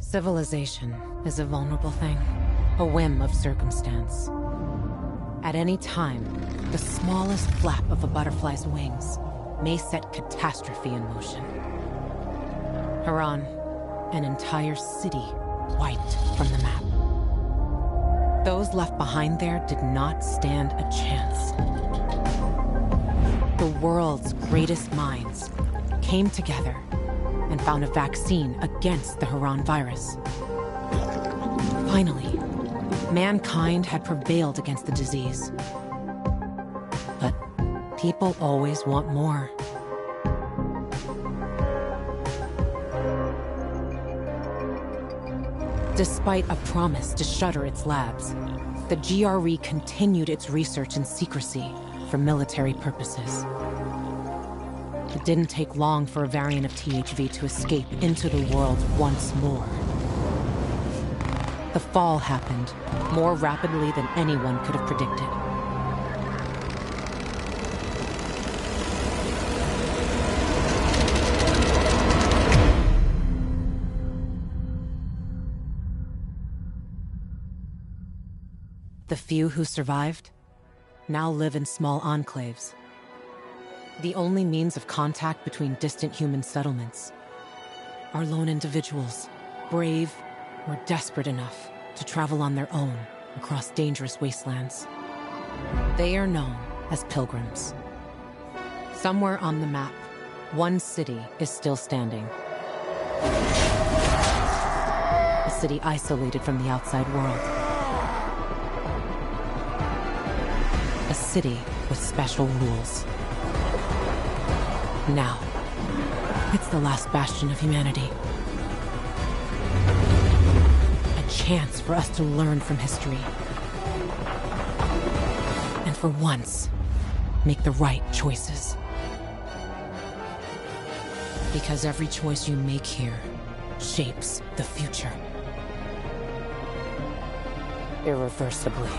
Civilization is a vulnerable thing, a whim of circumstance. At any time, the smallest flap of a butterfly's wings may set catastrophe in motion. Haran, an entire city wiped from the map. Those left behind there did not stand a chance. The world's greatest minds came together and found a vaccine against the Haran virus. Finally, mankind had prevailed against the disease. But people always want more. Despite a promise to shutter its labs, the GRE continued its research in secrecy for military purposes. It didn't take long for a variant of THV to escape into the world once more. The fall happened more rapidly than anyone could have predicted. The few who survived now live in small enclaves. The only means of contact between distant human settlements are lone individuals, brave or desperate enough to travel on their own across dangerous wastelands. They are known as pilgrims. Somewhere on the map, one city is still standing. A city isolated from the outside world. A city with special rules. Now, it's the last bastion of humanity. A chance for us to learn from history. And for once, make the right choices. Because every choice you make here shapes the future. Irreversibly.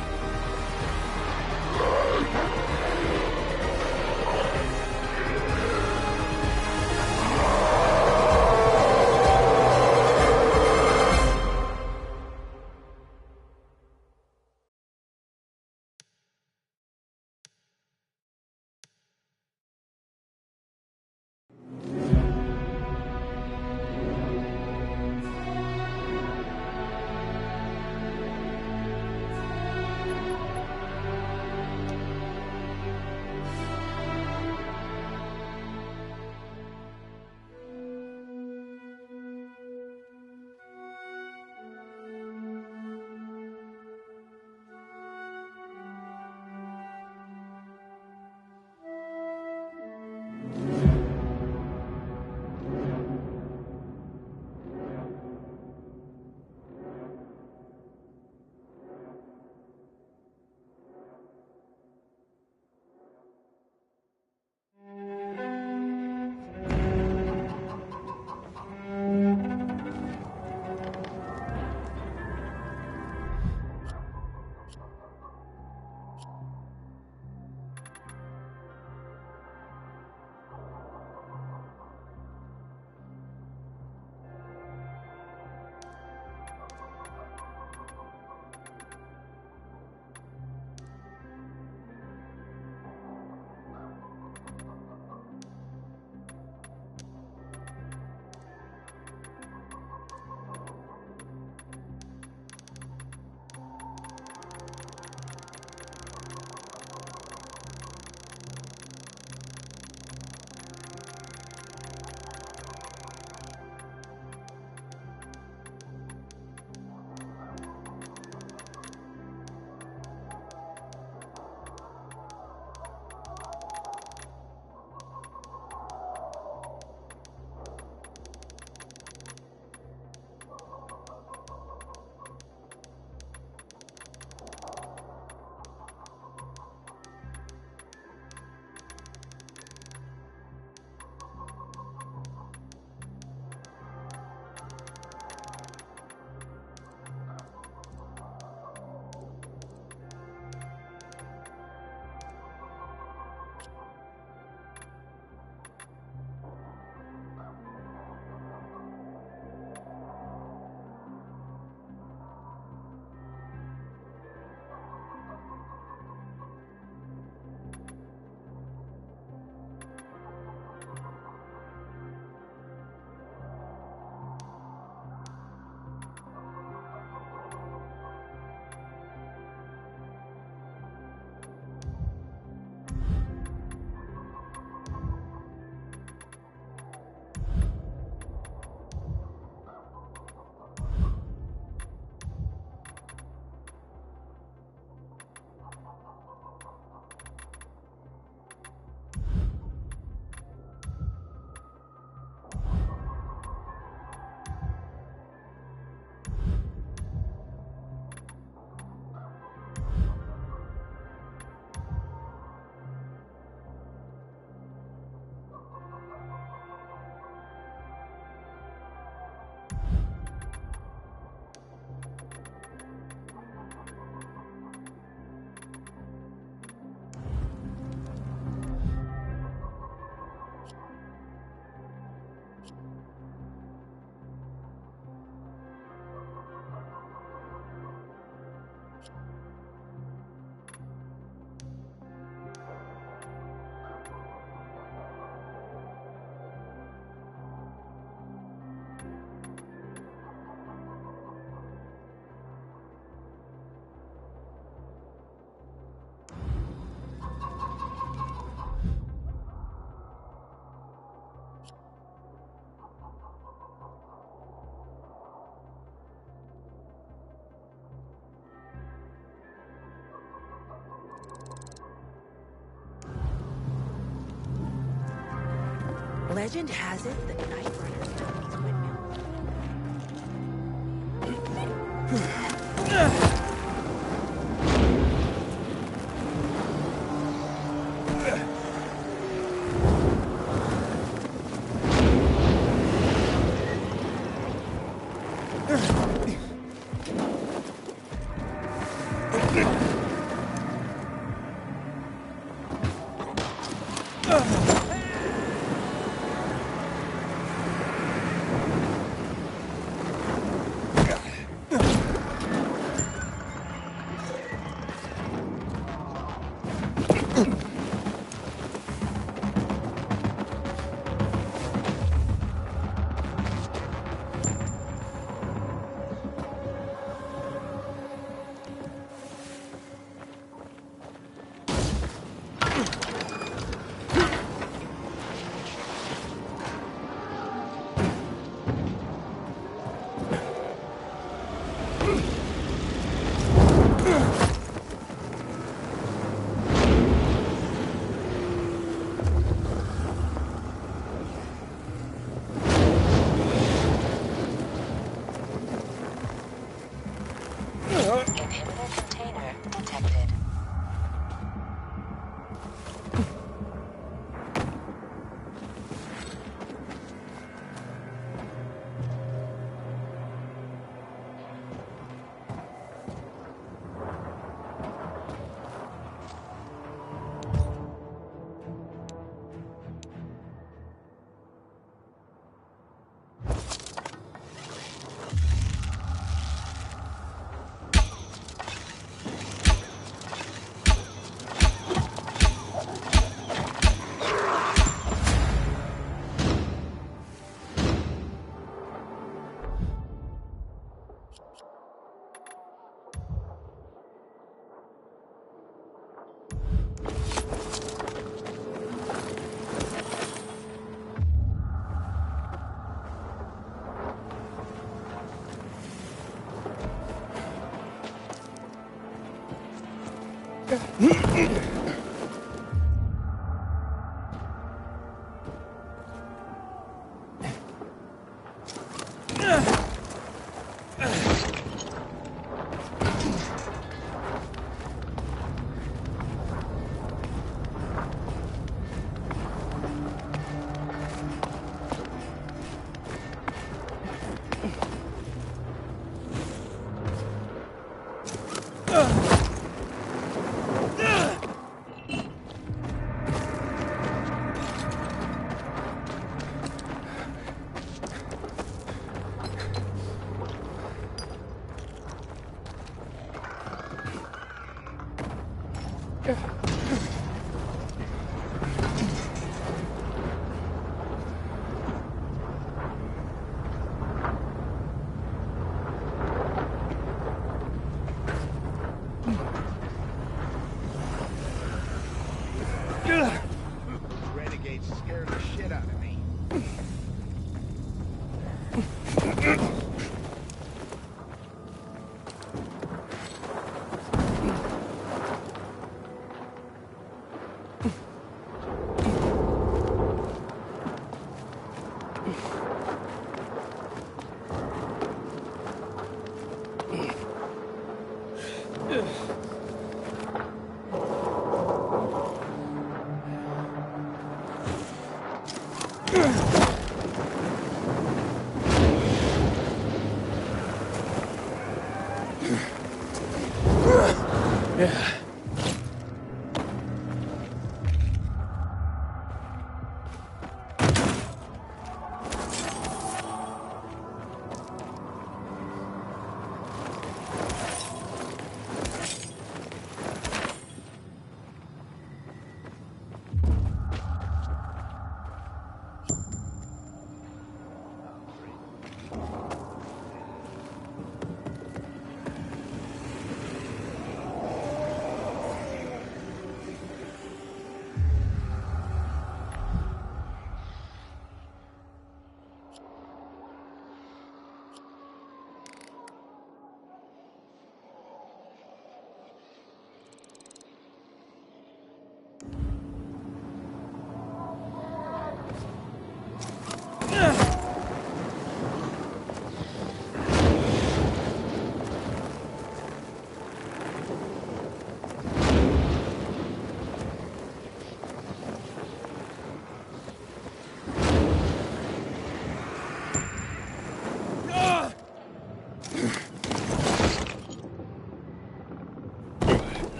Legend has it that Night Runners took these windmills. Inhibitor container detected. Renegades scared the shit out of me. Yeah.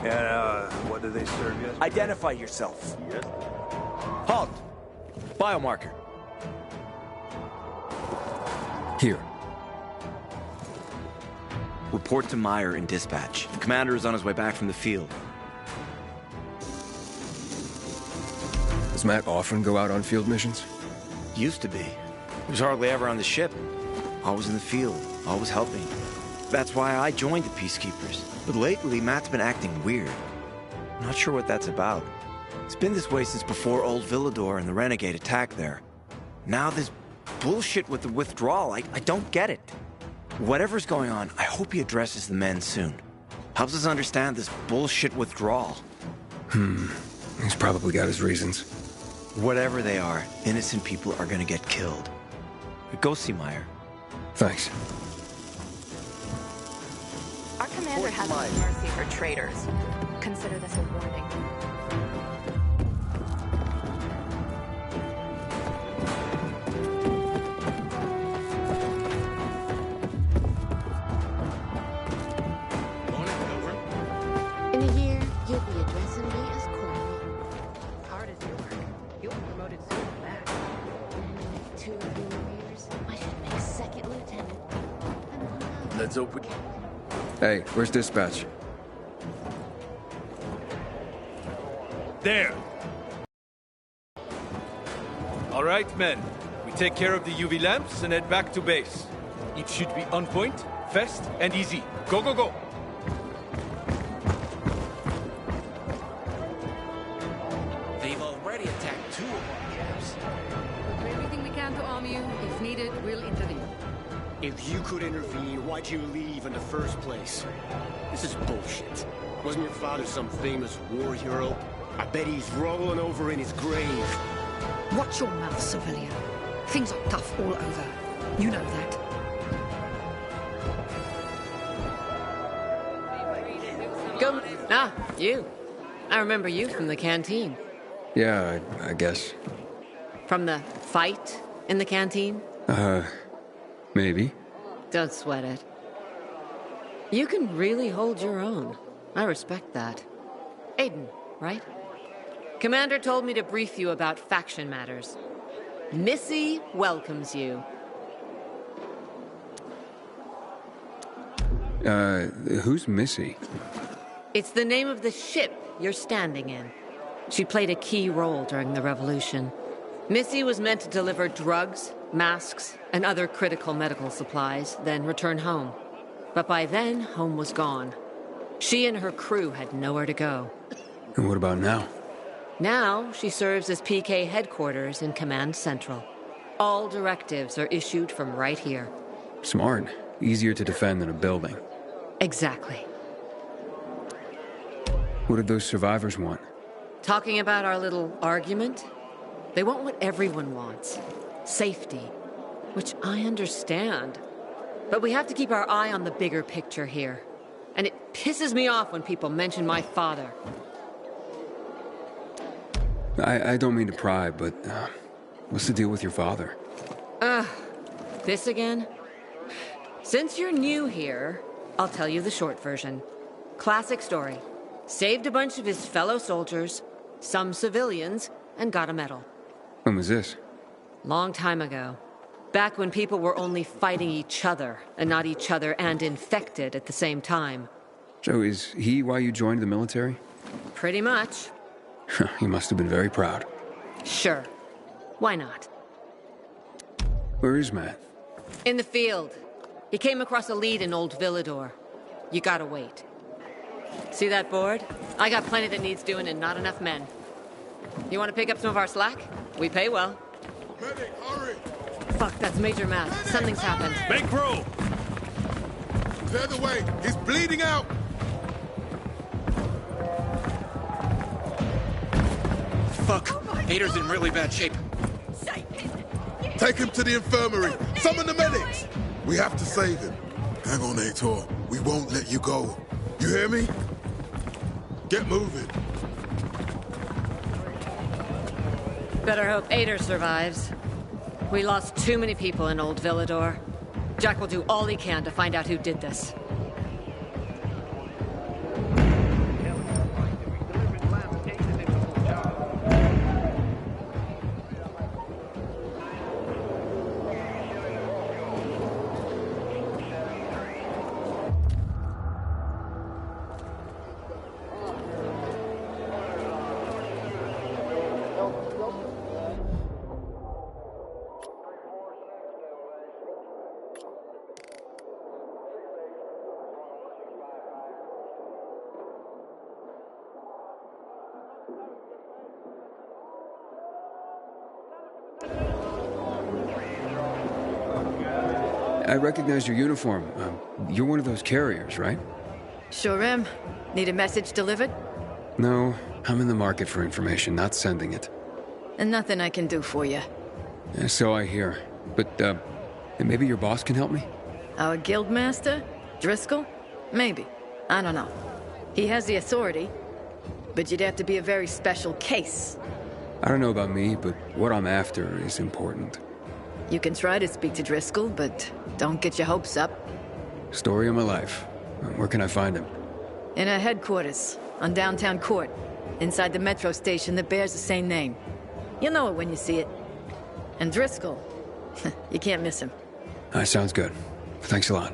What do they serve you? Identify yourself. Halt! Biomarker. Here. Report to Meyer in dispatch. The commander is on his way back from the field. Does Matt often go out on field missions? Used to be. He was hardly ever on the ship. Always in the field, always helping. That's why I joined the Peacekeepers. But lately, Matt's been acting weird. I'm not sure what that's about. It's been this way since before Old Villador and the Renegade attack there. Now this bullshit with the withdrawal, I don't get it. Whatever's going on, I hope he addresses the men soon. Helps us understand this bullshit withdrawal. He's probably got his reasons. Whatever they are, innocent people are gonna get killed. Go see Meyer. Thanks. Our commander has no mercy for traitors. Consider this a warning. In a year, you'll be addressing me as Corporal. Hard as you work. You'll be promoted soon for that. And in the next 2 or 3 years, I should make second lieutenant. Let's open. Hey, where's dispatch? There! All right, men. We take care of the UV lamps and head back to base. It should be on point, fast, and easy. Go, go, go! They've already attacked 2 of our camps. We'll do everything we can to arm you. If needed, we'll intervene. If you could intervene, why'd you leave in the first place? This is bullshit. Wasn't your father some famous war hero? I bet he's rolling over in his grave. Watch your mouth, civilian. Things are tough all over. You know that. Go. Ah, you. I remember you from the canteen. Yeah, I guess. From the fight in the canteen? Maybe. Don't sweat it. You can really hold your own. I respect that. Aiden, right? Commander told me to brief you about faction matters. Missy welcomes you. Who's Missy? It's the name of the ship you're standing in. She played a key role during the revolution. Missy was meant to deliver drugs, masks, and other critical medical supplies, then return home. But by then, home was gone. She and her crew had nowhere to go. And what about now? Now, she serves as PK headquarters in Command Central. All directives are issued from right here. Smart. Easier to defend than a building. Exactly. What did those survivors want? Talking about our little argument? They want what everyone wants. Safety. Which I understand. But we have to keep our eye on the bigger picture here. And it pisses me off when people mention my father. I don't mean to pry, but what's the deal with your father? This again? Since you're new here, I'll tell you the short version. Classic story. Saved a bunch of his fellow soldiers, some civilians, and got a medal. When was this? Long time ago. Back when people were only fighting each other, and not each other and infected at the same time. So is he why you joined the military? Pretty much. He must have been very proud. Sure. Why not? Where is Matt? In the field. He came across a lead in Old Villador. You gotta wait. See that board? I got plenty that needs doing and not enough men. You want to pick up some of our slack? We pay well. Medic, hurry! Fuck, that's Major Matt. Something's happened. Make room! Clear the way! He's bleeding out! Fuck! Hader's in really bad shape. Take him to the infirmary! Summon the medics! We have to save him. Hang on, Aitor. We won't let you go. You hear me? Get moving. Better hope Ader survives. We lost too many people in Old Villador. Jack will do all he can to find out who did this. I recognize your uniform. You're one of those carriers, right? Sure am. Need a message delivered? No, I'm in the market for information, not sending it. And nothing I can do for you. So I hear. But, maybe your boss can help me? Our guildmaster? Driscoll? Maybe. I don't know. He has the authority, but you'd have to be a very special case. I don't know about me, but what I'm after is important. You can try to speak to Driscoll, but don't get your hopes up. Story of my life. Where can I find him? In our headquarters, on downtown Court, inside the metro station that bears the same name. You'll know it when you see it. And Driscoll, you can't miss him. Sounds good. Thanks a lot.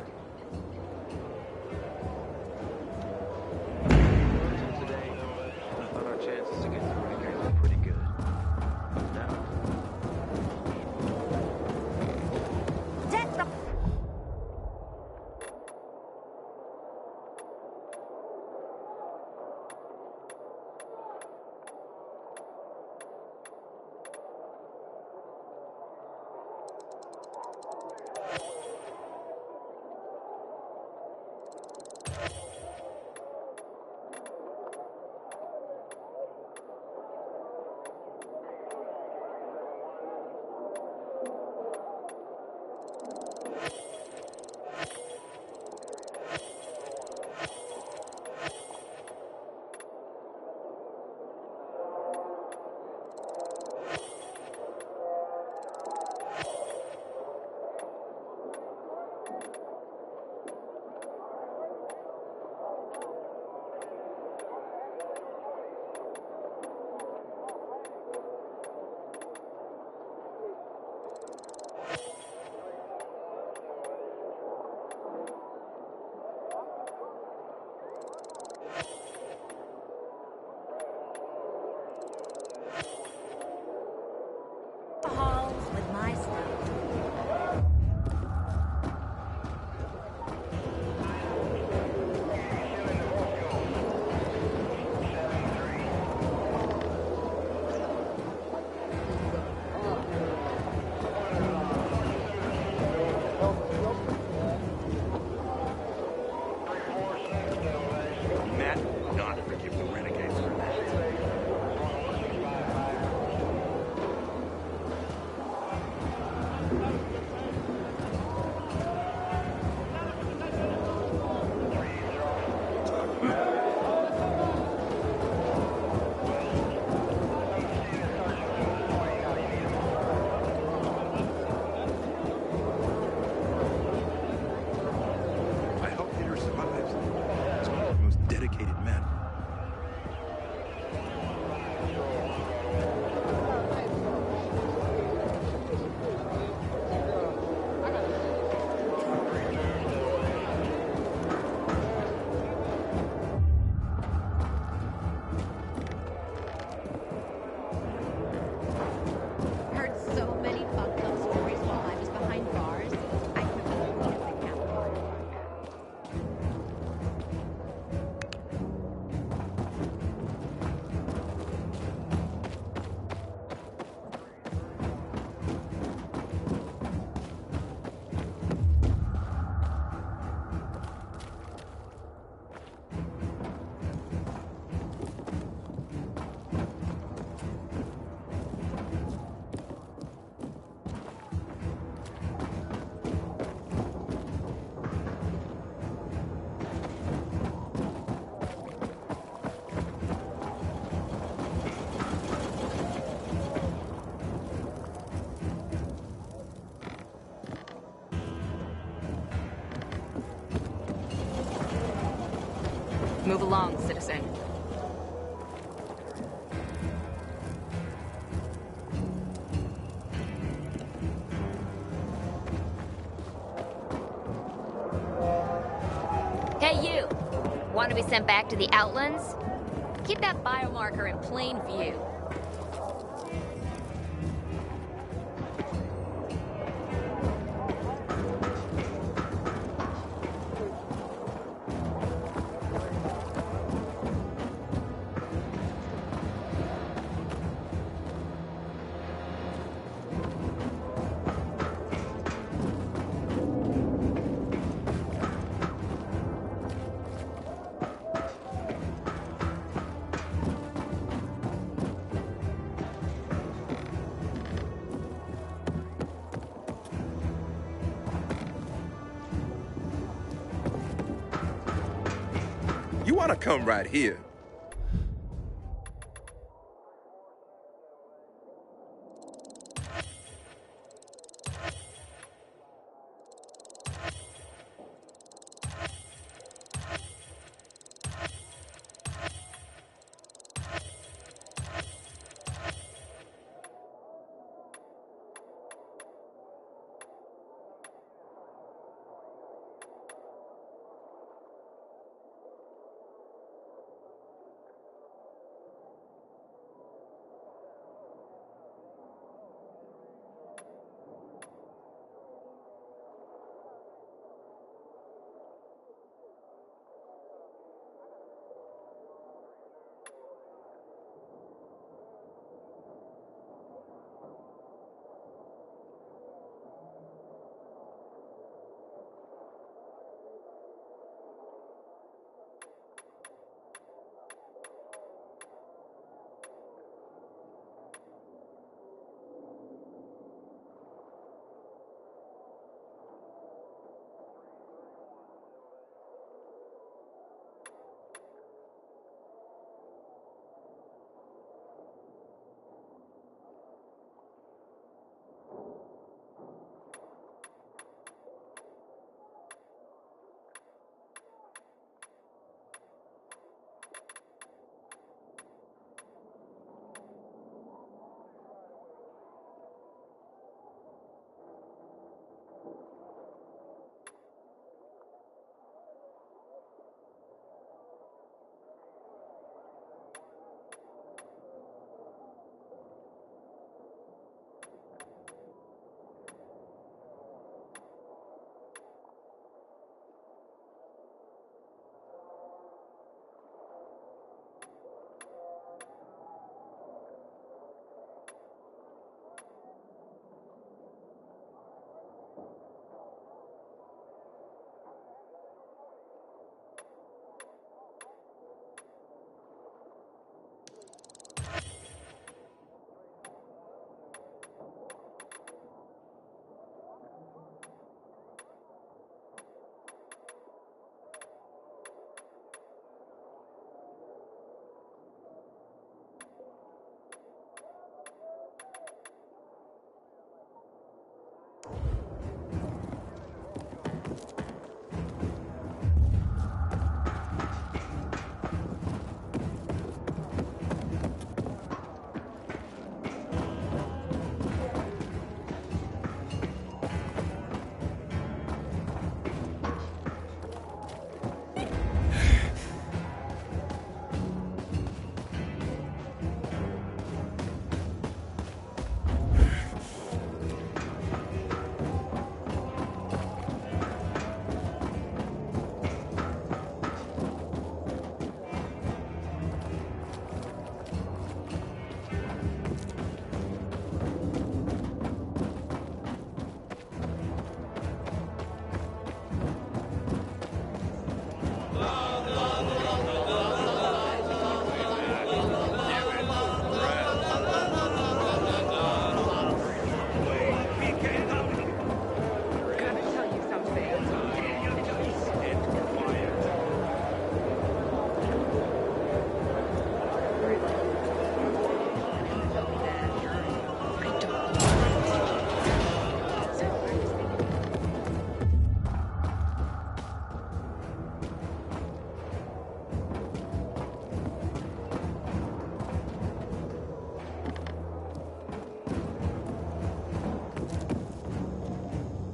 Move along, citizen. Hey, you! Want to be sent back to the Outlands? Keep that biomarker in plain view. Why not come right here?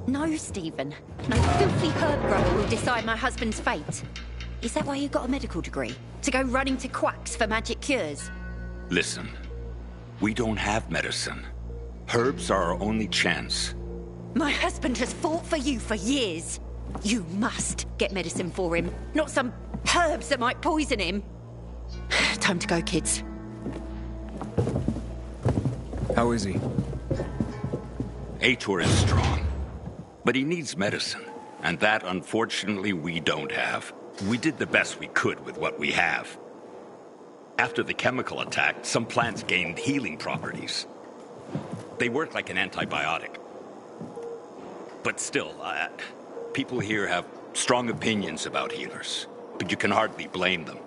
No, Stephen. No filthy herb grower will decide my husband's fate. Is that why you got a medical degree? To go running to quacks for magic cures? Listen, we don't have medicine. Herbs are our only chance. My husband has fought for you for years. You must get medicine for him, not some herbs that might poison him. Time to go, kids. How is he? Aitor is strong, but he needs medicine, and that, unfortunately, we don't have. We did the best we could with what we have. After the chemical attack, some plants gained healing properties. They work like an antibiotic. But still, people here have strong opinions about healers. but you can hardly blame them.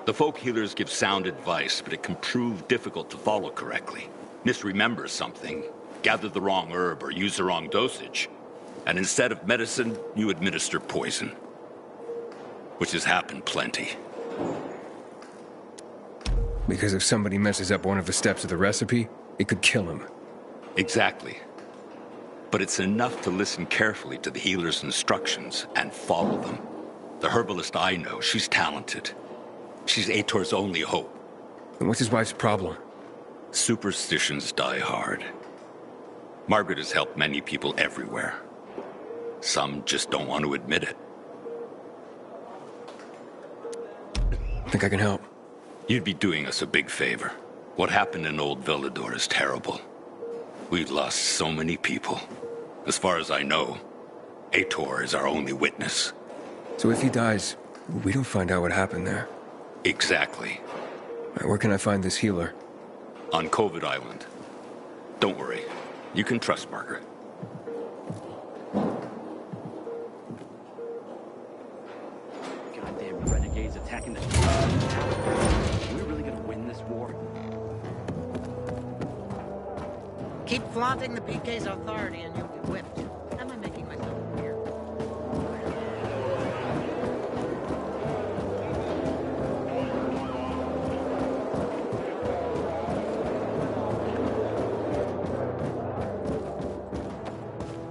The folk healers give sound advice, but it can prove difficult to follow correctly. Misremember something, gather the wrong herb, or use the wrong dosage. And instead of medicine, you administer poison. Which has happened plenty. Because if somebody messes up one of the steps of the recipe, it could kill him. Exactly. But it's enough to listen carefully to the healer's instructions and follow them. The herbalist I know, she's talented. She's Aitor's only hope. And what's his wife's problem? Superstitions die hard. Margaret has helped many people everywhere. Some just don't want to admit it. Think I can help? You'd be doing us a big favor. What happened in Old Villador is terrible. We've lost so many people. As far as I know, Aitor is our only witness. So if he dies, we don't find out what happened there? Exactly. Where can I find this healer? On Covid Island. Don't worry. You can trust Margaret. Goddamn renegades attacking the Are we really gonna win this war? Keep flaunting the PK's authority and you'll be whipped. Am I making myself clear?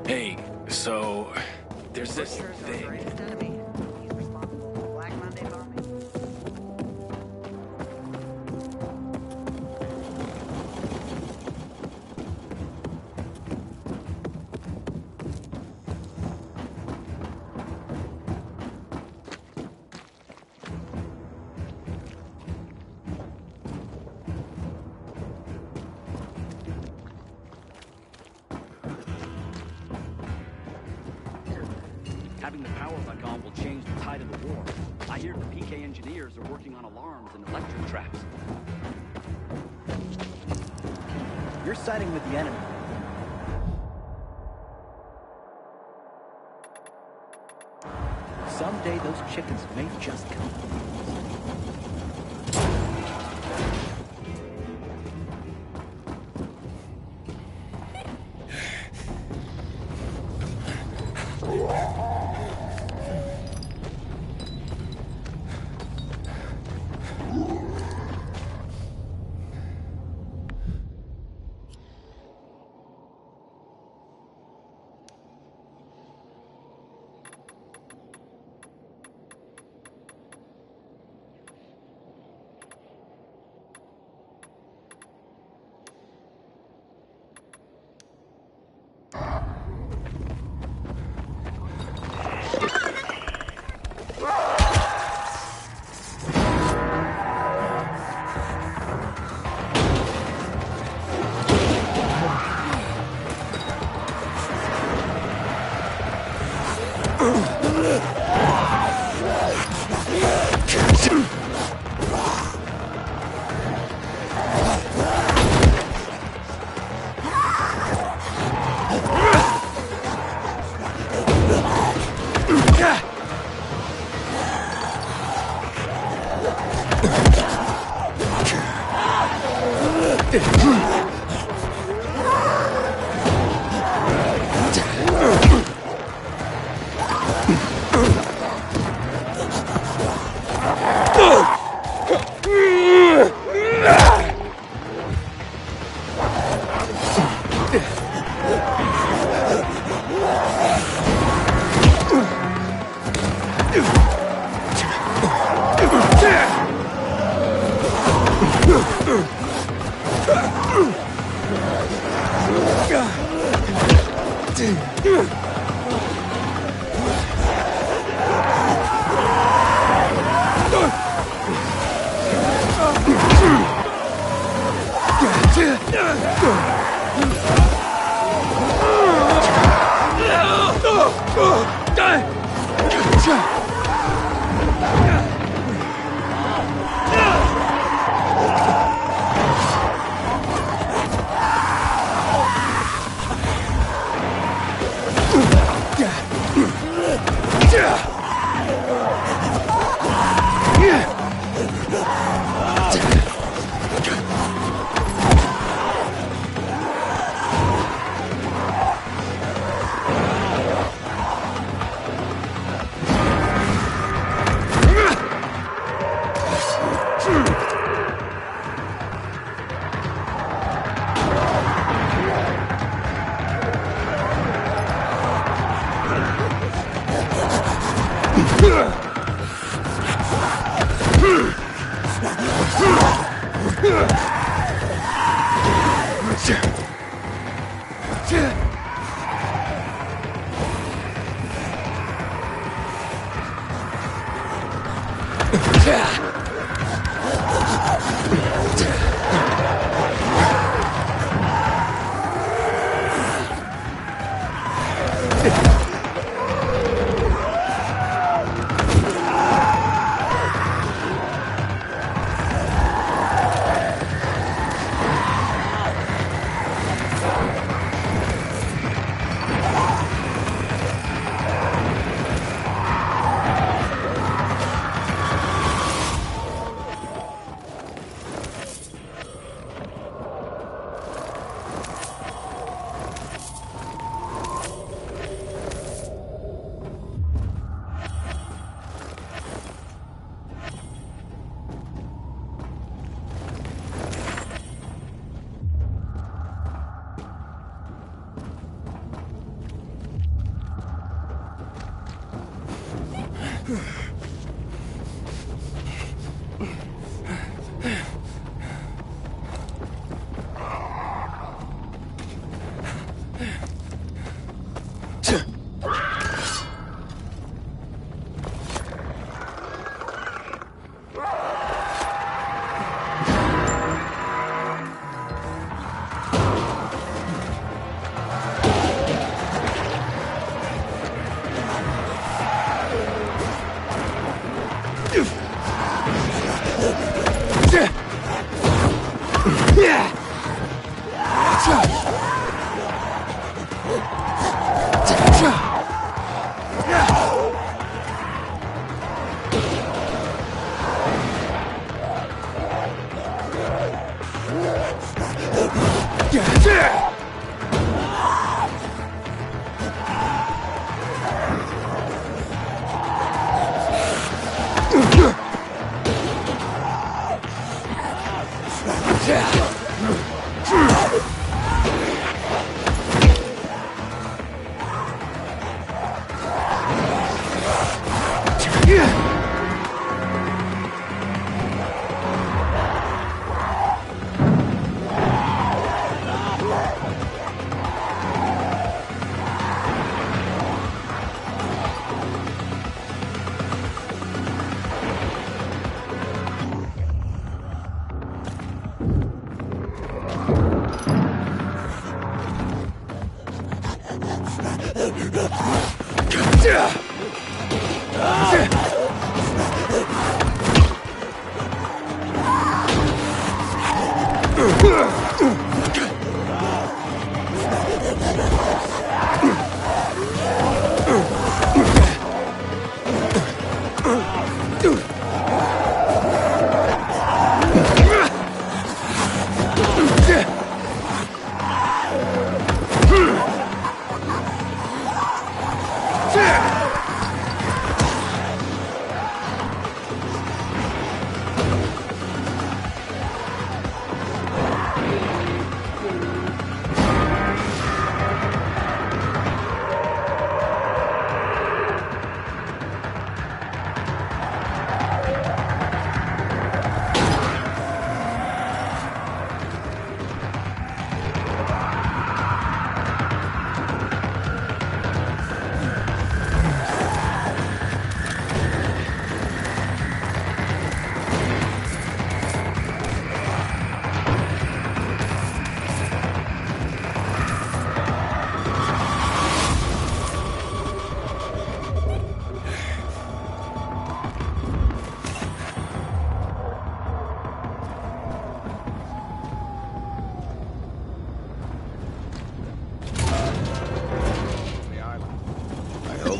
Hey, so there's this thing. He's responsible for Black Monday's army. Having the power back on will change the tide of the war. I hear the PK engineers are working on alarms and electric traps. You're siding with the enemy. Someday those chickens may just come.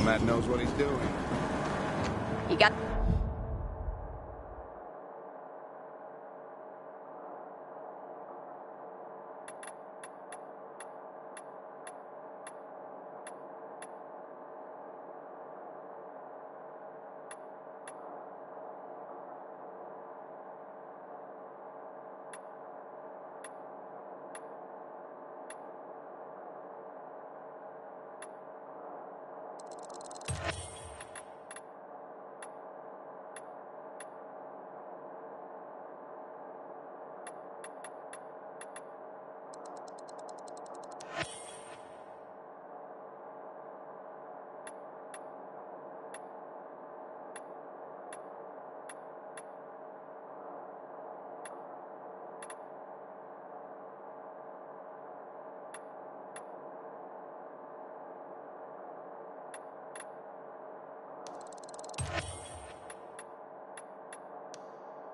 Matt knows what he's doing. You got...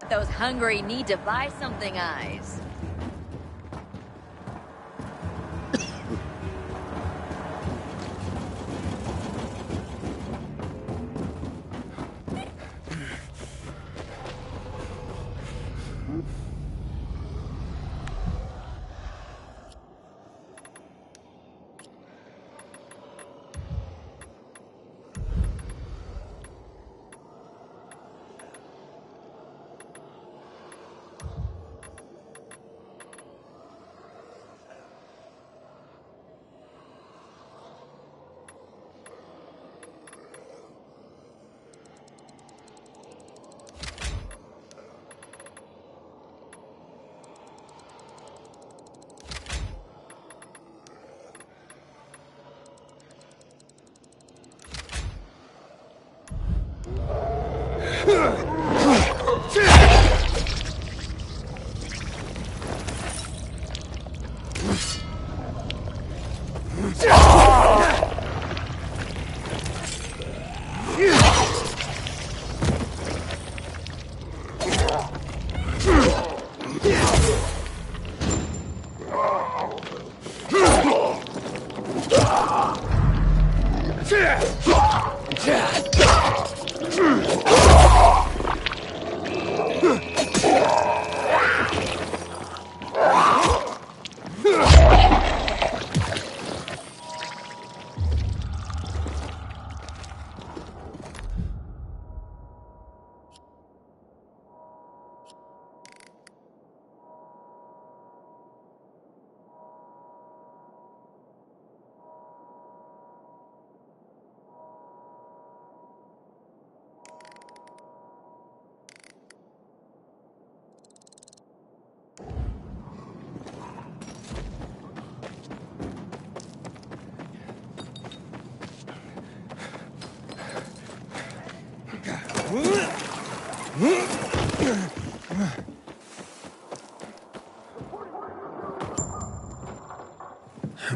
Those hungry need to buy something eyes.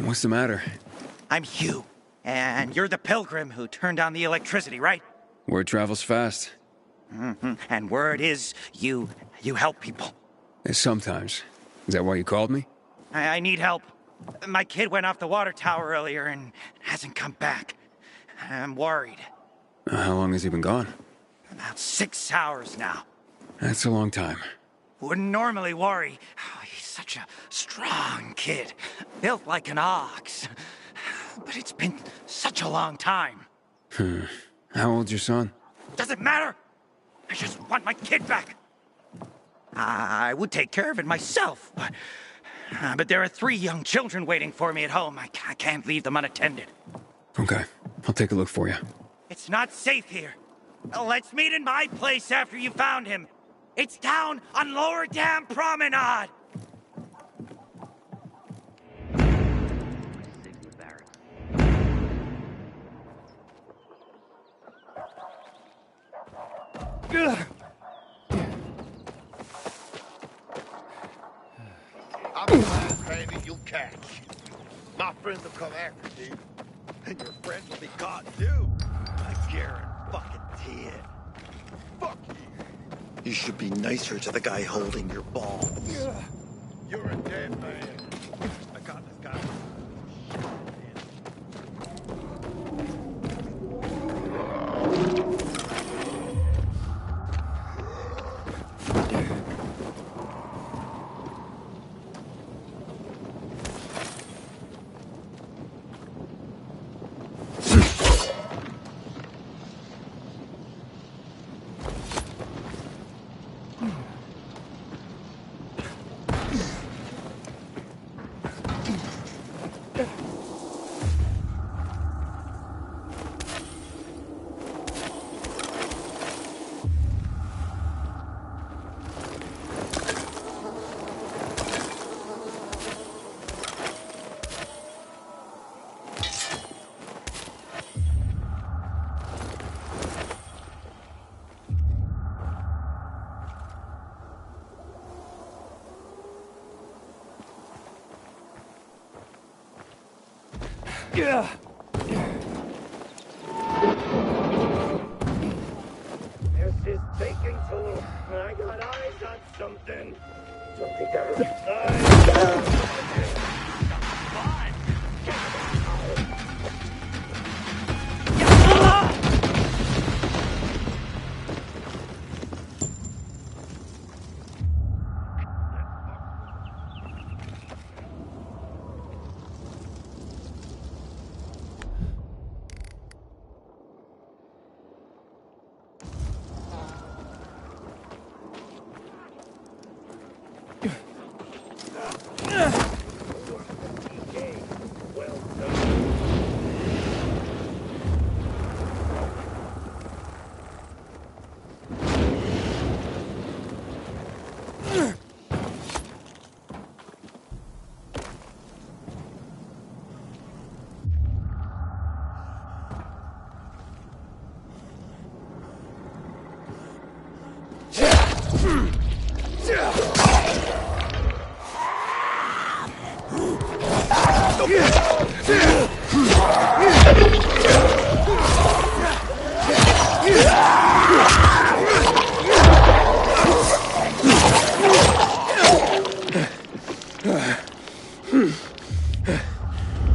What's the matter? I'm Hugh, and you're the pilgrim who turned on the electricity, right? Word travels fast. And word is you help people. Sometimes. Is that why you called me? I need help. My kid went off the water tower earlier and hasn't come back. I'm worried. How long has he been gone? About 6 hours now. That's a long time. Wouldn't normally worry. Oh, he's such a strong kid. Built like an ox. But it's been such a long time. How old's your son? Doesn't matter. I just want my kid back. I would take care of it myself, but there are 3 young children waiting for me at home. I can't leave them unattended. Okay, I'll take a look for you. It's not safe here. Let's meet in my place after you found him. It's down on Lower Dam Promenade. I'm glad, baby, you'll catch. My friends will come after you, and your friends will be caught too. I guarantee it. Fuck you. You should be nicer to the guy holding your balls. You're a dead man. I got this guy. This is taking too long. I got eyes want something?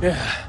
Yeah.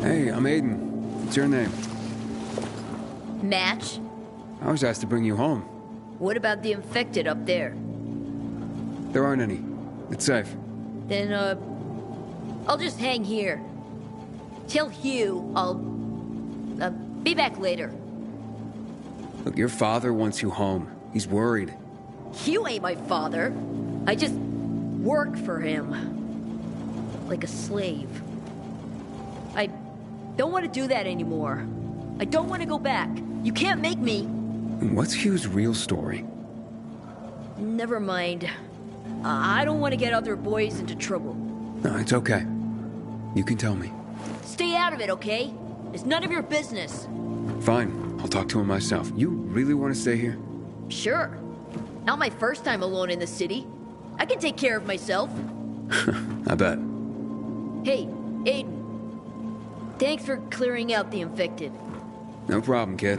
Hey, I'm Aiden. What's your name? Match? I was asked to bring you home. What about the infected up there? There aren't any. It's safe. Then, I'll just hang here. Tell Hugh I'll, be back later. Look, your father wants you home. He's worried. Hugh ain't my father. I just work for him. Like a slave. I don't want to do that anymore. I don't want to go back. You can't make me. What's Hugh's real story? Never mind. I don't want to get other boys into trouble. No, it's okay. You can tell me. Stay out of it, okay? It's none of your business. Fine, I'll talk to him myself. You really want to stay here? Sure. Not my first time alone in the city. I can take care of myself. I bet. Hey, Aiden. Thanks for clearing out the infected. No problem, kid.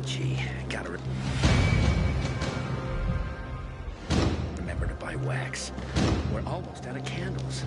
gee, remember to buy wax. We're almost out of candles.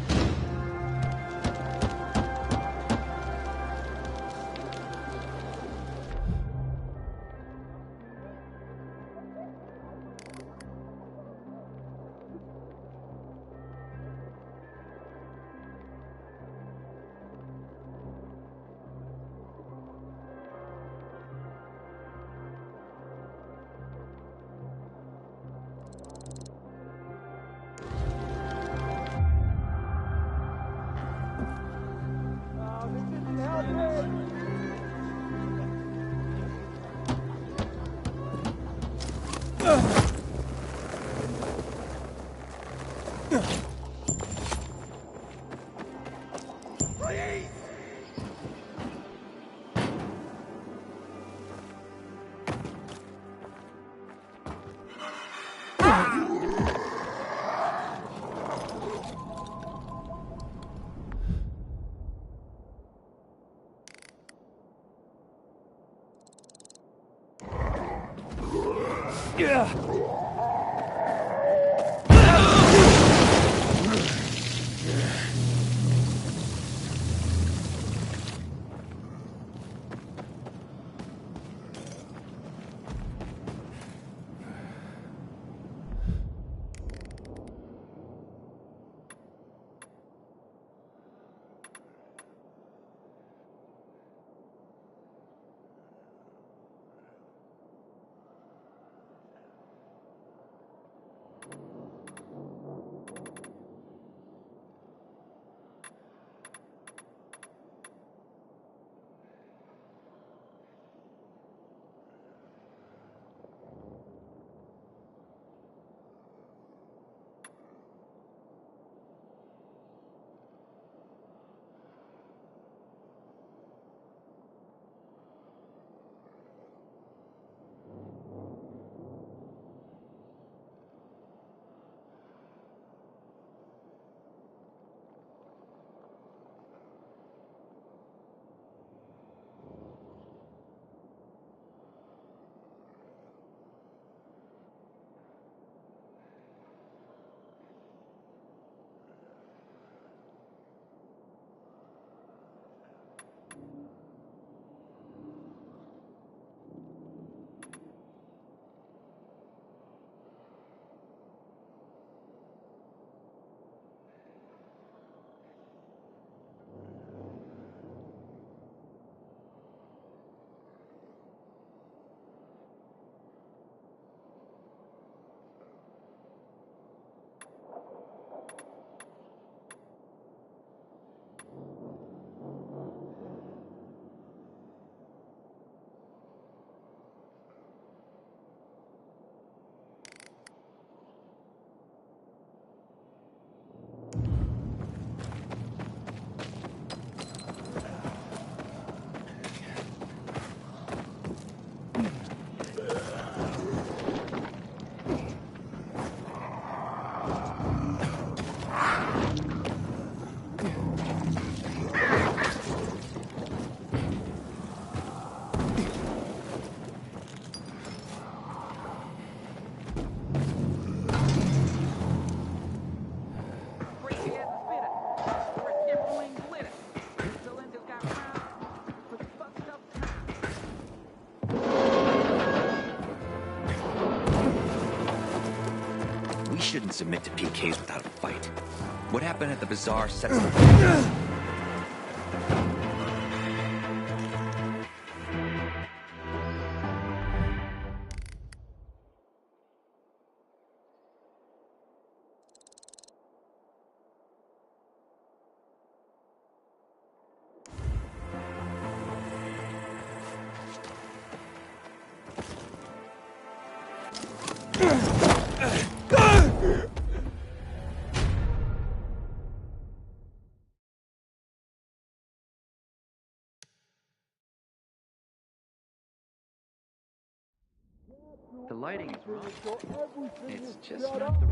Shouldn't submit to PKs without a fight. What happened at the bazaar sets the... The lighting is wrong. It's just not the...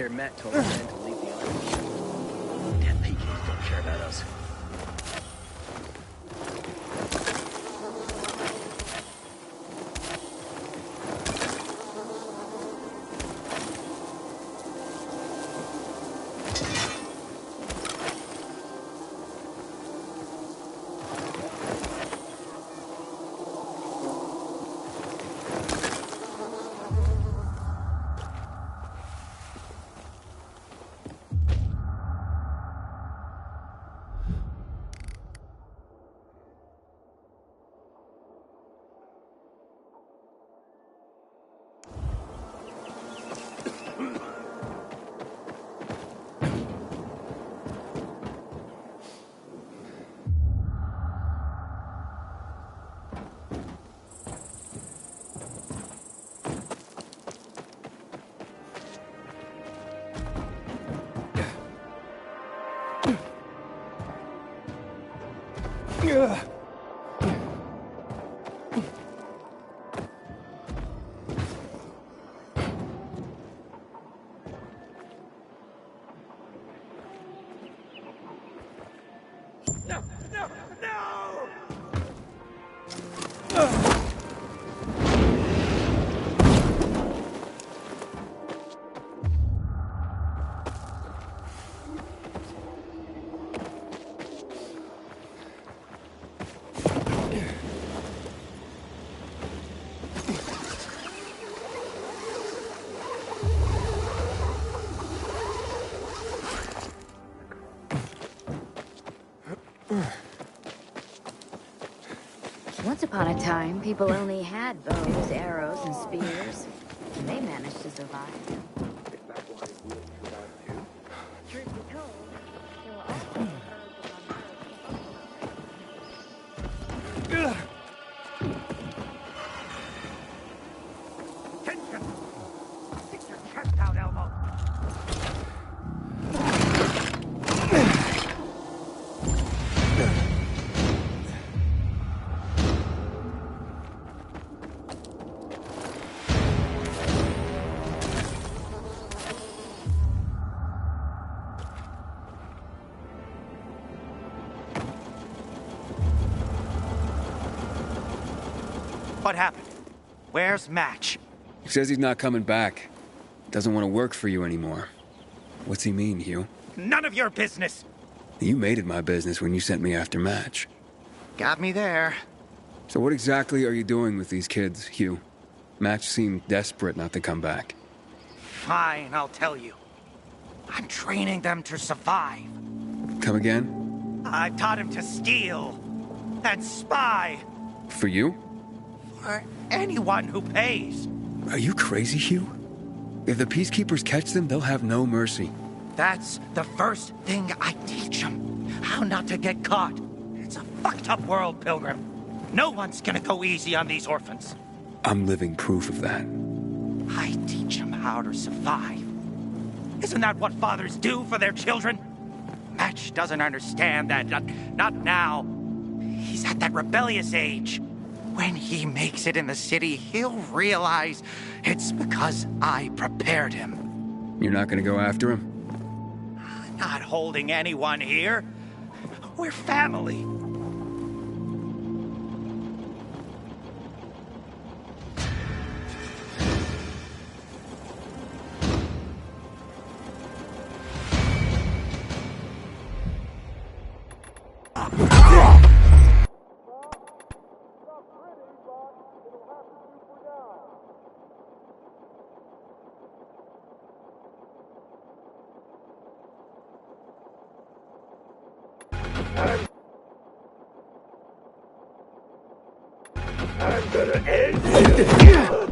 hear Matt told his men to leave the island. Damn PKs don't care about us. Once upon a time, people only had bows, arrows, and spears. And they managed to survive. Truth be told, there were also Tension! Stick your chest out, Elmo! What happened? Where's Match? He says he's not coming back. Doesn't want to work for you anymore. What's he mean, Hugh? None of your business! You made it my business when you sent me after Match. Got me there. So what exactly are you doing with these kids, Hugh? Match seemed desperate not to come back. Fine, I'll tell you. I'm training them to survive. Come again? I've taught him to steal and spy For you? for anyone who pays. Are you crazy, Hugh? If the Peacekeepers catch them, they'll have no mercy. That's the first thing I teach them. How not to get caught. It's a fucked up world, Pilgrim. No one's gonna go easy on these orphans. I'm living proof of that. I teach them how to survive. Isn't that what fathers do for their children? Match doesn't understand that. Not now. He's at that rebellious age. When he makes it in the city, he'll realize it's because I prepared him. You're not gonna go after him? I'm not holding anyone here. We're family. I'm gonna end you!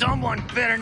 Someone better...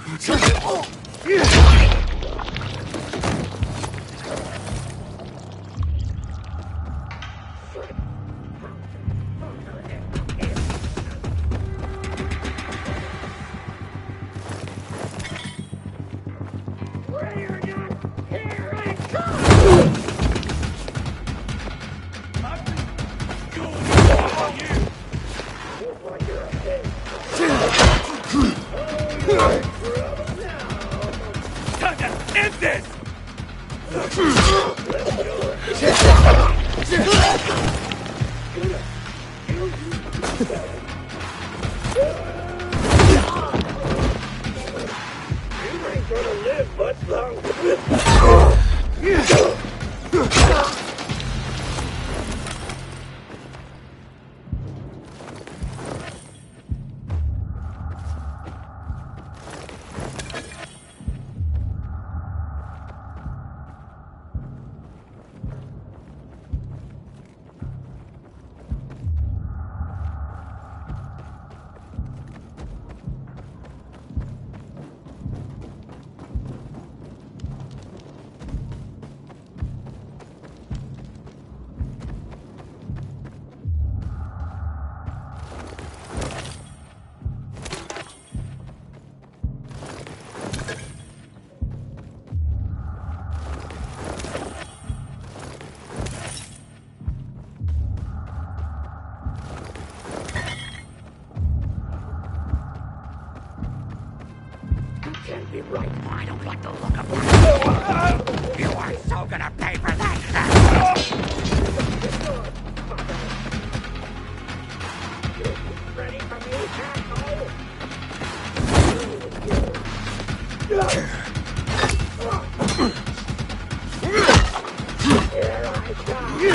Can't be right. I don't like the look of that. You are so gonna pay for that. Ready for me, asshole? Here I come.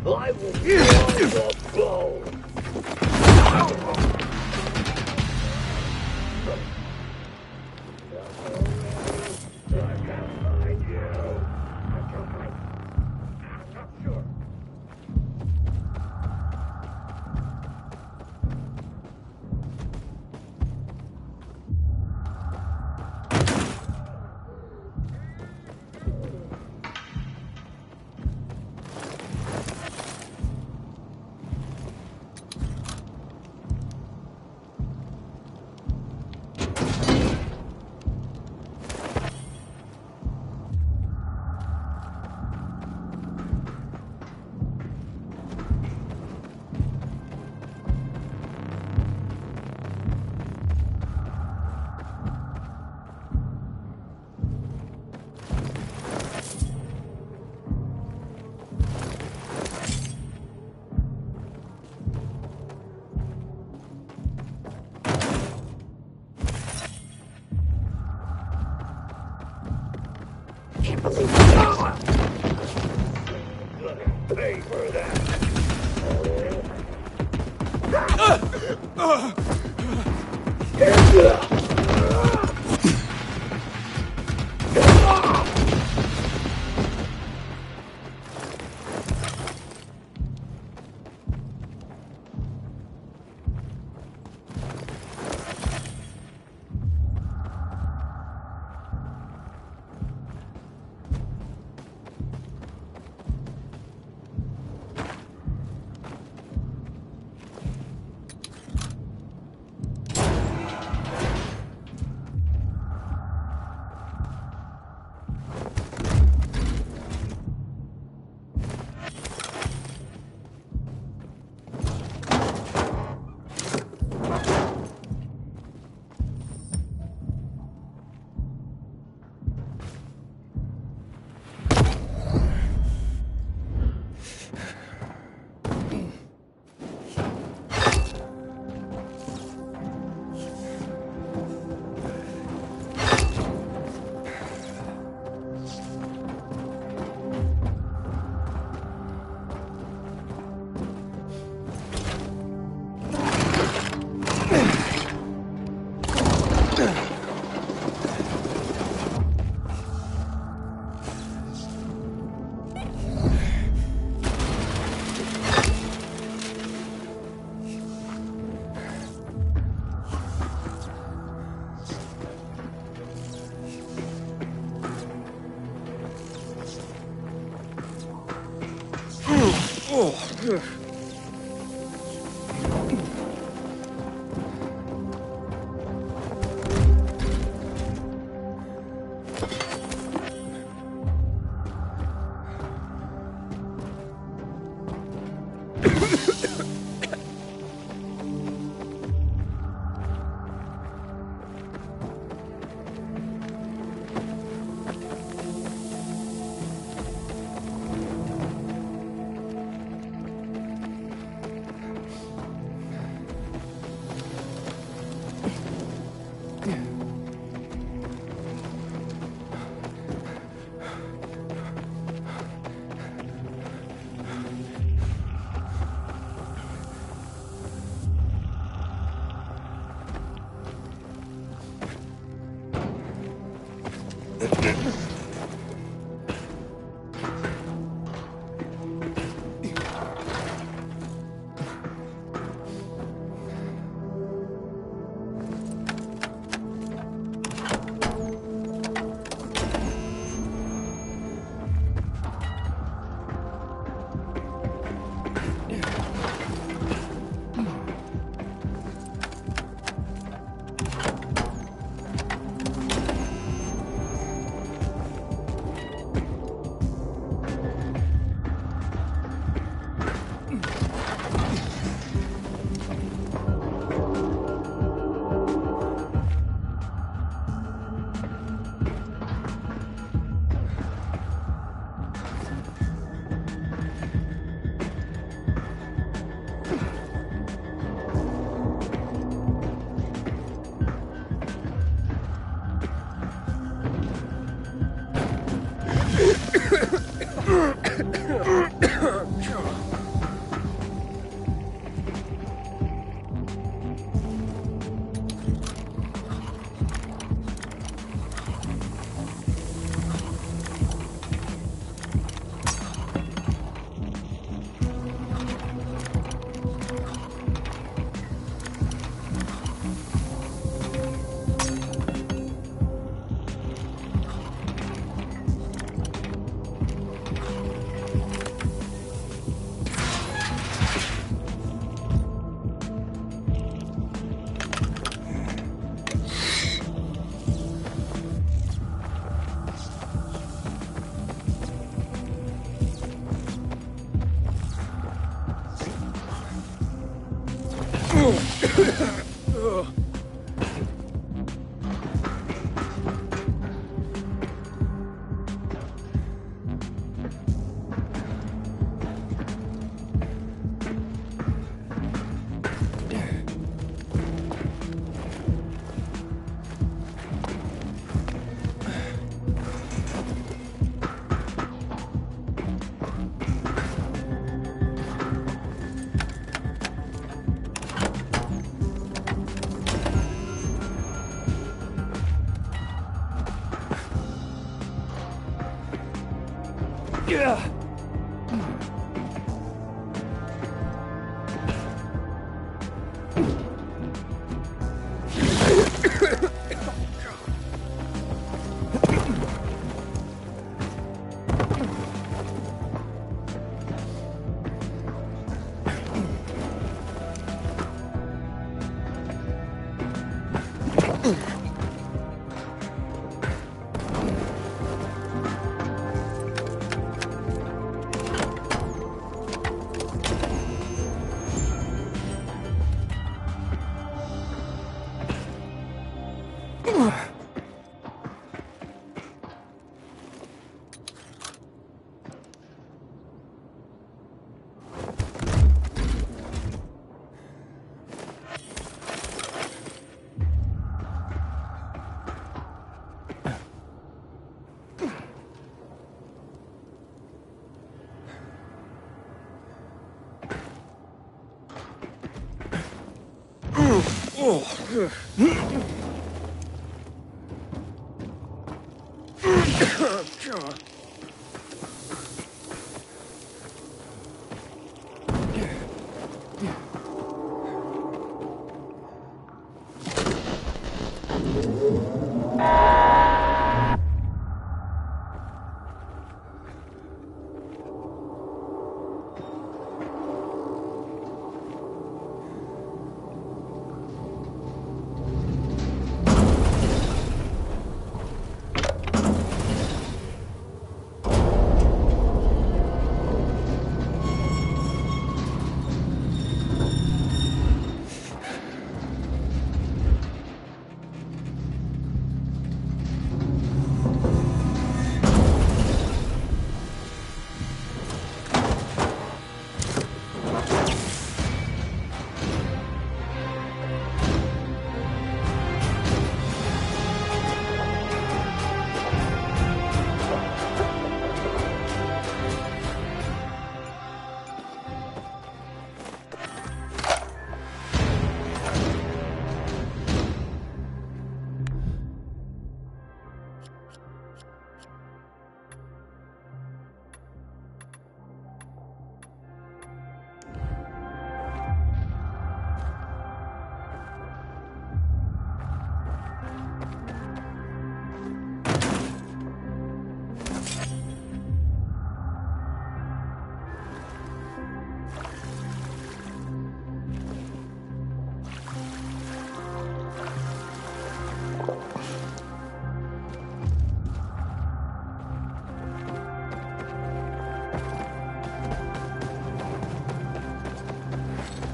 I will your bones.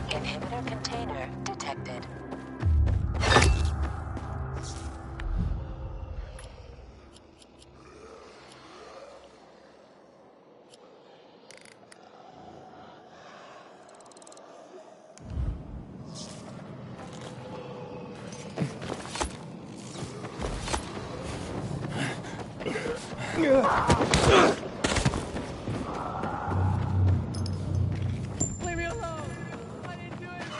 Inhibitor container detected. Leave me alone! I didn't do anything!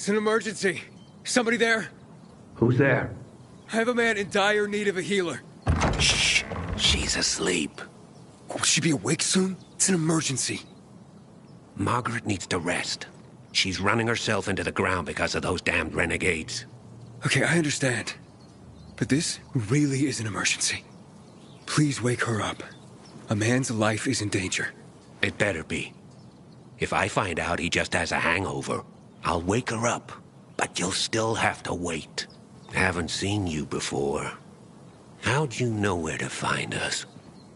an emergency. Somebody there? Who's there? I have a man in dire need of a healer. Shh. She's asleep. Will she be awake soon? It's an emergency. Margaret needs to rest. She's running herself into the ground because of those damned renegades. Okay, I understand. But this really is an emergency. Please wake her up. A man's life is in danger. It better be. If I find out he just has a hangover, I'll wake her up. But you'll still have to wait. Haven't seen you before. How'd you know where to find us?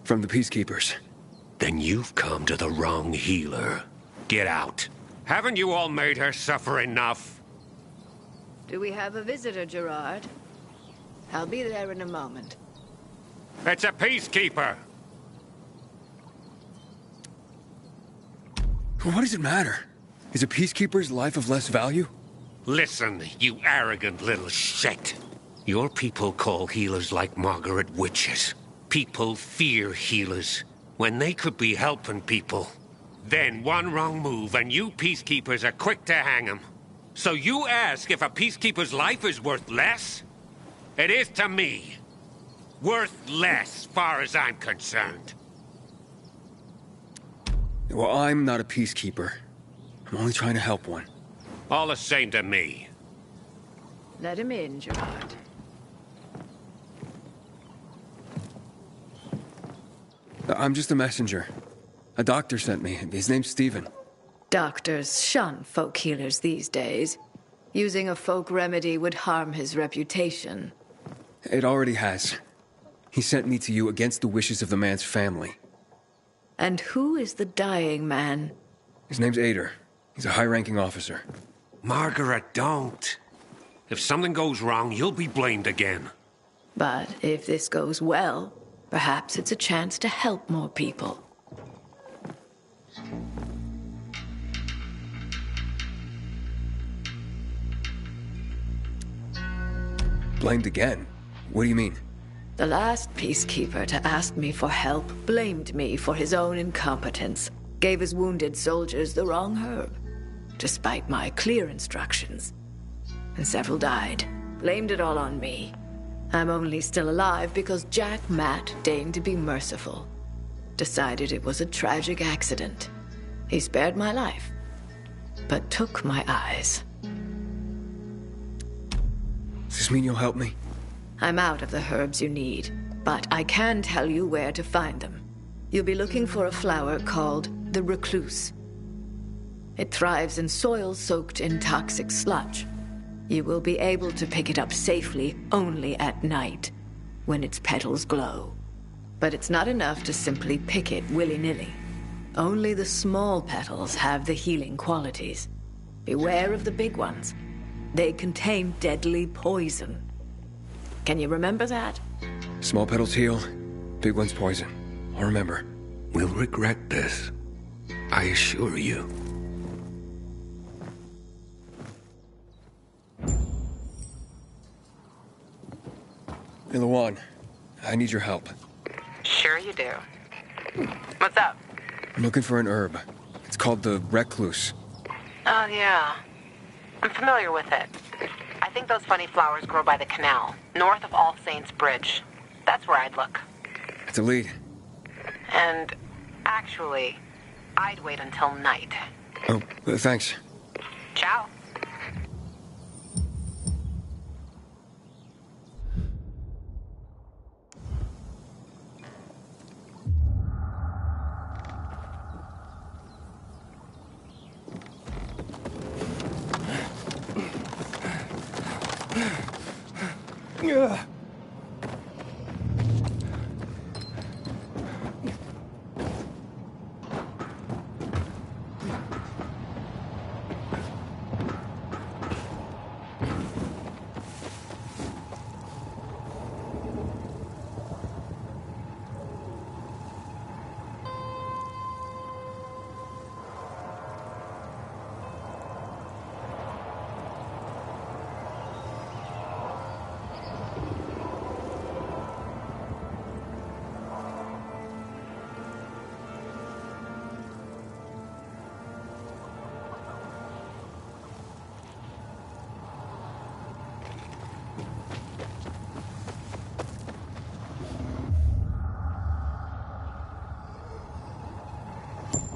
From the Peacekeepers. Then you've come to the wrong healer. Get out. Haven't you all made her suffer enough? Do we have a visitor, Gerard? I'll be there in a moment. It's a Peacekeeper. What does it matter? Is a Peacekeeper's life of less value? Listen, you arrogant little shit. Your people call healers like Margaret witches. People fear healers when they could be helping people. Then one wrong move and you Peacekeepers are quick to hang 'em. So you ask if a Peacekeeper's life is worth less? It is to me. Worth less, far as I'm concerned. Well, I'm not a Peacekeeper. I'm only trying to help one. All the same to me. Let him in, Gerard. I'm just a messenger. A doctor sent me. His name's Stephen. Doctors shun folk healers these days. Using a folk remedy would harm his reputation. It already has. He sent me to you against the wishes of the man's family. And who is the dying man? His name's Ader. He's a high-ranking officer. Margaret, don't. If something goes wrong, you'll be blamed again. But if this goes well, perhaps it's a chance to help more people. Blamed again? What do you mean? The last Peacekeeper to ask me for help blamed me for his own incompetence. Gave his wounded soldiers the wrong herb, despite my clear instructions. And several died. Blamed it all on me. I'm only still alive because Jack Matt deigned to be merciful. Decided it was a tragic accident. He spared my life, but took my eyes. Does this mean you'll help me? I'm out of the herbs you need, but I can tell you where to find them. You'll be looking for a flower called the recluse. It thrives in soil soaked in toxic sludge. You will be able to pick it up safely only at night, when its petals glow. But it's not enough to simply pick it willy-nilly. Only the small petals have the healing qualities. Beware of the big ones. They contain deadly poison. Can you remember that? Small petals heal, big ones poison. I'll remember. We'll regret this. I assure you. Hey, Lawan, I need your help. Sure you do. What's up? I'm looking for an herb. It's called the recluse. Oh, yeah. I'm familiar with it. I think those funny flowers grow by the canal, north of All Saints Bridge. That's where I'd look. It's a lead. And actually, I'd wait until night. Oh, thanks. Ciao.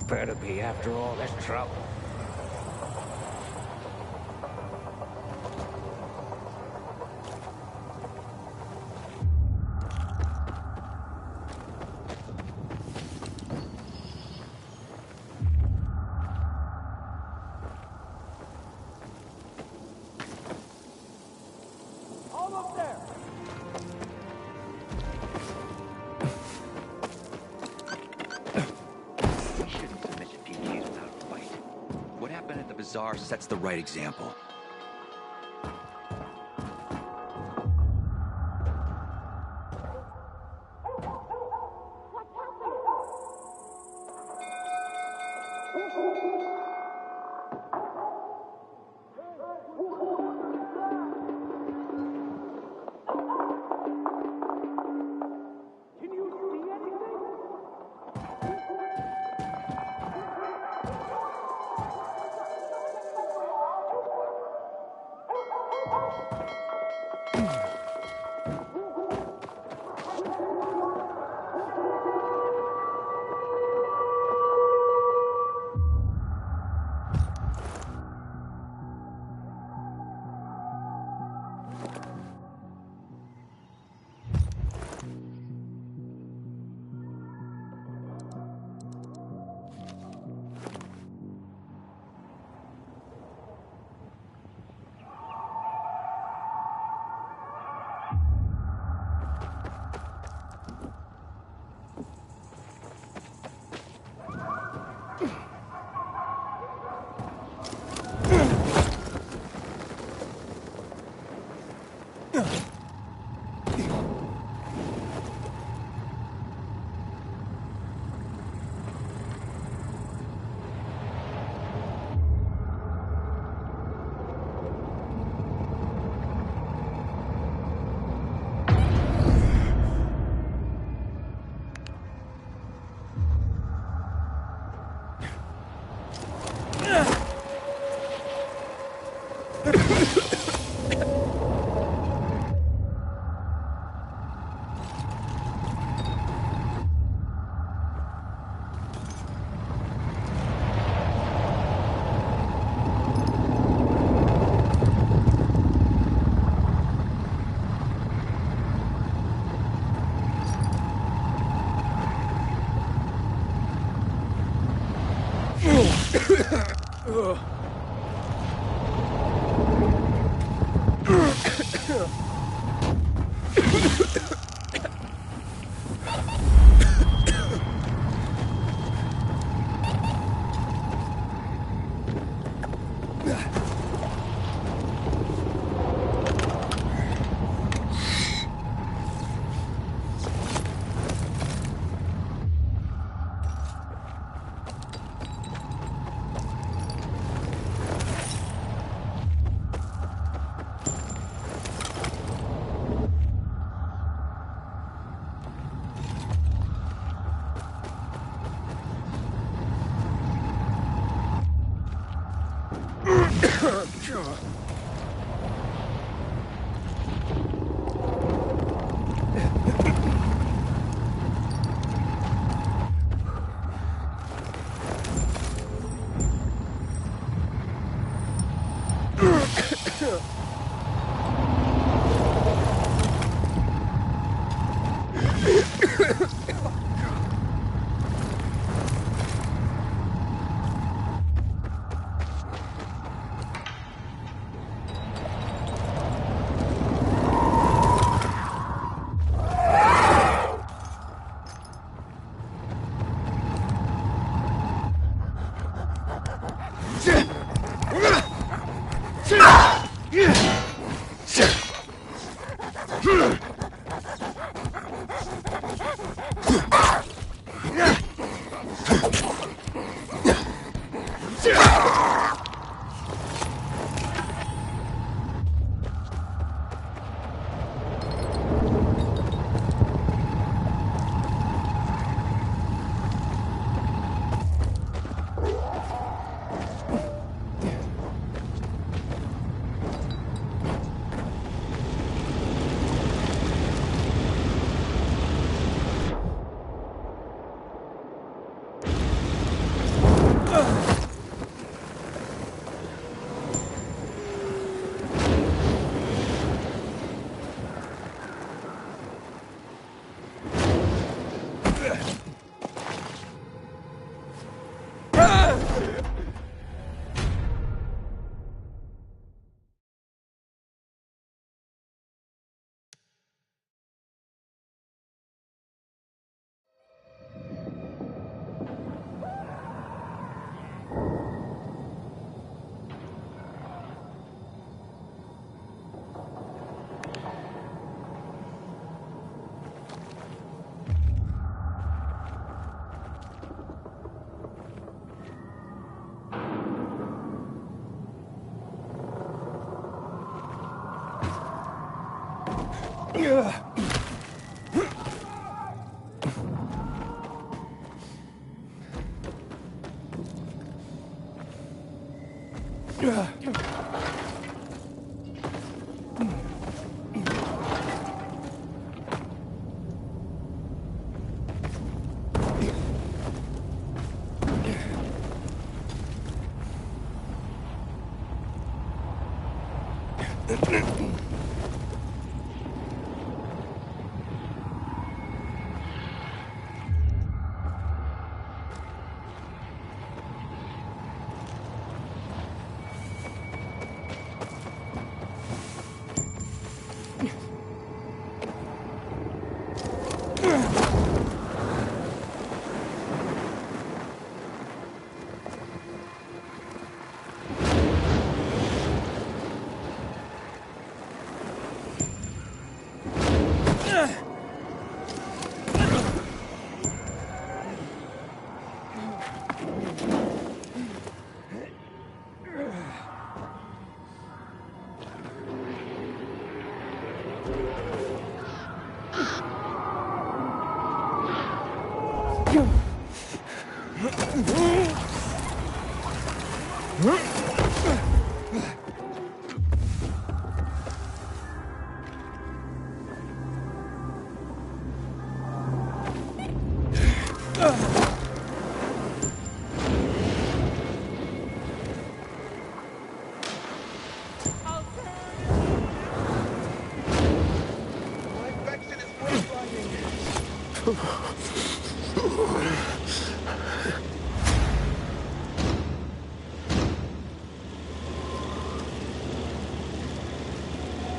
better be after all this trouble. Sets the right example.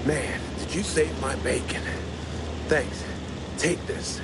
Man, did you save my bacon? Thanks. Take this.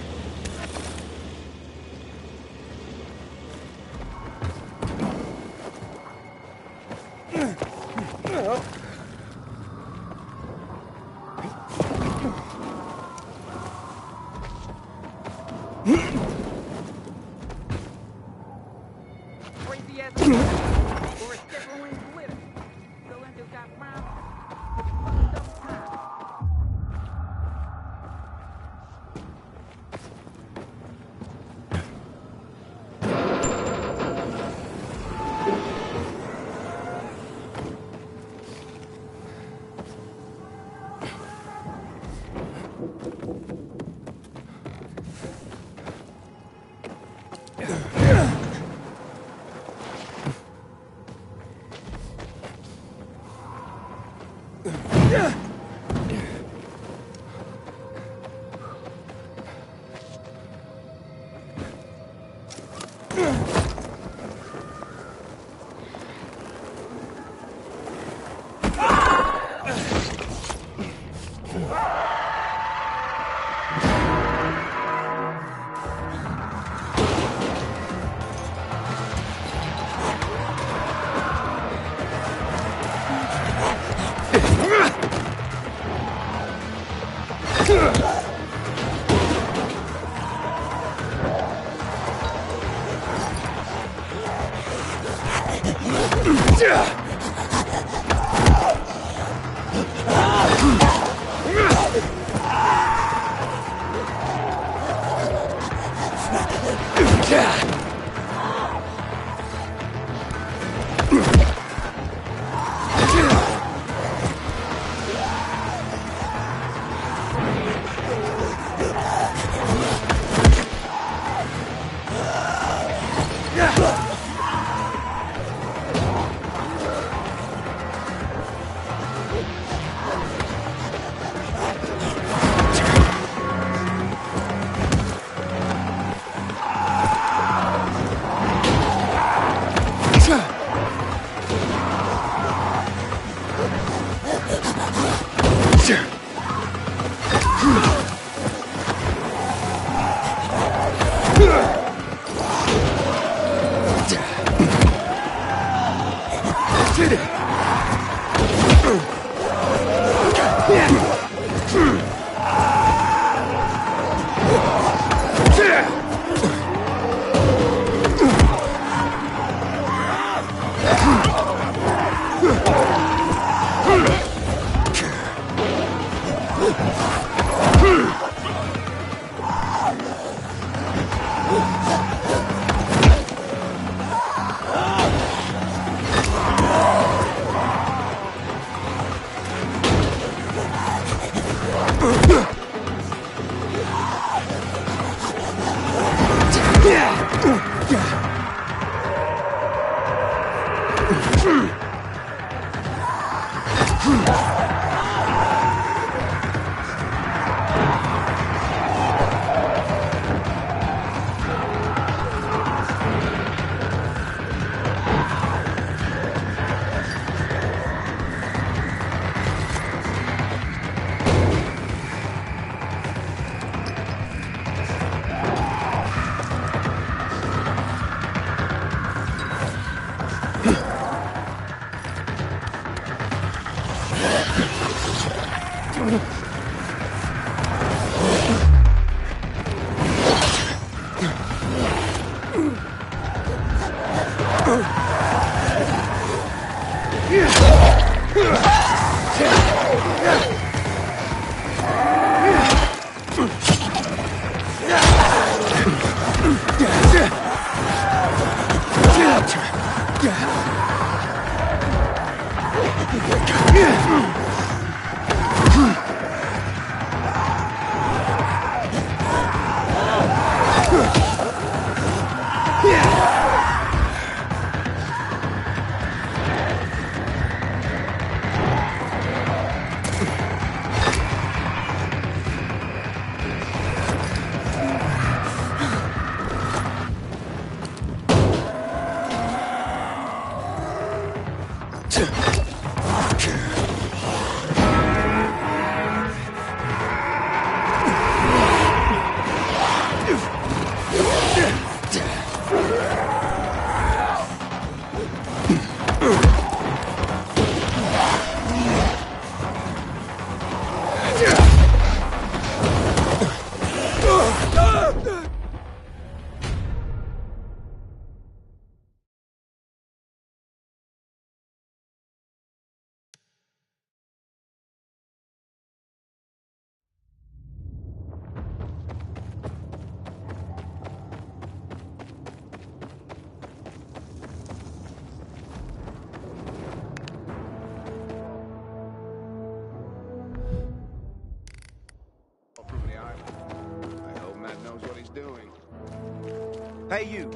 Hey, you.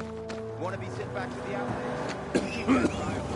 Want to be sent back to the outfit? Keep that eye on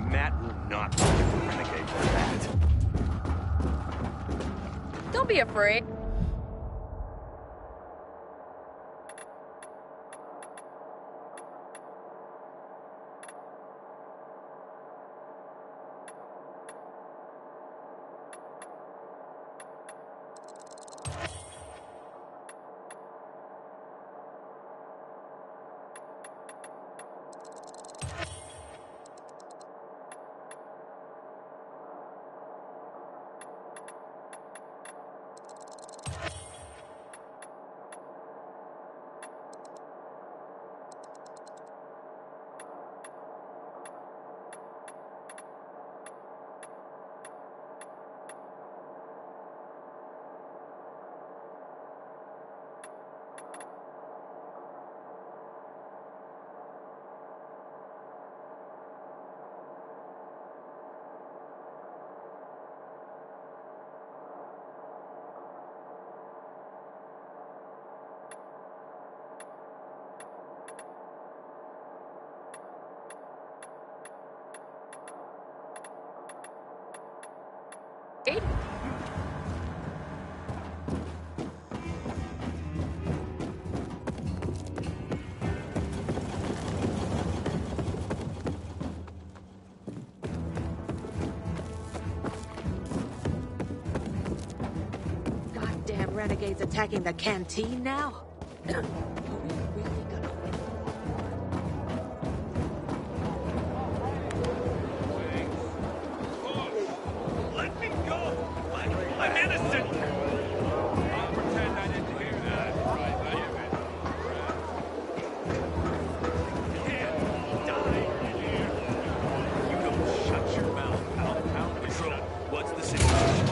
Matt will not be a renegade for that. Don't be afraid. Goddamn renegades attacking the canteen now? Let me go! I'm innocent! I'll pretend I didn't hear that. Right, now you can't die here. You don't shut your mouth, pal. Patrol, what's the situation?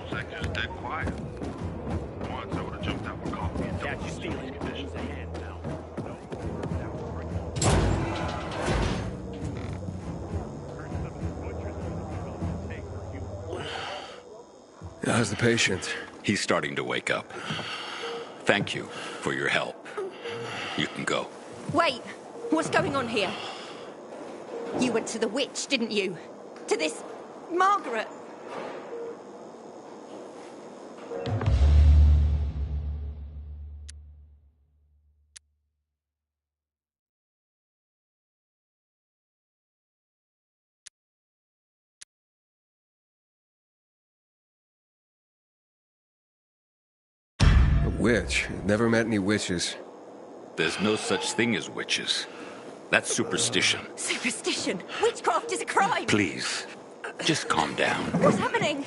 Sector's dead quiet. Once I would've jumped out with coffee and Catch you stealing. Use a hand, pal. How's the patient? He's starting to wake up. Thank you for your help. You can go. Wait, what's going on here? You went to the witch, didn't you? To this Margaret. A witch? Never met any witches. There's no such thing as witches. That's superstition. Superstition. Witchcraft is a crime. Please, just calm down. What's happening?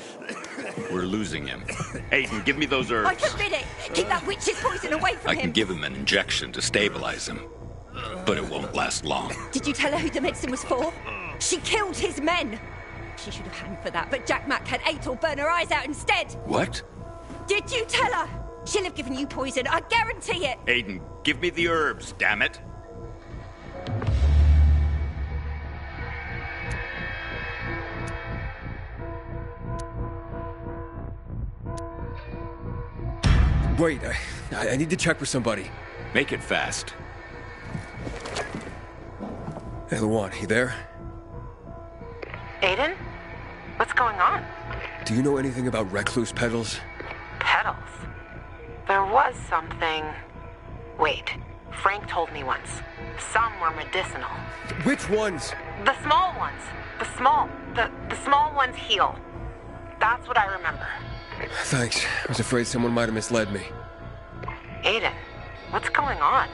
We're losing him. Aiden, give me those I herbs. forbid it. Keep that witch's poison away from I him. can give him an injection to stabilize him, but it won't last long. Did you tell her who the medicine was for? She killed his men. She should have hanged for that, but Jack Mack had Atel burn her eyes out instead. What? Did you tell her? She'll have given you poison, I guarantee it. Aiden, give me the herbs, damn it. Wait, I need to check with somebody. Make it fast. Hey, Luan, you there? Aiden? What's going on? Do you know anything about recluse petals? Petals? There was something... Wait, Frank told me once. Some were medicinal. Which ones? The small ones. The small ones heal. That's what I remember. Thanks. I was afraid someone might have misled me. Aiden, what's going on?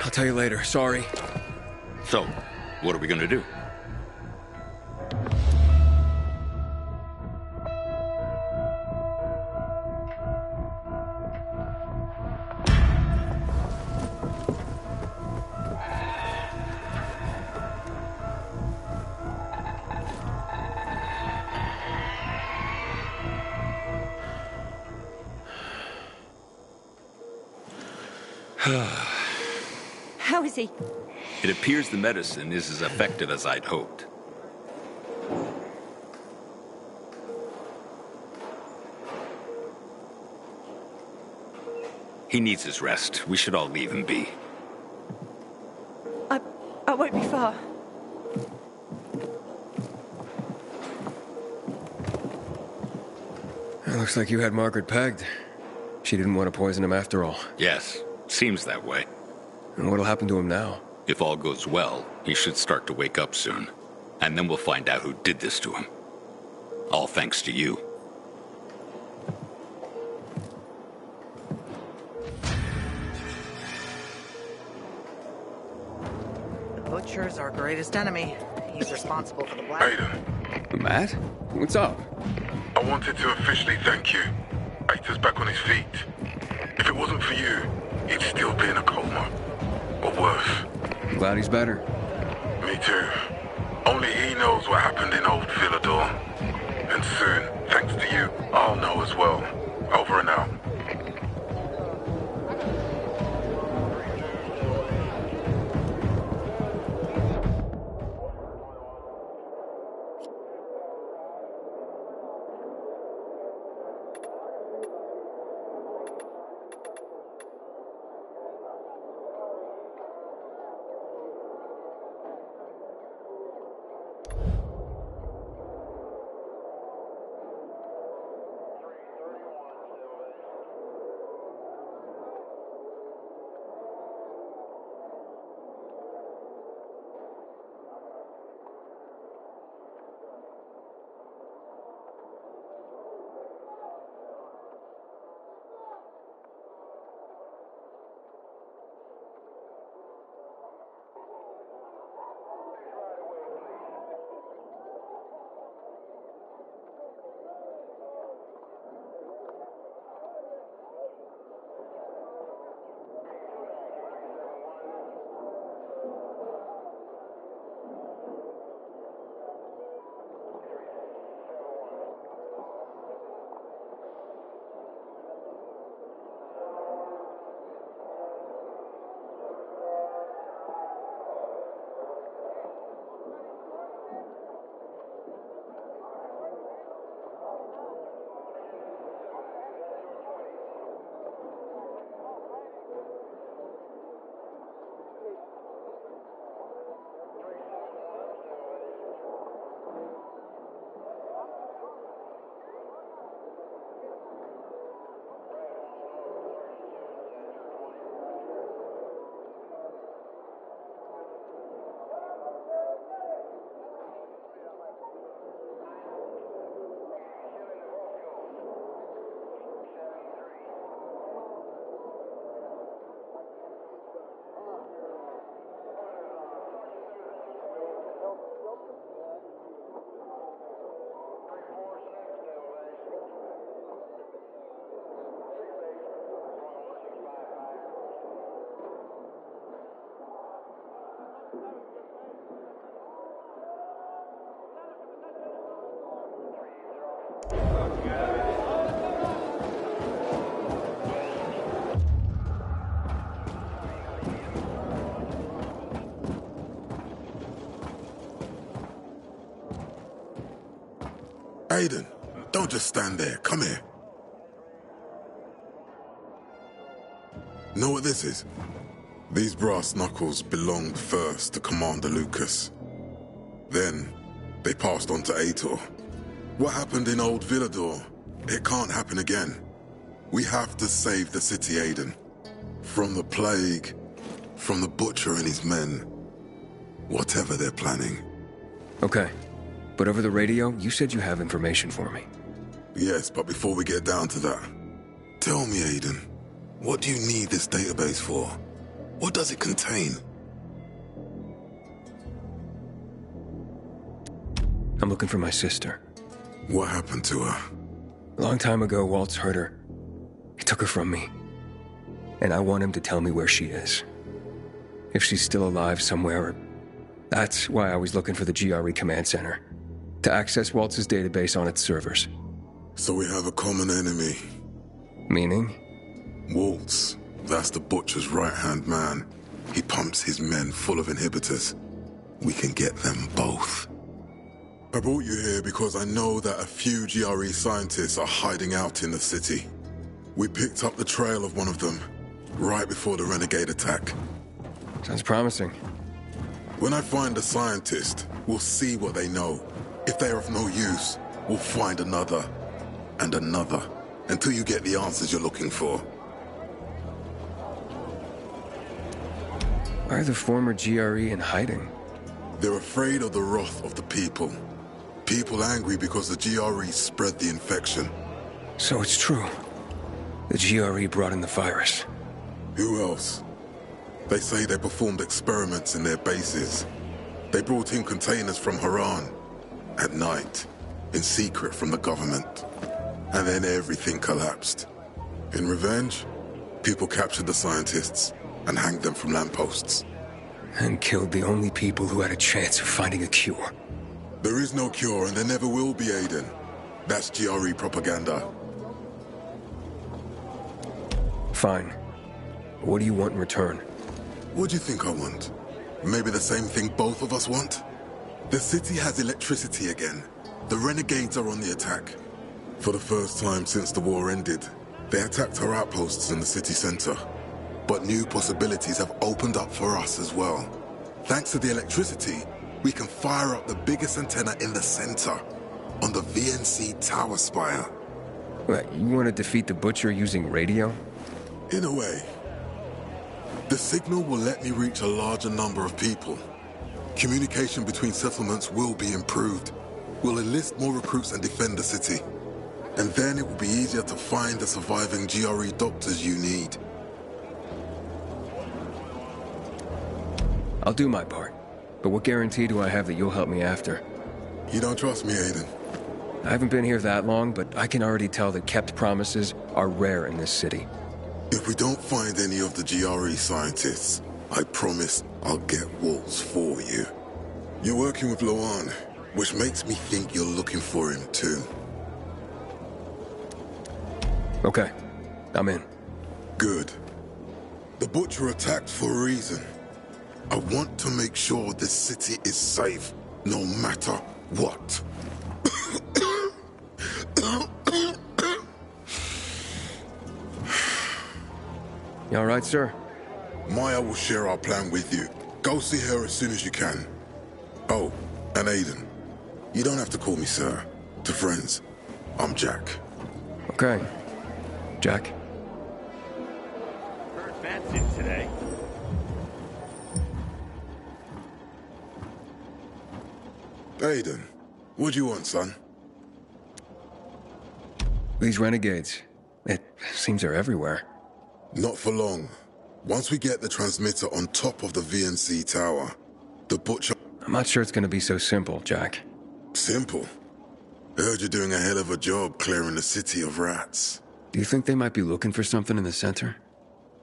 I'll tell you later. Sorry. So, what are we gonna do? How is he? It appears the medicine is as effective as I'd hoped. He needs his rest. We should all leave him be. I won't be far. It looks like you had Margaret pegged. She didn't want to poison him after all. Yes, seems that way. And what'll happen to him now? If all goes well, he should start to wake up soon. And then we'll find out who did this to him. All thanks to you. The Butcher's our greatest enemy. He's responsible for the black... Aiden. Matt? What's up? I wanted to officially thank you. Aita's back on his feet. If it wasn't for you, he'd still be in a coma. Or worse. I'm glad he's better. Me too. Only he knows what happened in old Villador. And soon, thanks to you, I'll know as well. Over and out. Aiden, don't just stand there. Come here. Know what this is? These brass knuckles belonged first to Commander Lucas. Then, they passed on to Aitor. What happened in old Villador? It can't happen again. We have to save the city, Aiden. From the plague, from the Butcher and his men. Whatever they're planning. Okay. But over the radio, you said you have information for me. Yes, but before we get down to that, tell me, Aiden, what do you need this database for? What does it contain? I'm looking for my sister. What happened to her? A long time ago, Waltz hurt her. He took her from me. And I want him to tell me where she is. If she's still alive somewhere. That's why I was looking for the GRE command center. To access Waltz's database on its servers. So we have a common enemy. Meaning? Waltz. That's the Butcher's right-hand man. He pumps his men full of inhibitors. We can get them both. I brought you here because I know that a few GRE scientists are hiding out in the city. We picked up the trail of one of them, right before the renegade attack. Sounds promising. When I find a scientist, we'll see what they know. If they are of no use, we'll find another, and another, until you get the answers you're looking for. Why are the former GRE in hiding? They're afraid of the wrath of the people. People angry because the GRE spread the infection. So it's true. The GRE brought in the virus. Who else? They say they performed experiments in their bases. They brought in containers from Haran at night, in secret from the government. And then everything collapsed. In revenge, people captured the scientists and hanged them from lampposts. And killed the only people who had a chance of finding a cure. There is no cure, and there never will be, Aiden. That's GRE propaganda. Fine. What do you want in return? What do you think I want? Maybe the same thing both of us want? The city has electricity again. The renegades are on the attack. For the first time since the war ended, they attacked our outposts in the city center. But new possibilities have opened up for us as well. Thanks to the electricity, we can fire up the biggest antenna in the center, on the VNC tower spire. What, you want to defeat the Butcher using radio? In a way. The signal will let me reach a larger number of people. Communication between settlements will be improved. We'll enlist more recruits and defend the city. And then it will be easier to find the surviving GRE doctors you need. I'll do my part. But what guarantee do I have that you'll help me after? You don't trust me, Aiden? I haven't been here that long, but I can already tell that kept promises are rare in this city. If we don't find any of the GRE scientists, I promise I'll get Waltz for you. You're working with Loan, which makes me think you're looking for him too. Okay, I'm in. Good. The Butcher attacked for a reason. I want to make sure this city is safe, no matter what. You all right, sir? Maya will share our plan with you. Go see her as soon as you can. Oh, and Aiden. You don't have to call me sir. To friends, I'm Jack. Okay. Jack. Heard Matt's in today. Aiden, what do you want, son? These renegades. It seems they're everywhere. Not for long. Once we get the transmitter on top of the VNC tower, the Butcher... I'm not sure it's gonna be so simple, Jack. Simple? I heard you're doing a hell of a job clearing the city of rats. Do you think they might be looking for something in the center?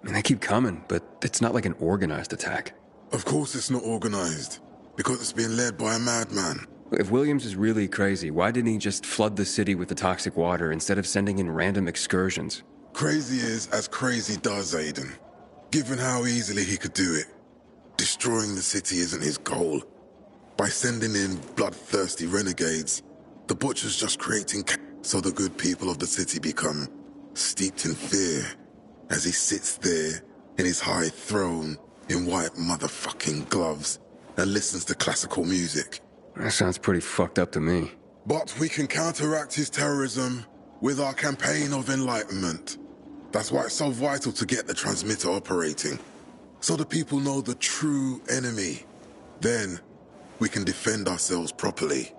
I mean, they keep coming, but it's not like an organized attack. Of course it's not organized, because it's being led by a madman. If Williams is really crazy, why didn't he just flood the city with the toxic water instead of sending in random excursions? Crazy is as crazy does, Aiden. Given how easily he could do it. Destroying the city isn't his goal. By sending in bloodthirsty renegades, the Butcher's just creating so the good people of the city become steeped in fear as he sits there in his high throne in white motherfucking gloves and listens to classical music. That sounds pretty fucked up to me. But we can counteract his terrorism with our campaign of enlightenment. That's why it's so vital to get the transmitter operating, so the people know the true enemy. Then, we can defend ourselves properly.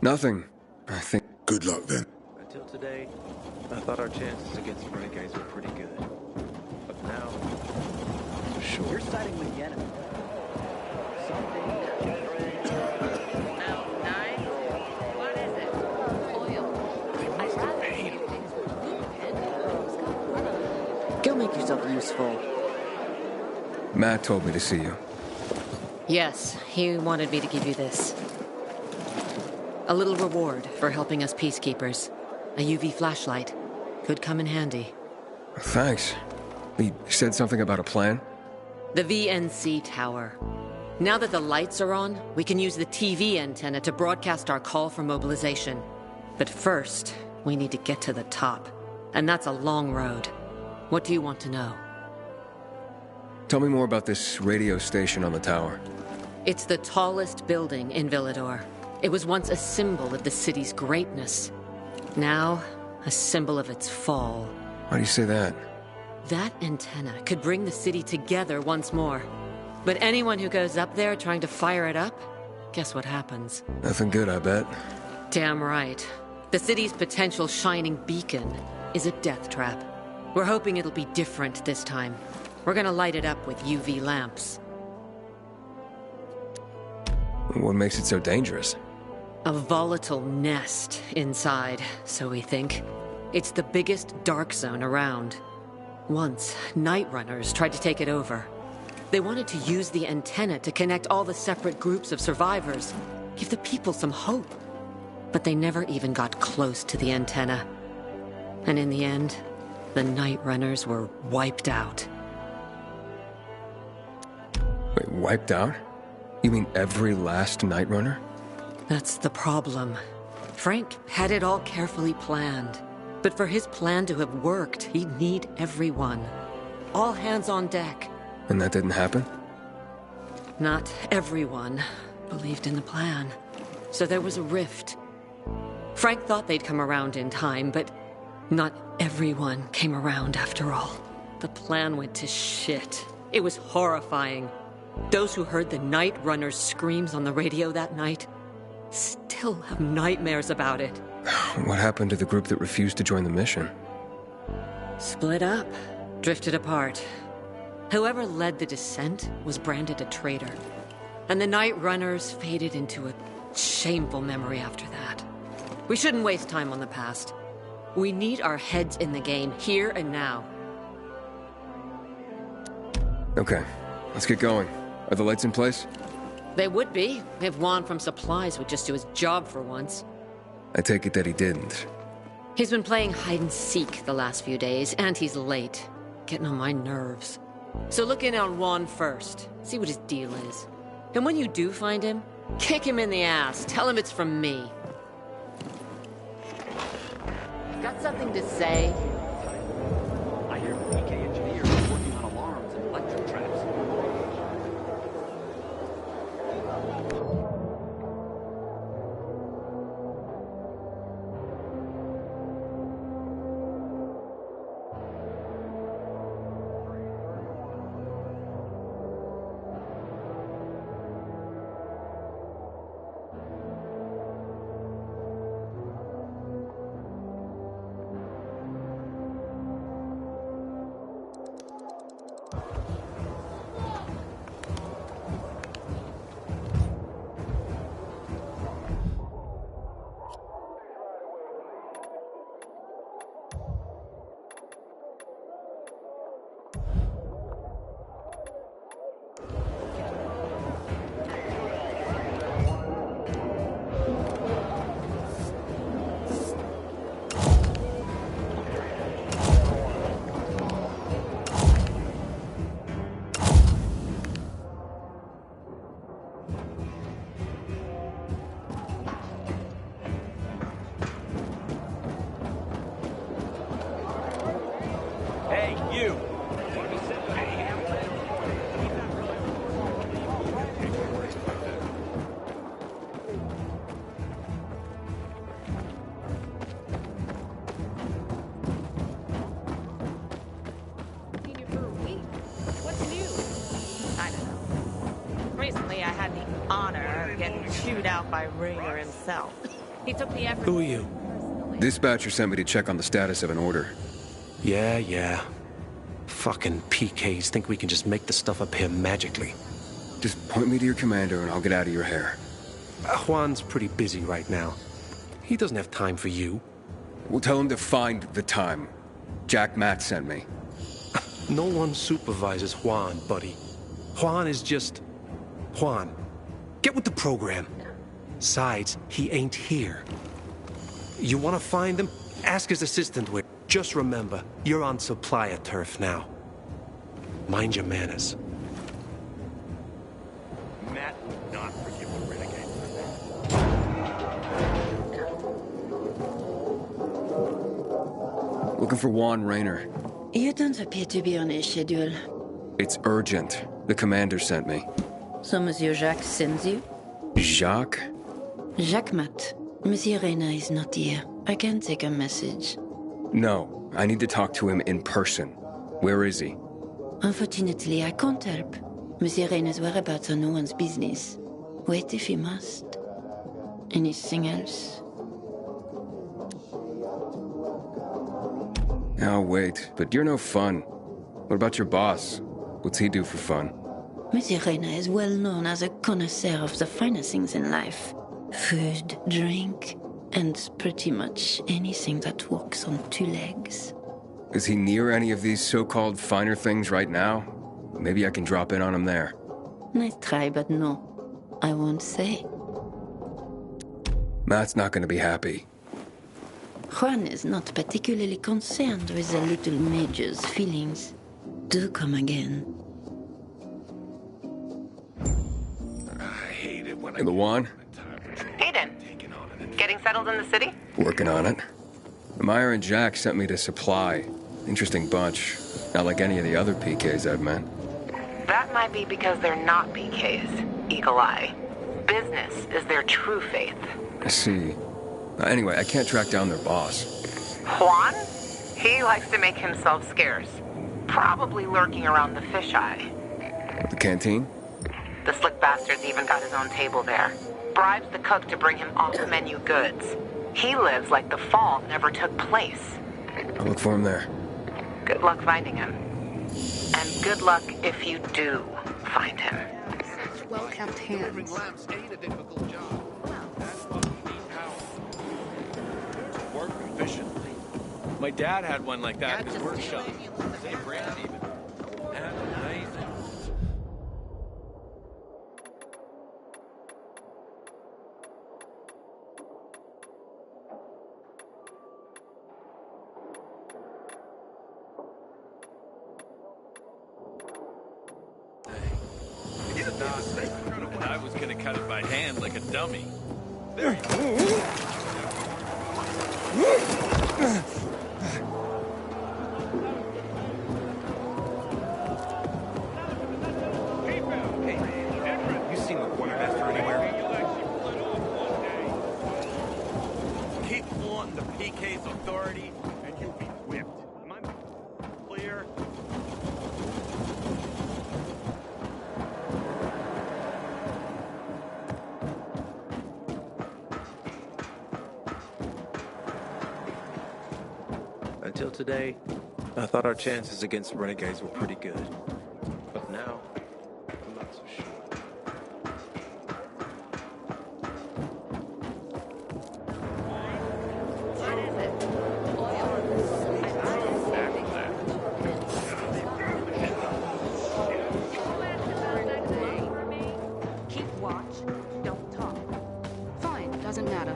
Nothing, I think. Good luck then. Until today, I thought our chances against the renegades were pretty good. But now, for sure. You're siding with the enemy. Go make yourself useful. Matt told me to see you. Yes, he wanted me to give you this. A little reward for helping us peacekeepers. A UV flashlight. Could come in handy. Thanks. He said something about a plan? The VNC tower. Now that the lights are on, we can use the TV antenna to broadcast our call for mobilization. But first, we need to get to the top. And that's a long road. What do you want to know? Tell me more about this radio station on the tower. It's the tallest building in Villador. It was once a symbol of the city's greatness. Now, a symbol of its fall. Why do you say that? That antenna could bring the city together once more. But anyone who goes up there trying to fire it up, guess what happens? Nothing good, I bet. Damn right. The city's potential shining beacon is a death trap. We're hoping it'll be different this time. We're gonna light it up with UV lamps. What makes it so dangerous? A volatile nest inside, so we think. It's the biggest dark zone around. Once, night runners tried to take it over. They wanted to use the antenna to connect all the separate groups of survivors, give the people some hope. But they never even got close to the antenna. And in the end, the night runners were wiped out. Wait, wiped out? You mean every last night runner? That's the problem. Frank had it all carefully planned. But for his plan to have worked, he'd need everyone. All hands on deck. And that didn't happen? Not everyone believed in the plan. So there was a rift. Frank thought they'd come around in time, but not everyone came around after all. The plan went to shit. It was horrifying. Those who heard the Night Runner's screams on the radio that night still have nightmares about it. What happened to the group that refused to join the mission? Split up, drifted apart. Whoever led the descent was branded a traitor. And the Night Runners faded into a shameful memory after that. We shouldn't waste time on the past. We need our heads in the game, here and now. Okay, let's get going. Are the lights in place? They would be, if Juan from Supplies would just do his job for once. I take it that he didn't. He's been playing hide-and-seek the last few days, and he's late. Getting on my nerves. So look in on Juan first. See what his deal is. And when you do find him, kick him in the ass. Tell him it's from me. Got something to say? I hear PK engineers are working on alarms and electric traps. By Ringer himself. He took the effort. Who are you? Dispatcher sent me to check on the status of an order. Yeah. Fucking PKs think we can just make the stuff up here magically. Just point me to your commander and I'll get out of your hair. Juan's pretty busy right now. He doesn't have time for you. We'll tell him to find the time. Jack Matt sent me. No one supervises Juan, buddy. Juan is just... Juan. Get with the program. Besides, he ain't here. You want to find him? Ask his assistant where. Just remember, you're on supplier turf now. Mind your manners. Matt would not forgive a renegade for that. Looking for Juan Raynor. You don't appear to be on his schedule. It's urgent. The commander sent me. So Monsieur Jacques sends you? Jacques? Jacques Mat. Monsieur Reyna is not here. I can take a message. No, I need to talk to him in person. Where is he? Unfortunately, I can't help. Monsieur Reyna's whereabouts are no one's business. Wait if you must. Anything else? I'll wait, but you're no fun. What about your boss? What's he do for fun? Monsieur Reyna is well known as a connoisseur of the finer things in life. Food, drink, and pretty much anything that walks on two legs. Is he near any of these so-called finer things right now? Maybe I can drop in on him there. Nice try, but no. I won't say. Matt's not gonna be happy. Juan is not particularly concerned with the little major's feelings. Do come again. I hate it when Hey, Luan? Aiden, getting settled in the city? Working on it. Meyer and Jack sent me to Supply. Interesting bunch. Not like any of the other PKs I've met. That might be because they're not PKs, Eagle Eye. Business is their true faith. I see. Anyway, I can't track down their boss. Juan? He likes to make himself scarce. Probably lurking around the fisheye. The canteen? The slick bastard's even got his own table there. Bribes the cook to bring him off-menu goods. He lives like the fall never took place. I'll look for him there. Good luck finding him. And good luck if you do find him. Well-kept hands. Work efficiently. My dad had one like that in his workshop. Same brand even. And amazing. And I was gonna cut it by hand like a dummy. There you go. You seen the quartermaster anywhere? Keep flaunting the PK's authority, and you'll be whipped. Am I clear? Until today, I thought our chances against renegades were pretty good. But now, I'm not so sure. Keep watch. Don't talk. Fine, doesn't matter.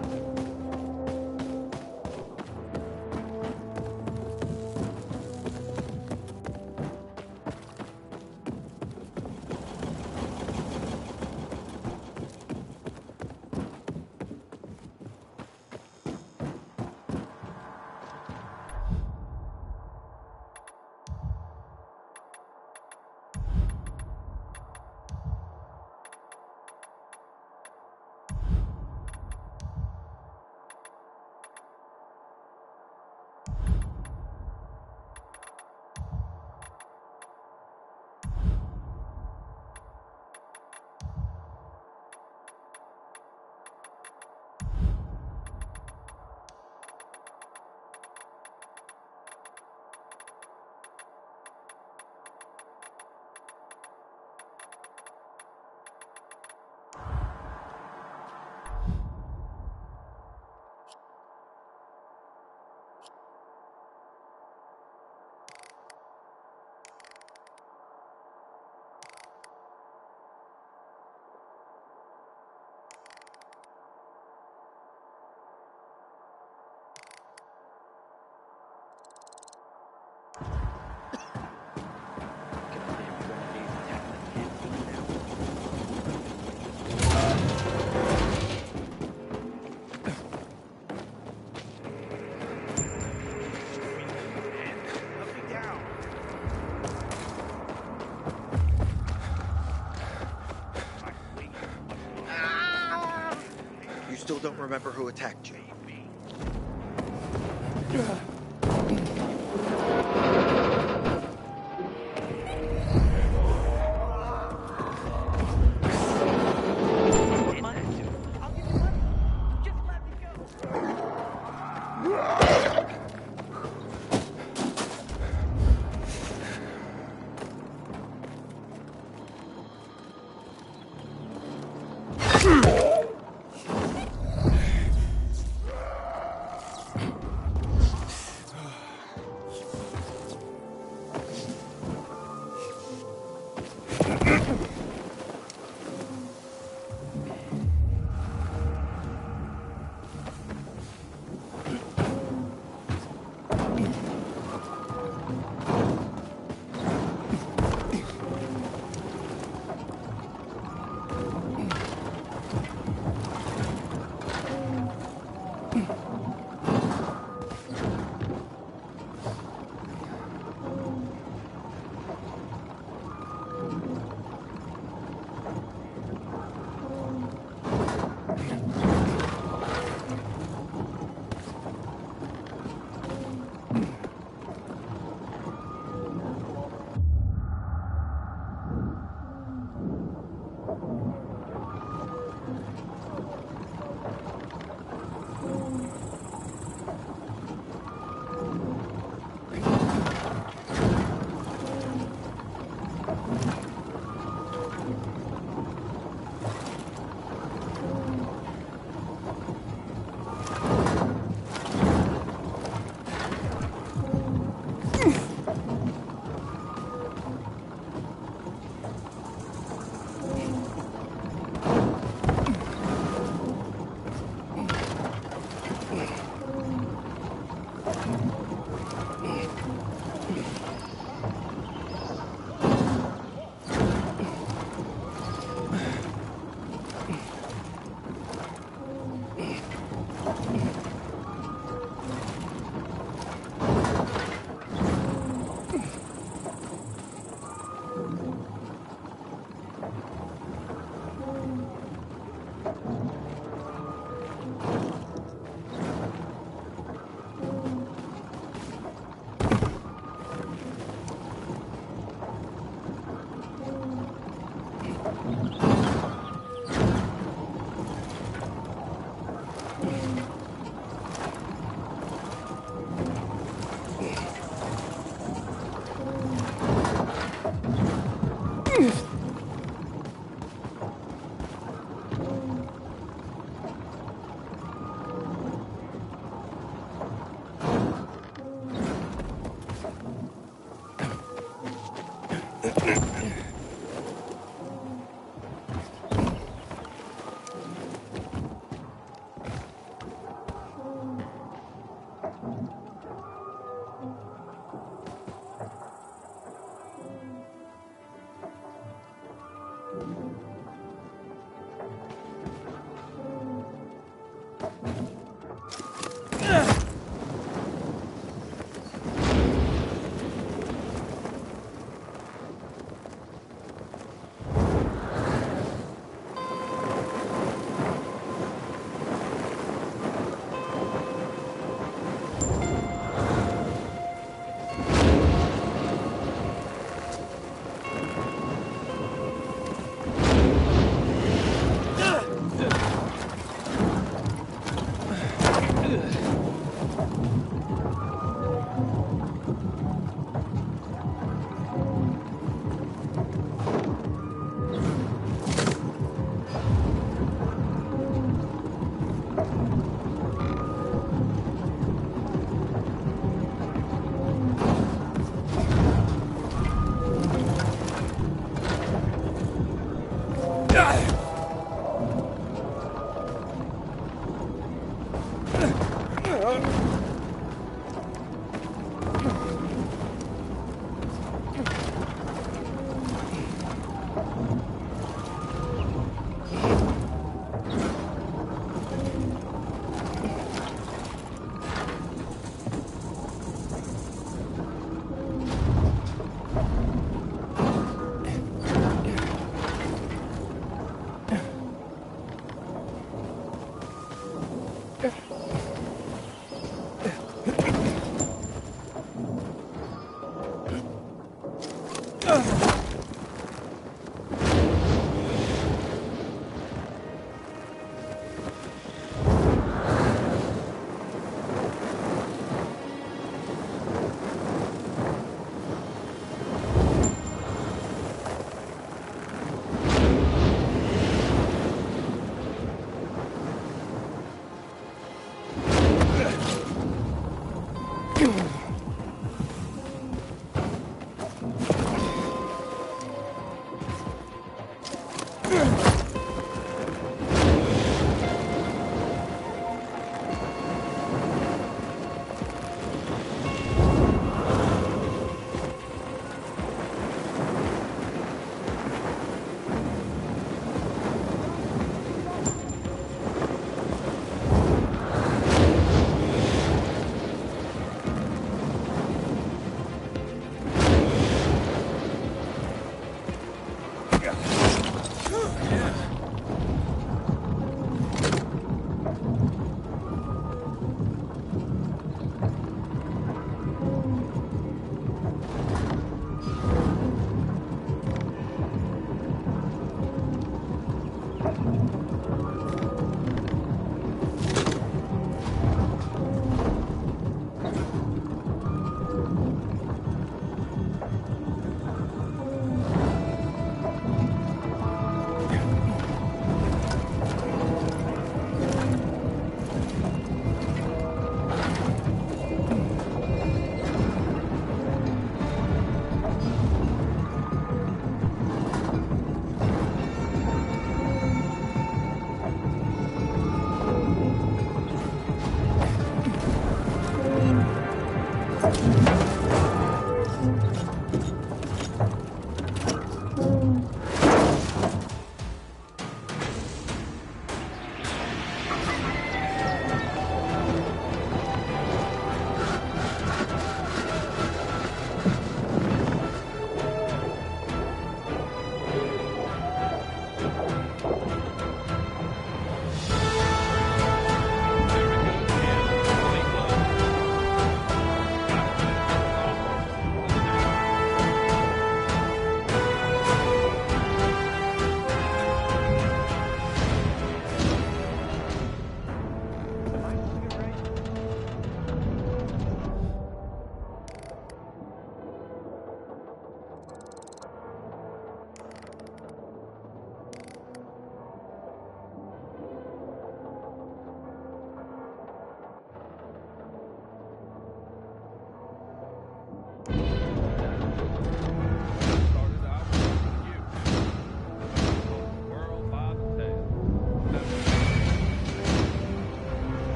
remember who attacked you.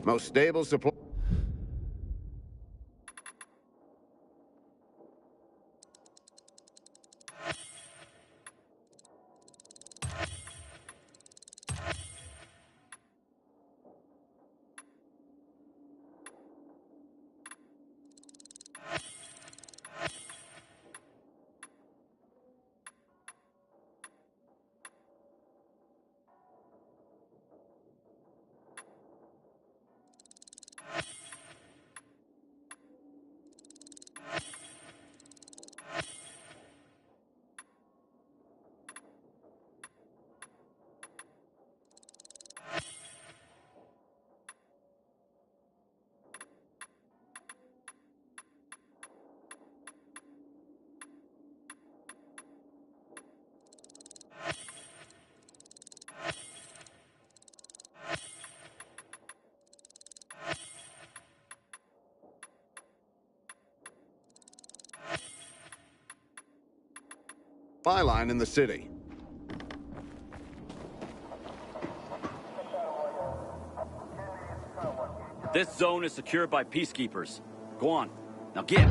Most stable supply. Line in the city. This zone is secured by peacekeepers. Go on. Now get.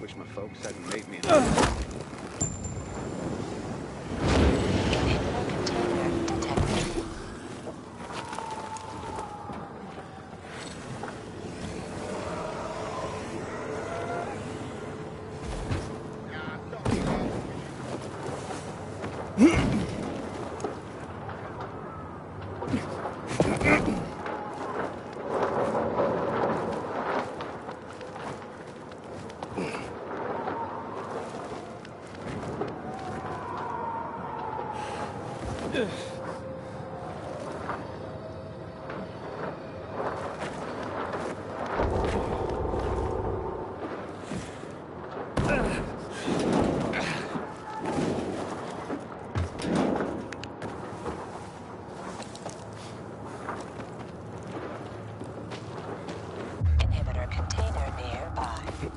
Wish my folks hadn't made me. Inhibitor container nearby.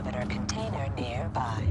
Inhibitor container nearby.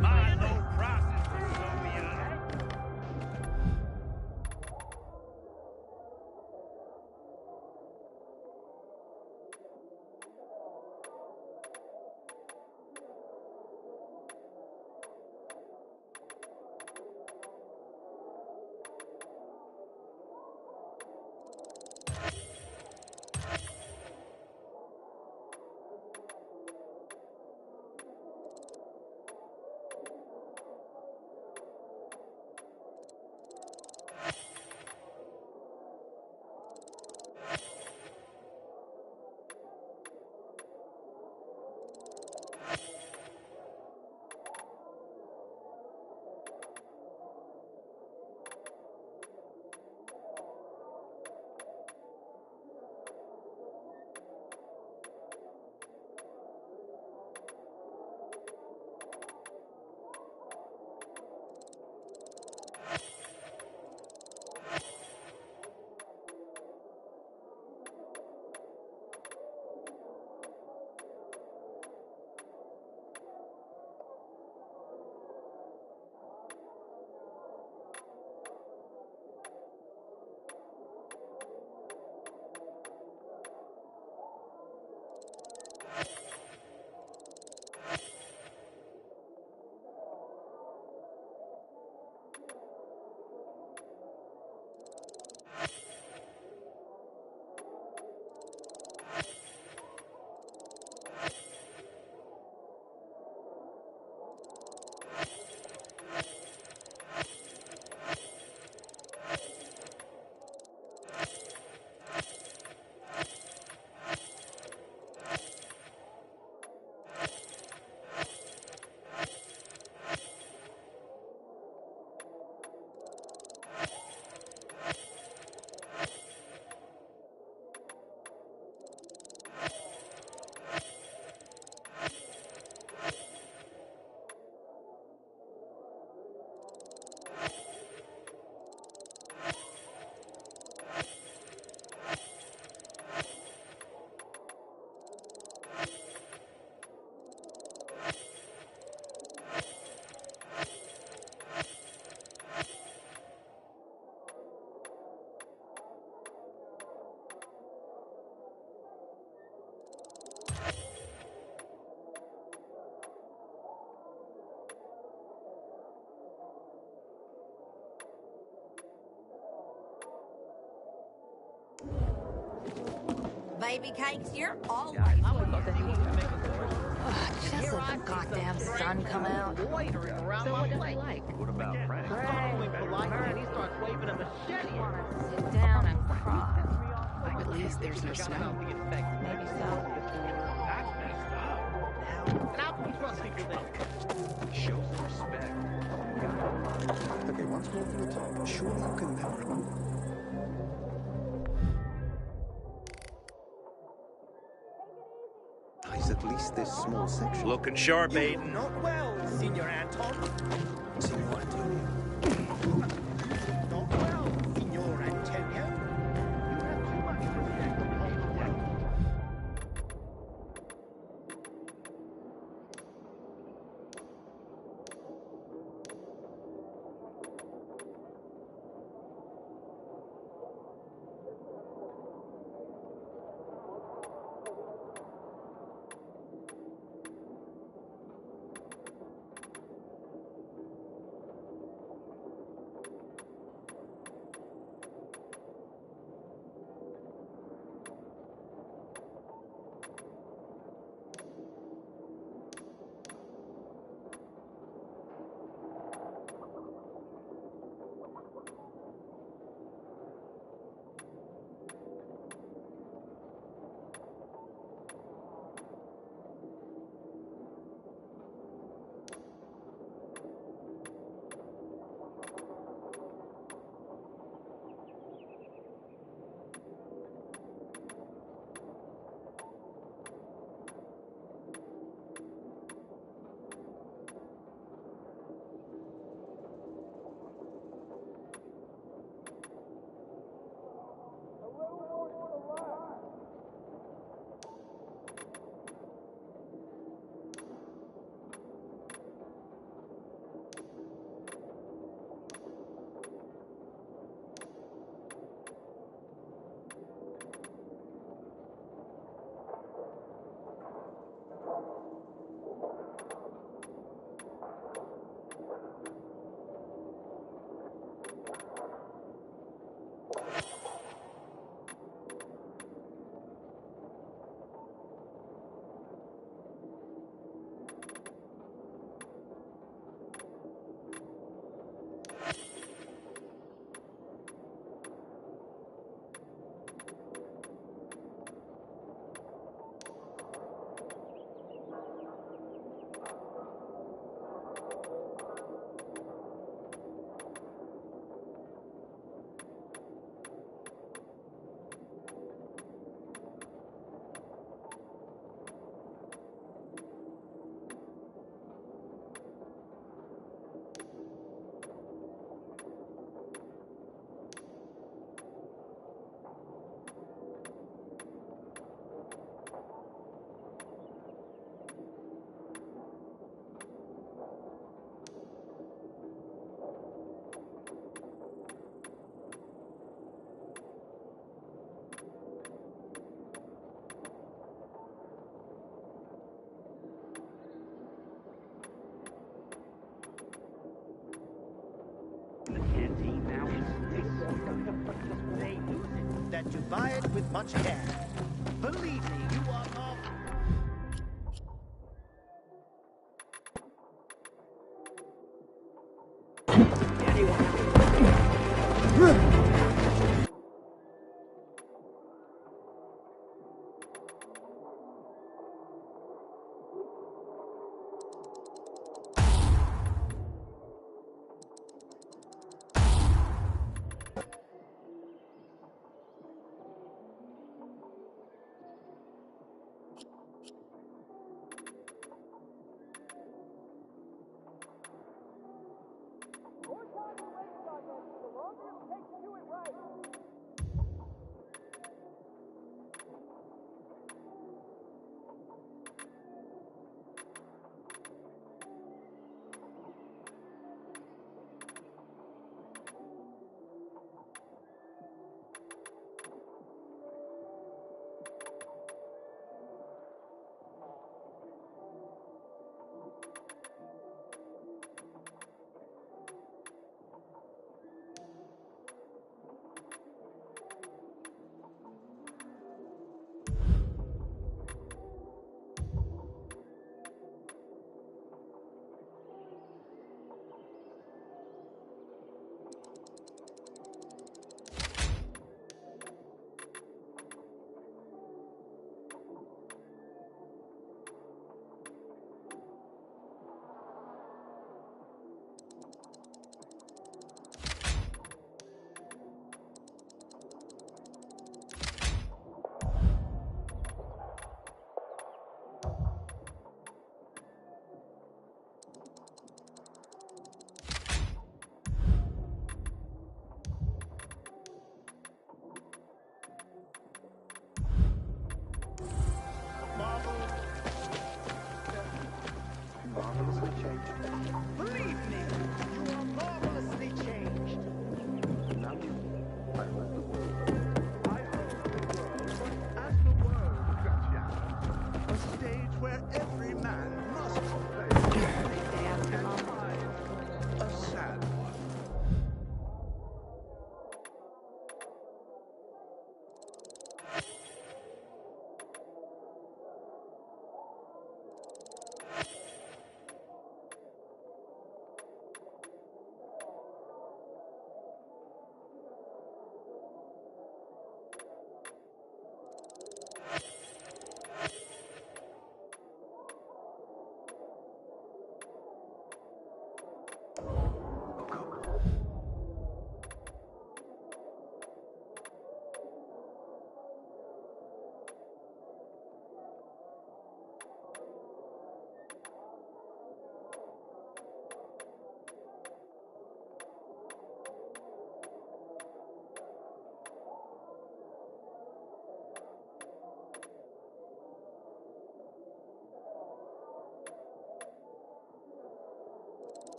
My low prices for Soviet baby cakes. You're always Just let the goddamn sun come out. So what does he like? What about Frank? Following politely, and he starts waving a machete. Sit down and cry. At least there's no snow. Maybe so. That's messed up. And how can we trust people then? Show some respect. Okay, once more from the top. Surely you can never. Is at least this small section. Looking sharp, Aiden. Not well, Senor Anton. Senor Antonio. Not well, Senor Antonio. You have too much respect for the wealth. They lose it, that you buy it with much care. Believe me, you are not.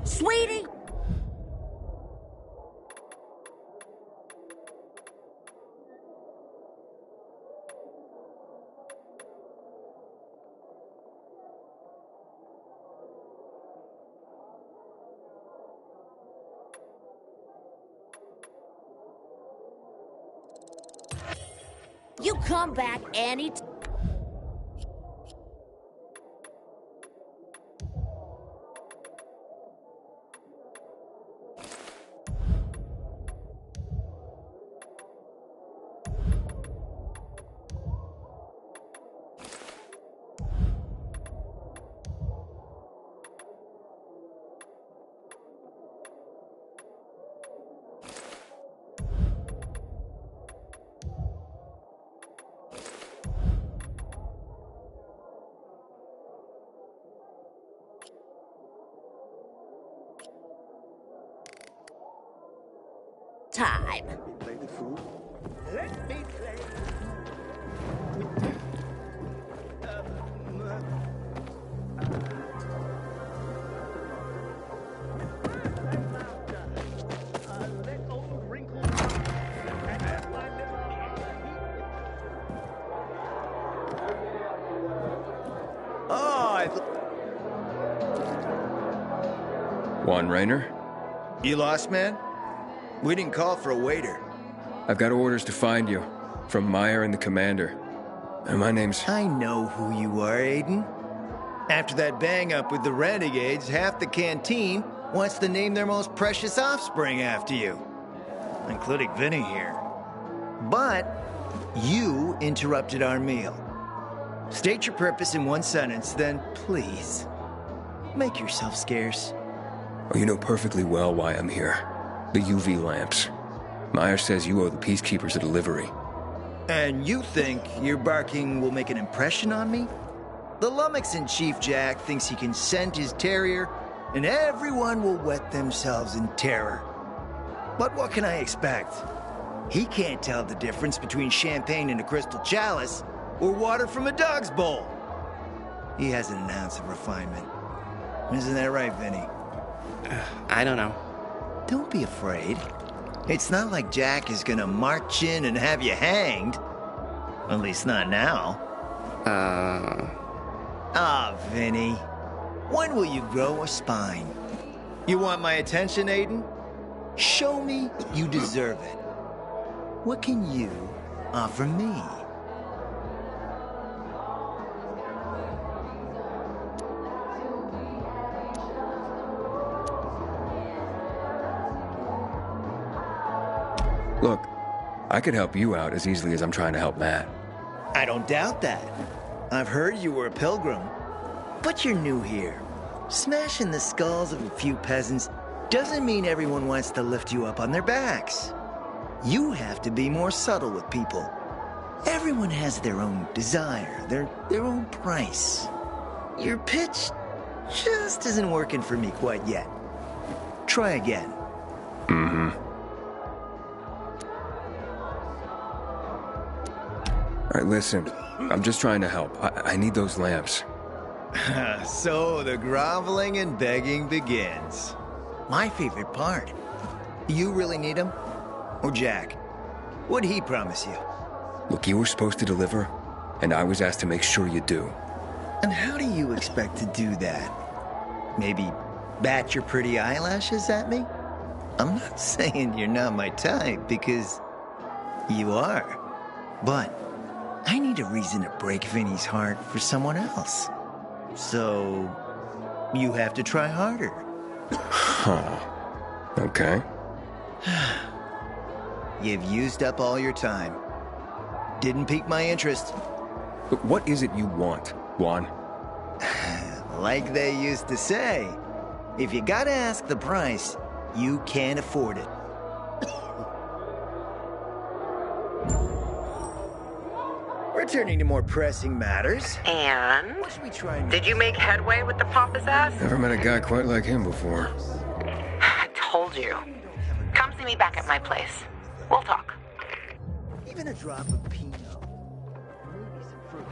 Sweetie! You come back any time. Time. Play the fool. Let me play. Juan Raynor? You lost, man? We didn't call for a waiter. I've got orders to find you. From Meyer and the commander. And my name's... I know who you are, Aiden. After that bang-up with the Renegades, half the canteen wants to name their most precious offspring after you. Including Vinny here. But you interrupted our meal. State your purpose in one sentence, then please, make yourself scarce. Oh, you know perfectly well why I'm here. The UV lamps. Meyer says you owe the Peacekeepers a delivery. And you think your barking will make an impression on me? The Lummox-in-Chief Jack thinks he can scent his terrier, and everyone will wet themselves in terror. But what can I expect? He can't tell the difference between champagne in a crystal chalice or water from a dog's bowl. He hasn't an ounce of refinement. Isn't that right, Vinny? I don't know. Don't be afraid. It's not like Jack is gonna march in and have you hanged. At least not now. Vinny. When will you grow a spine? You want my attention, Aiden? Show me you deserve it. What can you offer me? Look, I could help you out as easily as I'm trying to help Matt. I don't doubt that. I've heard you were a pilgrim. But you're new here. Smashing the skulls of a few peasants doesn't mean everyone wants to lift you up on their backs. You have to be more subtle with people. Everyone has their own desire, their own price. Your pitch just isn't working for me quite yet. Try again. Mm-hmm. All right, listen. I'm just trying to help. I need those lamps. So the groveling and begging begins. My favorite part. You really need them? Or Jack? What'd he promise you? Look, you were supposed to deliver, and I was asked to make sure you do. And how do you expect to do that? Maybe bat your pretty eyelashes at me? I'm not saying you're not my type, because you are. But I need a reason to break Vinny's heart for someone else. So you have to try harder. Huh. Okay. You've used up all your time. Didn't pique my interest. But what is it you want, Juan? Like they used to say, if you gotta ask the price, you can't afford it. Returning to more pressing matters. And? Did you make headway with the pompous ass? Never met a guy quite like him before. I told you. Come see me back at my place. We'll talk. Even a drop of Pinot. Maybe some fruit.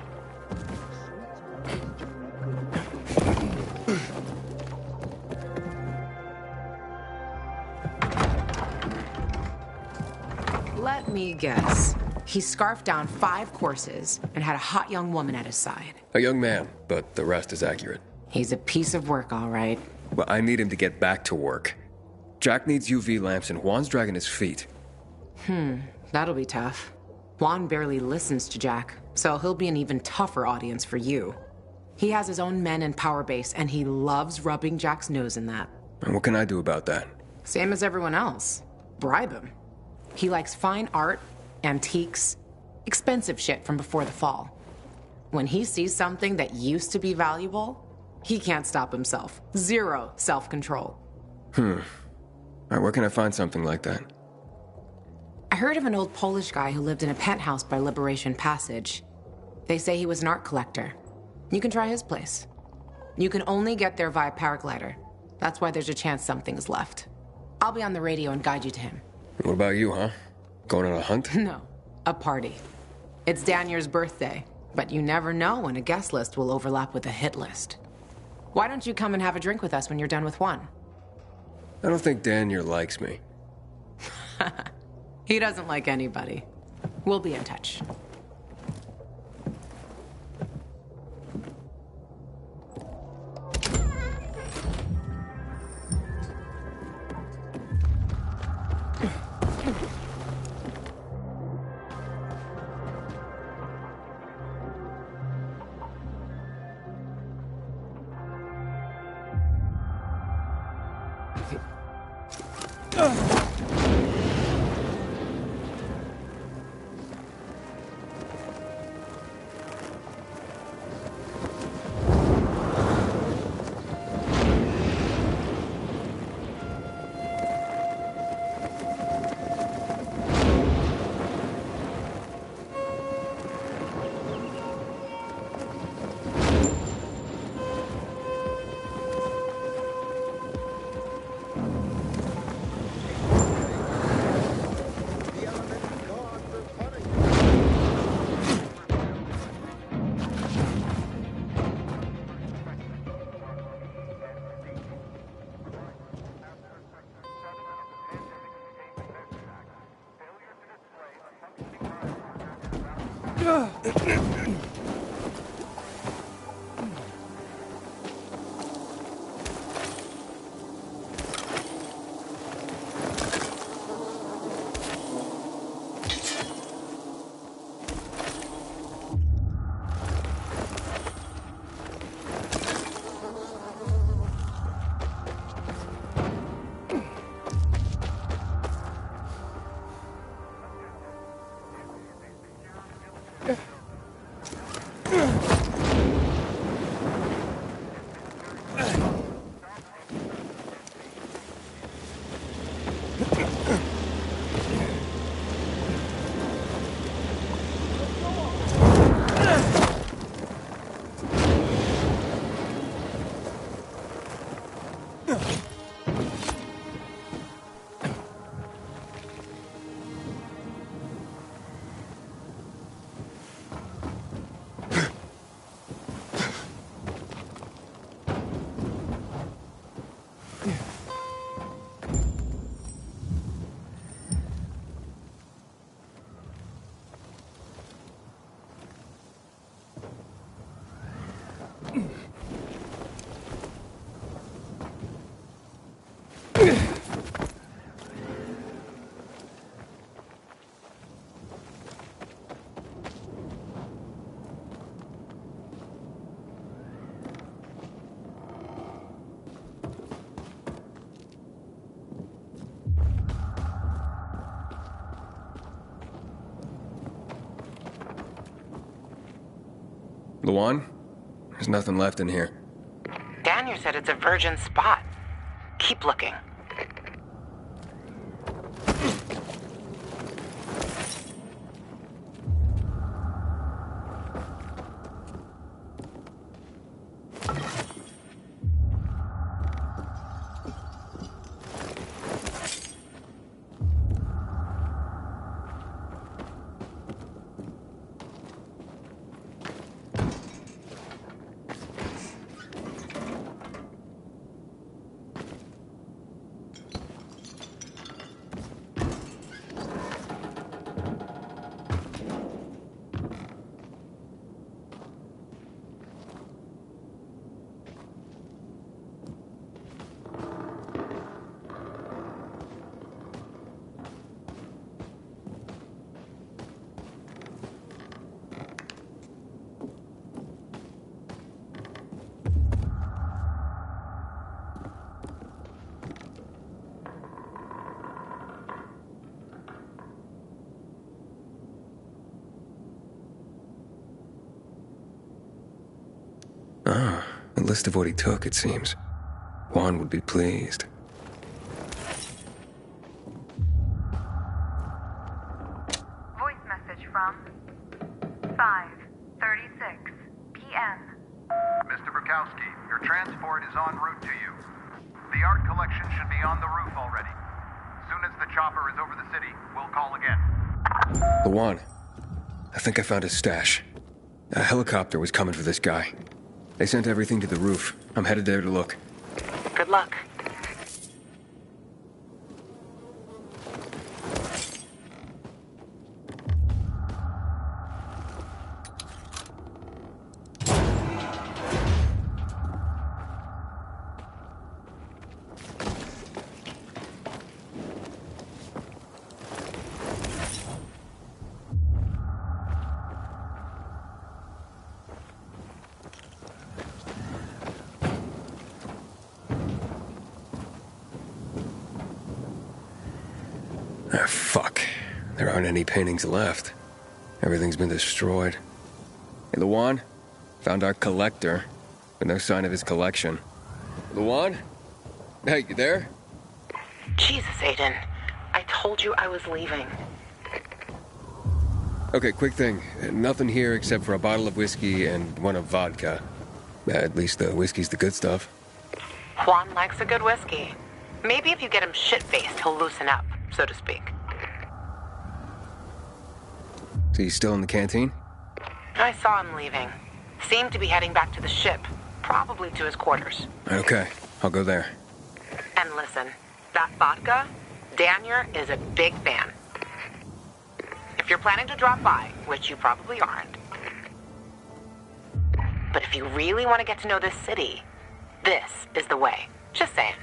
me guess. He scarfed down 5 courses and had a hot young woman at his side. A young man, but the rest is accurate. He's a piece of work, all right. Well, I need him to get back to work. Jack needs UV lamps and Juan's dragging his feet. That'll be tough. Juan barely listens to Jack, so he'll be an even tougher audience for you. He has his own men and power base, and he loves rubbing Jack's nose in that. And what can I do about that? Same as everyone else. Bribe him. He likes fine art, antiques, expensive shit from before the fall. When he sees something that used to be valuable, he can't stop himself. 0 self-control. All right, where can I find something like that? I heard of an old Polish guy who lived in a penthouse by Liberation Passage. They say he was an art collector. You can try his place. You can only get there via paraglider. That's why there's a chance something's left. I'll be on the radio and guide you to him. What about you, huh? Going on a hunt? No, a party. It's Danier's birthday, but you never know when a guest list will overlap with a hit list. Why don't you come and have a drink with us when you're done with one? I don't think Danier likes me. He doesn't like anybody. We'll be in touch. Luan? There's nothing left in here. Daniel said it's a virgin spot. Keep looking. Ah, a list of what he took, it seems. Juan would be pleased. Voice message from 5:36 p.m. Mr. Bukowski, your transport is en route to you. The art collection should be on the roof already. As soon as the chopper is over the city, we'll call again. Juan, I think I found his stash. A helicopter was coming for this guy. They sent everything to the roof. I'm headed there to look. Good luck. Ah, fuck. There aren't any paintings left. Everything's been destroyed. Hey, Luan? Found our collector, but no sign of his collection. Luan? Hey, you there? Jesus, Aiden. I told you I was leaving. Okay, quick thing. Nothing here except for a bottle of whiskey and one of vodka. At least the whiskey's the good stuff. Juan likes a good whiskey. Maybe if you get him shit-faced, he'll loosen up, so to speak. So he's still in the canteen? I saw him leaving. Seemed to be heading back to the ship, probably to his quarters. Okay, I'll go there. And listen, that vodka, Daniel is a big fan. If you're planning to drop by, which you probably aren't, but if you really want to get to know this city, this is the way. Just saying.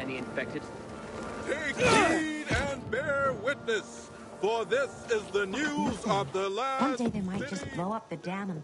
Infected. Take heed and bear witness, for this is the news of the last. One day they might just blow up the dam and...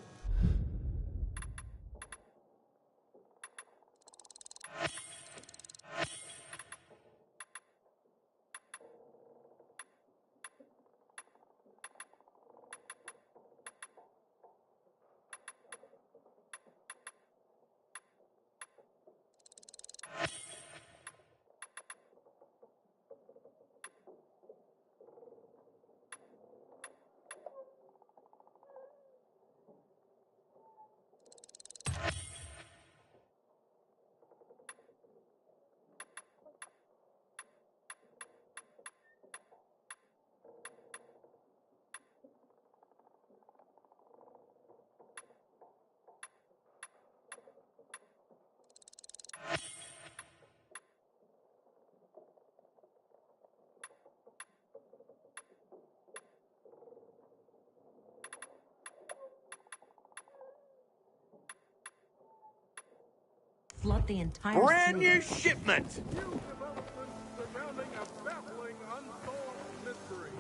flood the entire Brand city. new shipment! Surrounding a baffling unsolved mystery.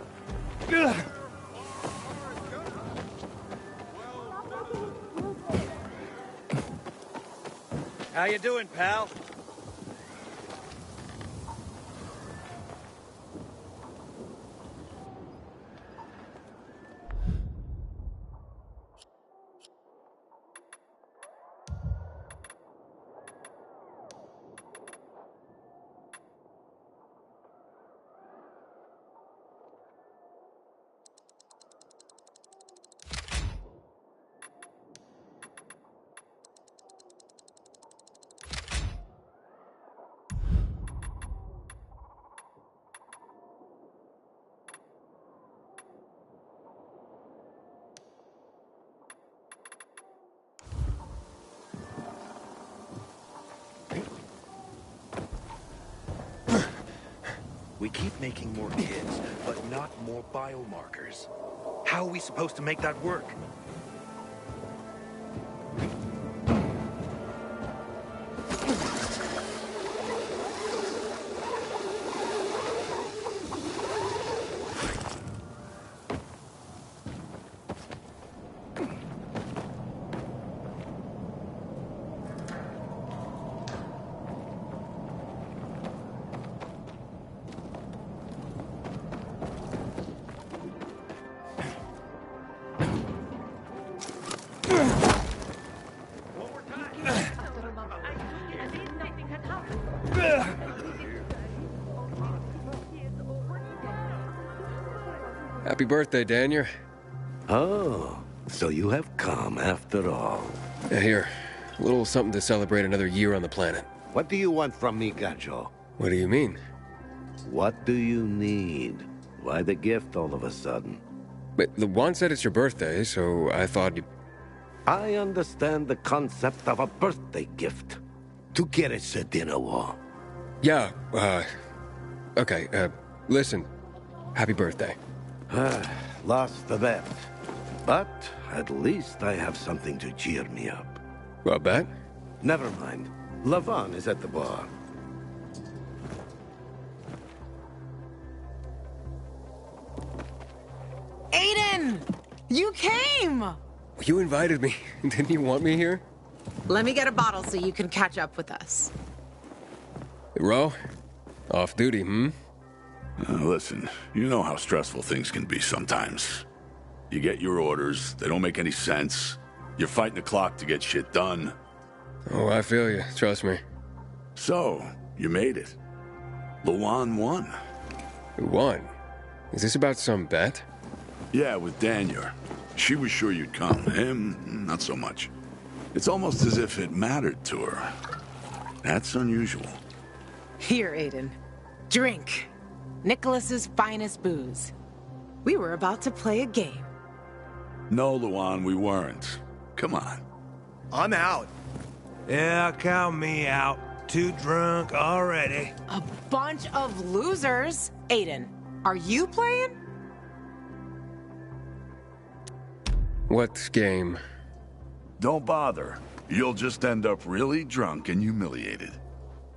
Ugh. How you doing, pal? We keep making more kids, but not more biomarkers. How are we supposed to make that work? Happy birthday, Daniel. Oh, so you have come after all. Yeah, here. A little something to celebrate another year on the planet. What do you want from me, Gajo? What do you mean? What do you need? Why the gift all of a sudden? But the Juan said it's your birthday, so I thought you... I understand the concept of a birthday gift. To get us a dinner wall. Yeah, okay, listen. Happy birthday. Lost the bet. But at least I have something to cheer me up. A bet? Never mind. Lavon is at the bar. Aiden! You came! You invited me. Didn't you want me here? Let me get a bottle so you can catch up with us. Ro? Off duty, hmm? Listen, you know how stressful things can be sometimes. You get your orders, they don't make any sense. You're fighting the clock to get shit done. Oh, I feel you. Trust me. So, you made it. Luan won. Won? Is this about some bet? Yeah, with Daniel. She was sure you'd come. Him, not so much. It's almost as if it mattered to her. That's unusual. Here, Aiden. Drink. Nicholas's finest booze. We were about to play a game. No, Luan, we weren't. Come on. I'm out. Yeah, count me out. Too drunk already. A bunch of losers. Aiden, are you playing? What game? Don't bother. You'll just end up really drunk and humiliated.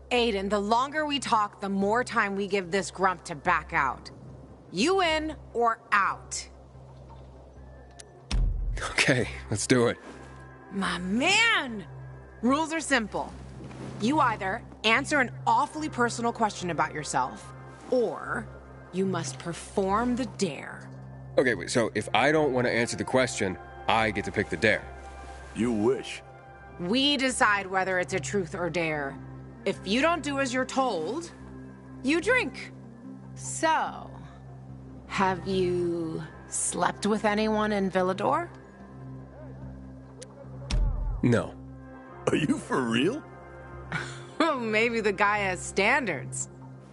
Aiden, the longer we talk, the more time we give this grump to back out. You in or out? Okay, let's do it. My man! Rules are simple. You either answer an awfully personal question about yourself, or you must perform the dare. Okay, wait, so if I don't want to answer the question, I get to pick the dare. You wish. We decide whether it's a truth or dare. If you don't do as you're told, you drink. So, have you slept with anyone in Villador? No. Are you for real? Oh, maybe the guy has standards.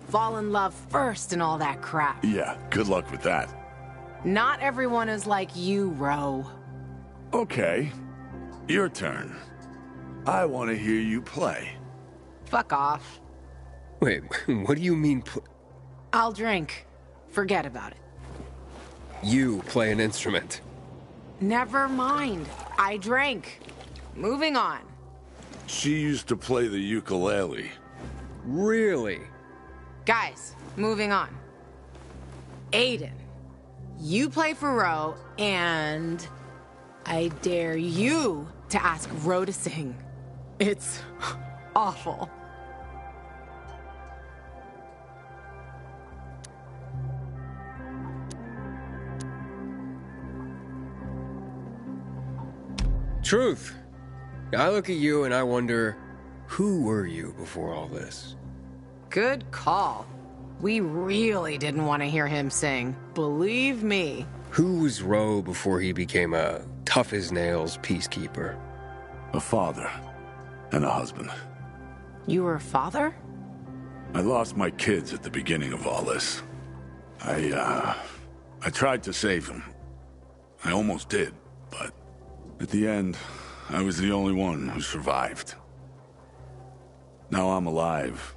Fall in love first and all that crap. Yeah, good luck with that. Not everyone is like you, Ro. Okay, your turn. I want to hear you play. Fuck off. Wait, what do you mean I'll drink. Forget about it. You play an instrument? Never mind. I drank. Moving on. She used to play the ukulele. Really? Guys, moving on. Aiden, you play for Ro, and I dare you to ask Ro to sing. It's awful. Truth. I look at you and I wonder, who were you before all this? Good call. We really didn't want to hear him sing. Believe me. Who was Ro before he became a tough-as-nails peacekeeper? A father and a husband. You were a father? I lost my kids at the beginning of all this. I tried to save them. I almost did, but at the end, I was the only one who survived. Now I'm alive,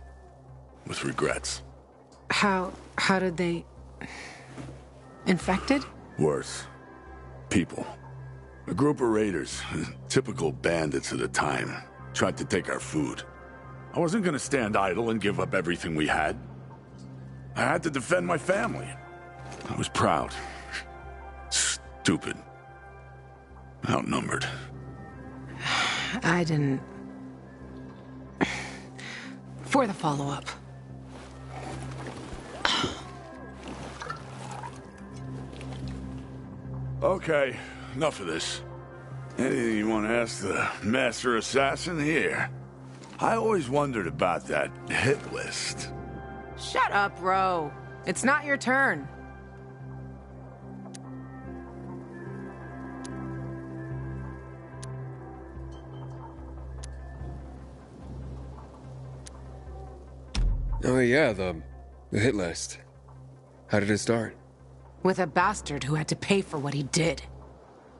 with regrets. How How did they... Infected? Worse. People. A group of raiders, typical bandits of the time, tried to take our food. I wasn't gonna stand idle and give up everything we had. I had to defend my family. I was proud. Stupid. Outnumbered. I didn't... For the follow-up. Okay, enough of this. Anything you want to ask the Master Assassin here? I always wondered about that hit list. Shut up, bro. It's not your turn. Oh yeah, the hit list. How did it start? With a bastard who had to pay for what he did.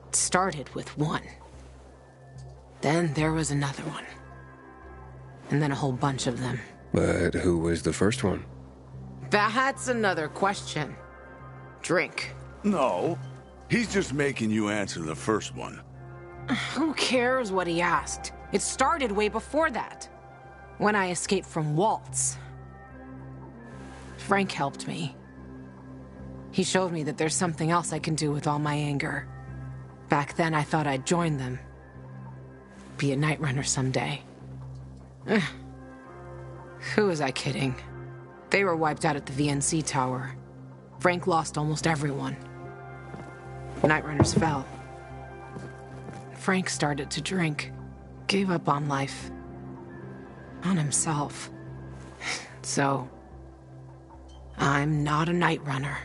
It started with one. Then there was another one. And then a whole bunch of them. But who was the first one? That's another question. Drink. No, he's just making you answer the first one. Who cares what he asked? It started way before that. When I escaped from Waltz. Frank helped me. He showed me that there's something else I can do with all my anger. Back then, I thought I'd join them. Be a night runner someday. Who was I kidding? They were wiped out at the VNC tower. Frank lost almost everyone. Night runners fell. Frank started to drink. Gave up on life. On himself. So... I'm not a night runner.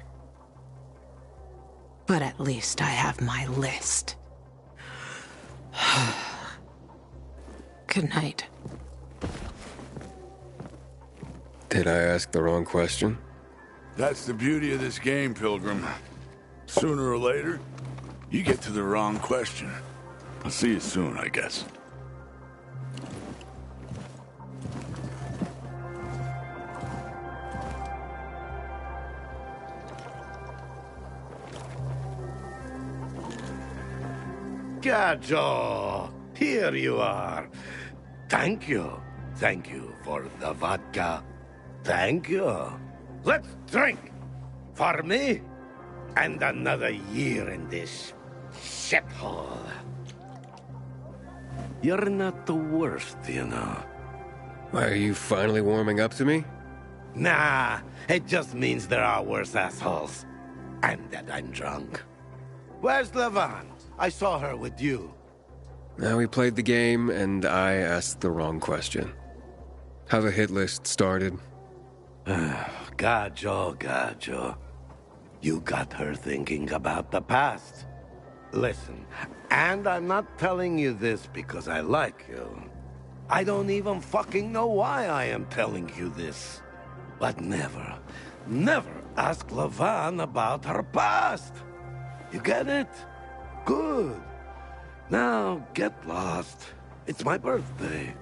But at least I have my list. Good night. Did I ask the wrong question? That's the beauty of this game, Pilgrim. Sooner or later, you get to the wrong question. I'll see you soon, I guess. Gajo, here you are. Thank you. Thank you for the vodka. Thank you. Let's drink. For me, and another year in this shithole. You're not the worst, you know. Why, are you finally warming up to me? Nah, it just means there are worse assholes. And that I'm drunk. Where's Levan? I saw her with you. Now we played the game, and I asked the wrong question. How the hit list started? Gajo. You got her thinking about the past. Listen, and I'm not telling you this because I like you. I don't even fucking know why I am telling you this. But never ask Levan about her past. You get it? Good. Now, get lost. It's my birthday.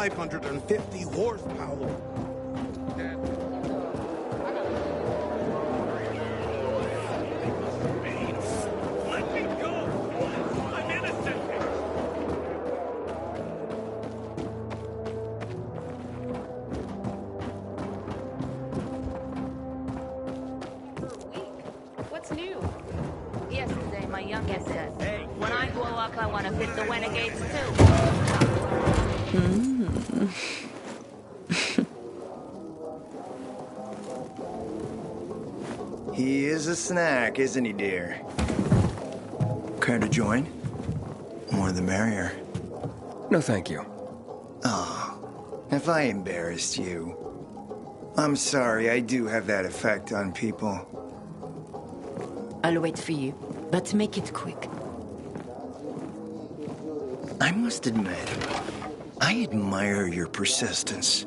550 horsepower. Let me go! I'm innocent! What's new? Yesterday, my youngest said, hey, when I grow up, I want to fit the renegades too. He is a snack, isn't he, dear? Care to join? More the merrier. No, thank you. Oh, if I embarrassed you. I'm sorry, I do have that effect on people. I'll wait for you, but make it quick. I must admit, I admire your persistence.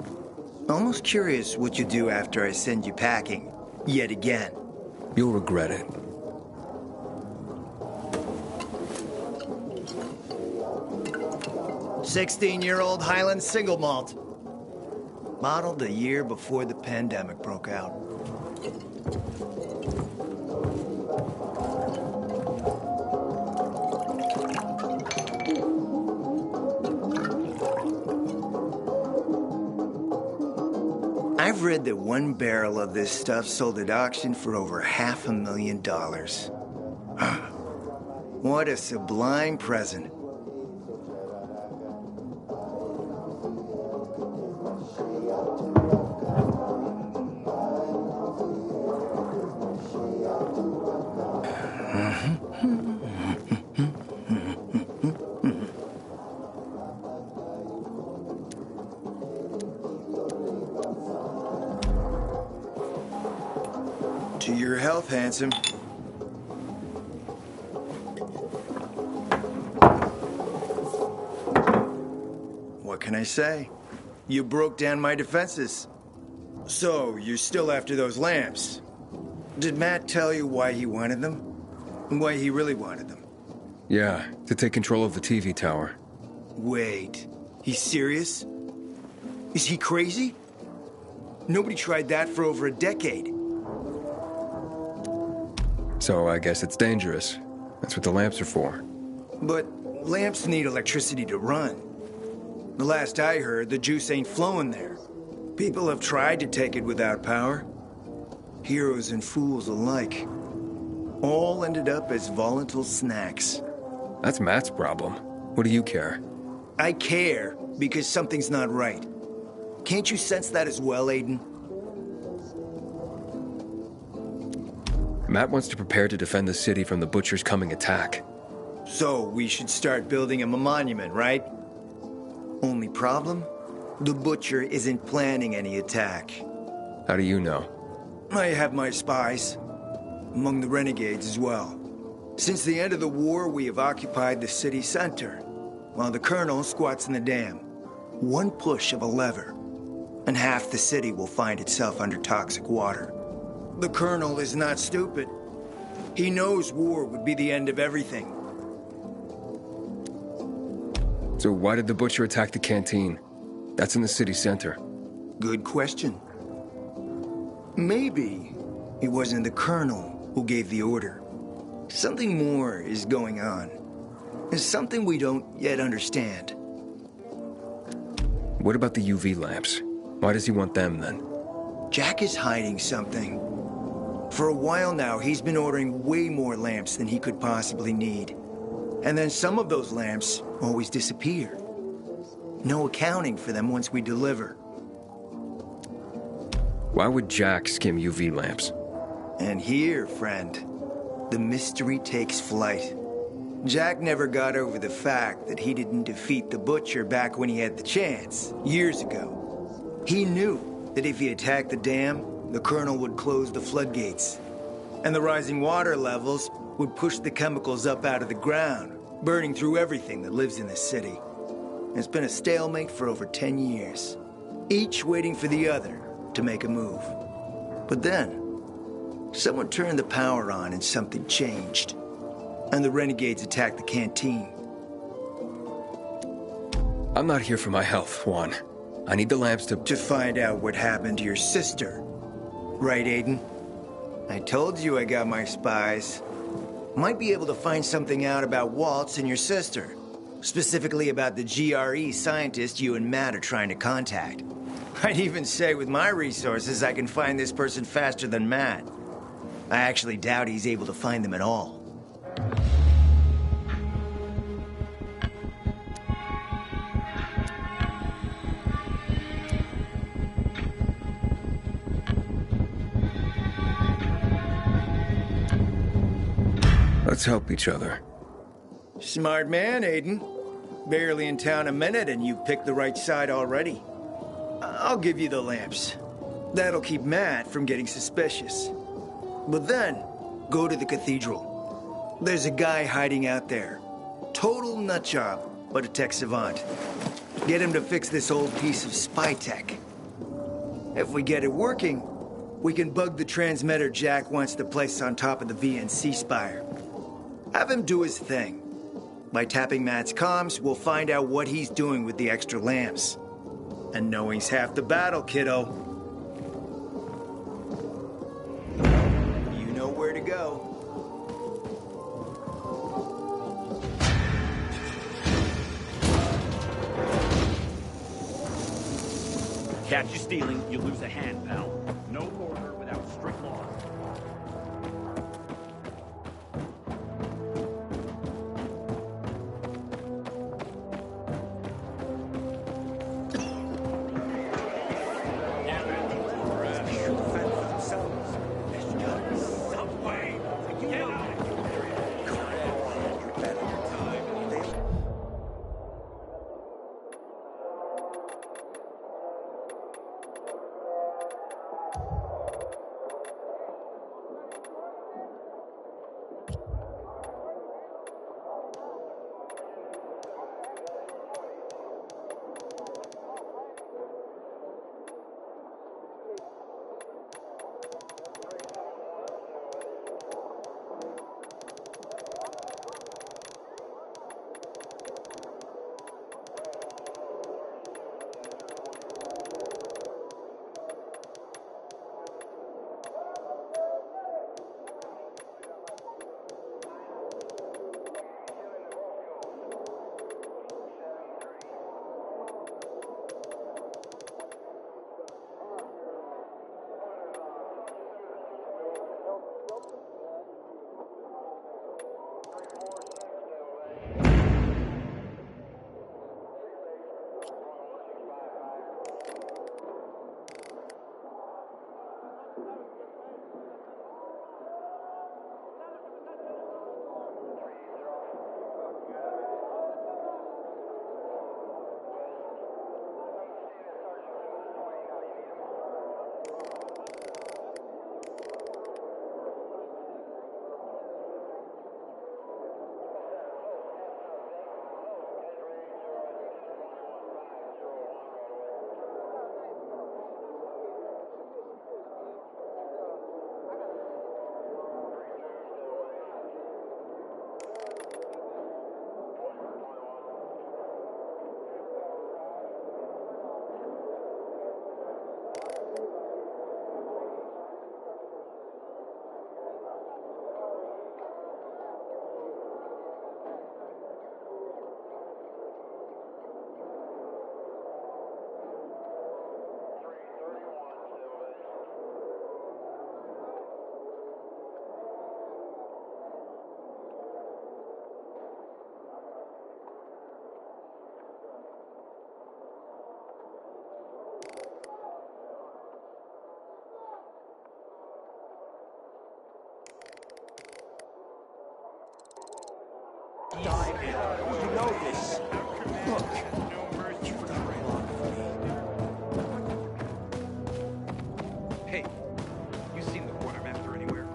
Almost curious what you do after I send you packing, yet again. You'll regret it. "16-year-old Highland single malt. Modeled a year before the pandemic broke out. I've read that one barrel of this stuff sold at auction for over $500,000. What a sublime present. To your health, handsome. What can I say? You broke down my defenses. So, you're still after those lamps. Did Matt tell you why he wanted them? And why he really wanted them? Yeah, to take control of the TV tower. Wait, he's serious? Is he crazy? Nobody tried that for over a decade. So I guess it's dangerous. That's what the lamps are for. But lamps need electricity to run. The last I heard, the juice ain't flowing there. People have tried to take it without power. Heroes and fools alike. All ended up as volatile snacks. That's Matt's problem. What do you care? I care because something's not right. Can't you sense that as well, Aiden? Matt wants to prepare to defend the city from the Butcher's coming attack. So we should start building him a monument, right? Only problem? The Butcher isn't planning any attack. How do you know? I have my spies. Among the renegades as well. Since the end of the war, we have occupied the city center, while the Colonel squats in the dam. One push of a lever, and half the city will find itself under toxic water. The Colonel is not stupid. He knows war would be the end of everything. So why did the Butcher attack the canteen? That's in the city center. Good question. Maybe it wasn't the Colonel who gave the order. Something more is going on. It's something we don't yet understand. What about the UV lamps? Why does he want them then? Jack is hiding something. For a while now, he's been ordering way more lamps than he could possibly need. And then some of those lamps always disappear. No accounting for them once we deliver. Why would Jack skim UV lamps? And here, friend, the mystery takes flight. Jack never got over the fact that he didn't defeat the Butcher back when he had the chance, years ago. He knew that if he attacked the dam, the Colonel would close the floodgates. And the rising water levels would push the chemicals up out of the ground, burning through everything that lives in the city. It's been a stalemate for over 10 years, each waiting for the other to make a move. But then, someone turned the power on and something changed. And the renegades attacked the canteen. I'm not here for my health, Juan. I need the lamps to... To find out what happened to your sister. Right, Aiden? I told you I got my spies. Might be able to find something out about Waltz and your sister. Specifically about the GRE scientist you and Matt are trying to contact. I'd even say with my resources, I can find this person faster than Matt. I actually doubt he's able to find them at all. Let's help each other. Smart man, Aiden. Barely in town a minute and you've picked the right side already. I'll give you the lamps. That'll keep Matt from getting suspicious. But then, go to the cathedral. There's a guy hiding out there. Total nutjob, but a tech savant. Get him to fix this old piece of spy tech. If we get it working, we can bug the transmitter Jack wants to place on top of the VNC spire. Have him do his thing. By tapping Matt's comms, we'll find out what he's doing with the extra lamps. And knowing's half the battle, kiddo. You know where to go. Catch you stealing, you lose a hand, pal. No order without strict law. You know this. Look. Hey, you seen the quartermaster anywhere?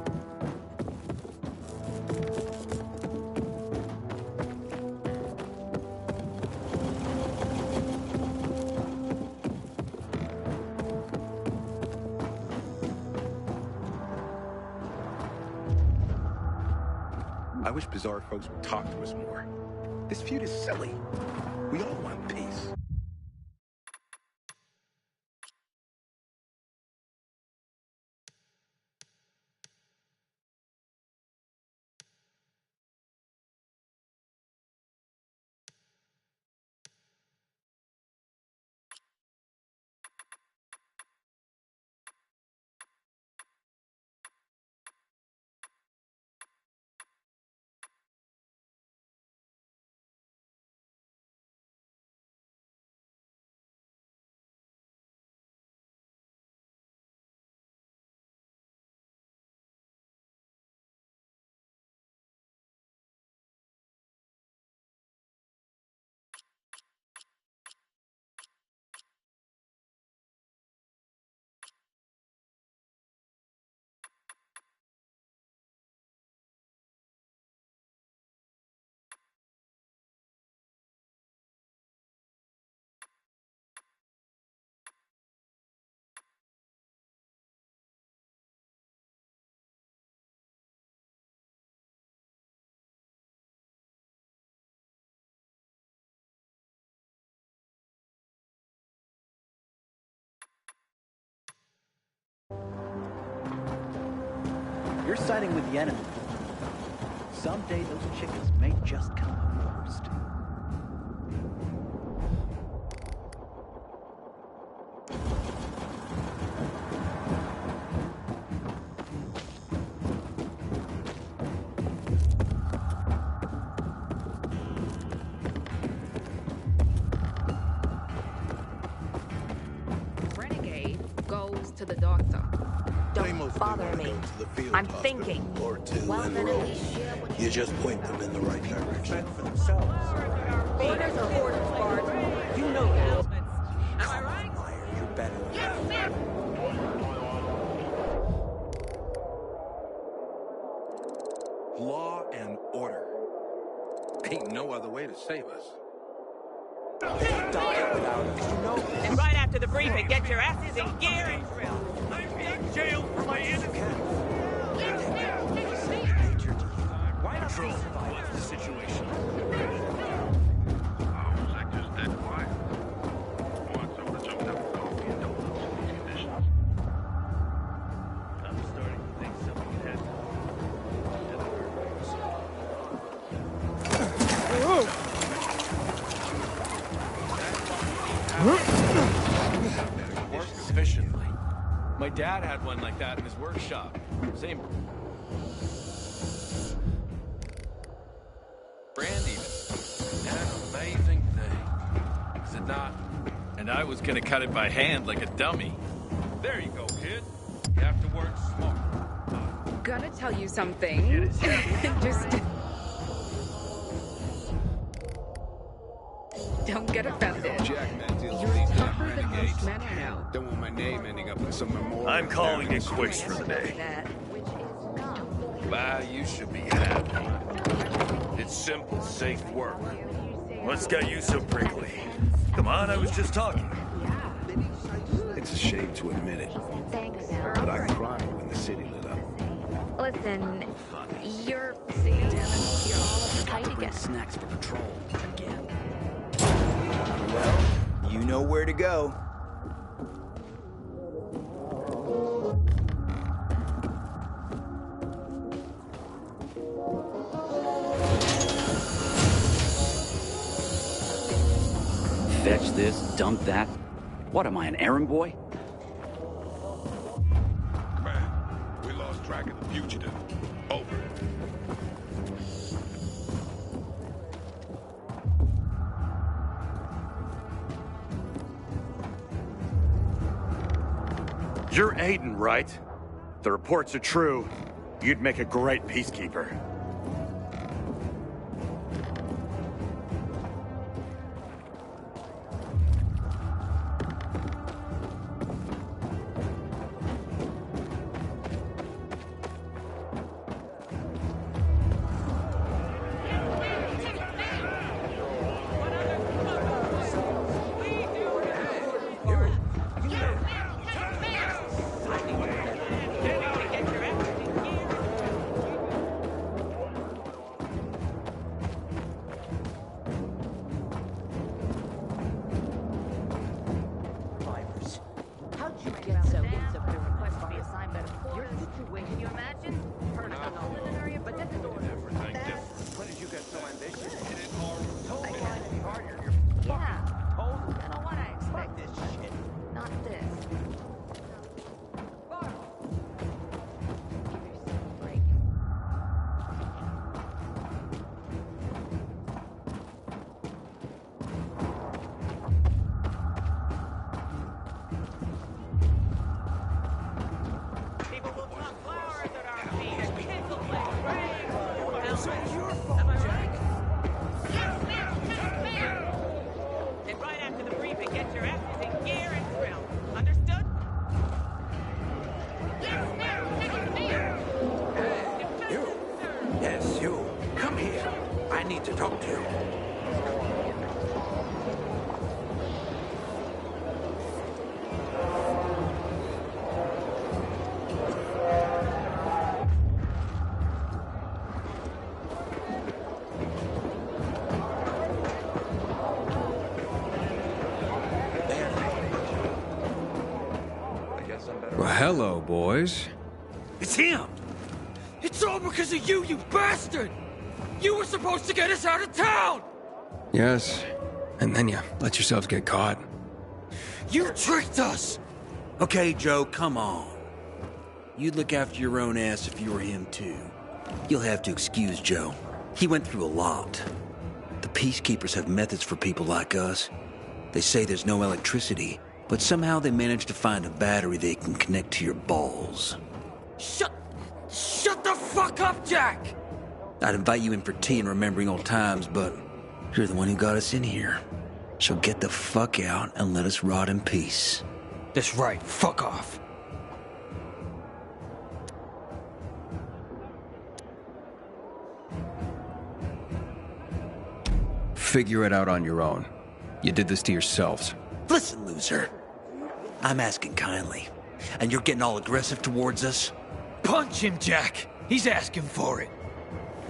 I wish Bizarre folks would talk to us more. This feud is silly. We all want peace. You're siding with the enemy. Someday those chickens may just come up first. Renegade goes to the doctor. Don't bother me. I'm thinking. Or two Well, in then row. at least share what You just point them in the right direction. For themselves. Orders are orders, Bart. You know that. Am I right? Liar, you're better than that. Law and order. Ain't no other way to save us. Die without us. You know this. And right after the briefing, get your asses in gear and drill. I'm being jailed for my innocence. Why not survive the situation? I'm starting to think something had Works efficiently. My dad had one like that in his workshop. Same brand even. An amazing thing. Is it not? And I was gonna cut it by hand like a dummy. There you go, kid. You have to work smart. Gonna tell you something. Just don't get offended. You're tougher than most men I know. Don't want my name ending up in some memorial. I'm calling it quits for the day. Bah, you should be happy. It's simple, safe work. What's got you so prickly? Come on, I was just talking. It's a shame to admit it, but I cried when the city lit up. Listen, you're all uptight again. Snacks for patrol. Again. Well, you know where to go. Fetch this, dump that. What am I, an errand boy? Man, we lost track of the fugitive. Over. You're Aiden, right? The reports are true. You'd make a great peacekeeper. Well, hello, boys. It's him! It's all because of you, you bastard! You were supposed to get us out of town! Yes, and then you let yourselves get caught. You tricked us! Okay, Joe, come on. You'd look after your own ass if you were him, too. You'll have to excuse Joe. He went through a lot. The Peacekeepers have methods for people like us. They say there's no electricity, but somehow they managed to find a battery they can connect to your balls. Shut the fuck up, Jack! I'd invite you in for tea and remembering old times, but you're the one who got us in here. So get the fuck out and let us rot in peace. That's right, fuck off. Figure it out on your own. You did this to yourselves. Listen, loser. I'm asking kindly, and you're getting all aggressive towards us? Punch him, Jack! He's asking for it.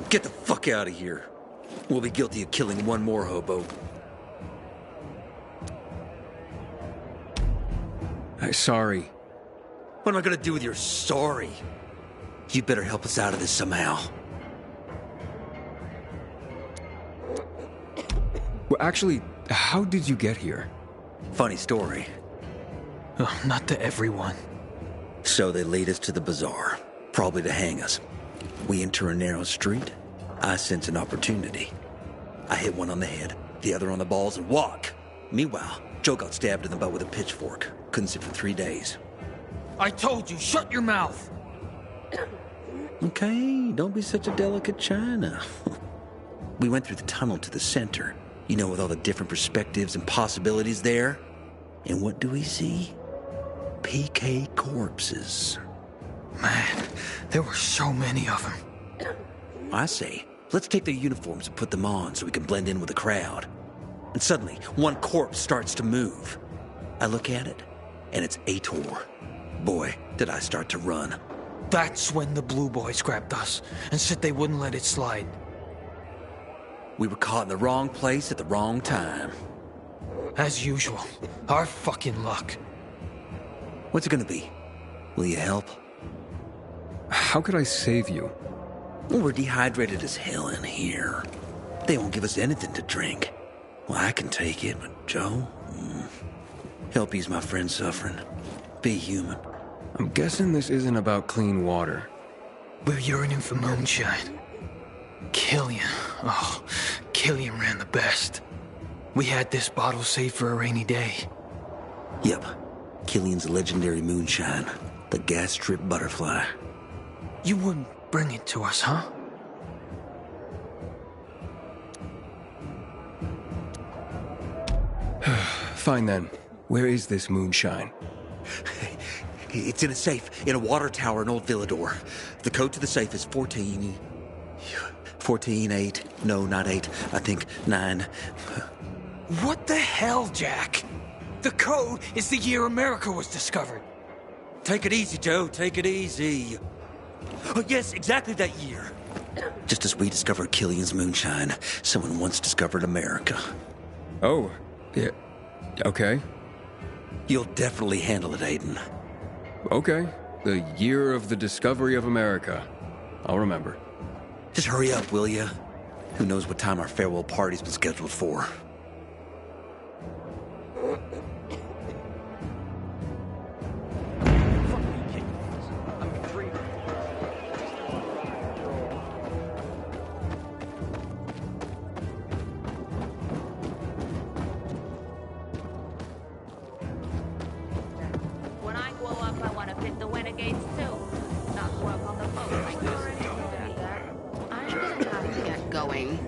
Get the fuck out of here. We'll be guilty of killing one more hobo. Sorry. What am I gonna do with your sorry? You better help us out of this somehow. Well, actually, how did you get here? Funny story. Oh, not to everyone. So they lead us to the bazaar, probably to hang us. We enter a narrow street. I sense an opportunity. I hit one on the head, the other on the balls, and walk. Meanwhile, Joe got stabbed in the butt with a pitchfork. Couldn't sit for 3 days. I told you, shut your mouth! Okay, don't be such a delicate china. We went through the tunnel to the center, you know, with all the different perspectives and possibilities there. And what do we see? PK corpses. Man, there were so many of them. I say, let's take their uniforms and put them on so we can blend in with the crowd. And suddenly, one corpse starts to move. I look at it, and it's Aitor. Boy, did I start to run. That's when the Blue Boys grabbed us and said they wouldn't let it slide. We were caught in the wrong place at the wrong time. As usual, our fucking luck. What's it gonna be? Will you help? How could I save you? Well, we're dehydrated as hell in here. They won't give us anything to drink. Well, I can take it, but Joe? Help ease my friend's suffering. Be human. I'm guessing this isn't about clean water. We're yearning for moonshine. Killian. Oh, Killian ran the best. We had this bottle saved for a rainy day. Yep. Killian's legendary moonshine. The gas strip butterfly. You wouldn't bring it to us, huh? Fine then. Where is this moonshine? It's in a safe, in a water tower in Old Villador. The code to the safe is 14... 8... No, not 8. I think 9. What the hell, Jack? The code is the year America was discovered. Take it easy, Joe. Take it easy. Oh, yes, exactly that year. Just as we discovered Killian's moonshine, someone once discovered America. Oh, yeah. Okay. You'll definitely handle it, Aiden. Okay. The year of the discovery of America. I'll remember. Just hurry up, will ya? Who knows what time our farewell party's been scheduled for. When I grow up, I want to fit the renegades too. Not work on the boat like this. I'm gonna have to get going,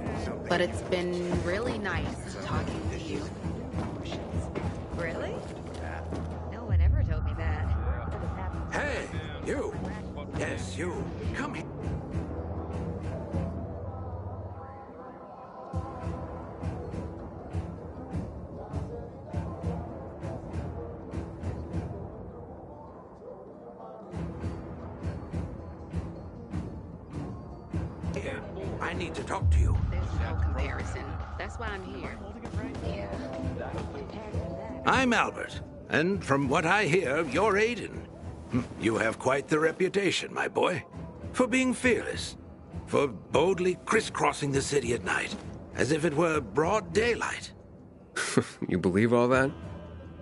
but it's been really nice talking to you. Really? No one ever told me that. Hey, you! Yes, you. Come here. I need to talk to you. There's no comparison. That's why I'm here. Yeah. I'm Albert, and from what I hear, you're Aiden. You have quite the reputation, my boy. For being fearless. For boldly crisscrossing the city at night, as if it were broad daylight. You believe all that?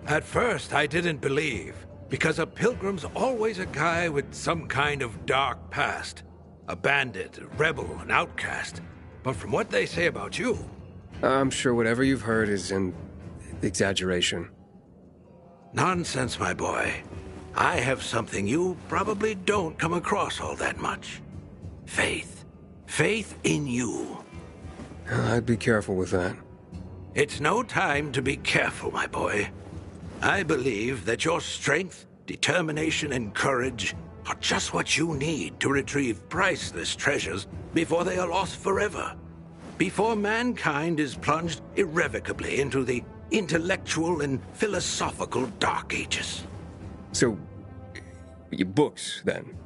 At first, I didn't believe, because a pilgrim's always a guy with some kind of dark past. A bandit, a rebel, an outcast. But from what they say about you... I'm sure whatever you've heard is an exaggeration. Nonsense, my boy. I have something you probably don't come across all that much. Faith. Faith in you. I'd be careful with that. It's no time to be careful, my boy. I believe that your strength, determination, and courage are just what you need to retrieve priceless treasures before they are lost forever. Before mankind is plunged irrevocably into the intellectual and philosophical Dark Ages. So, your books, then?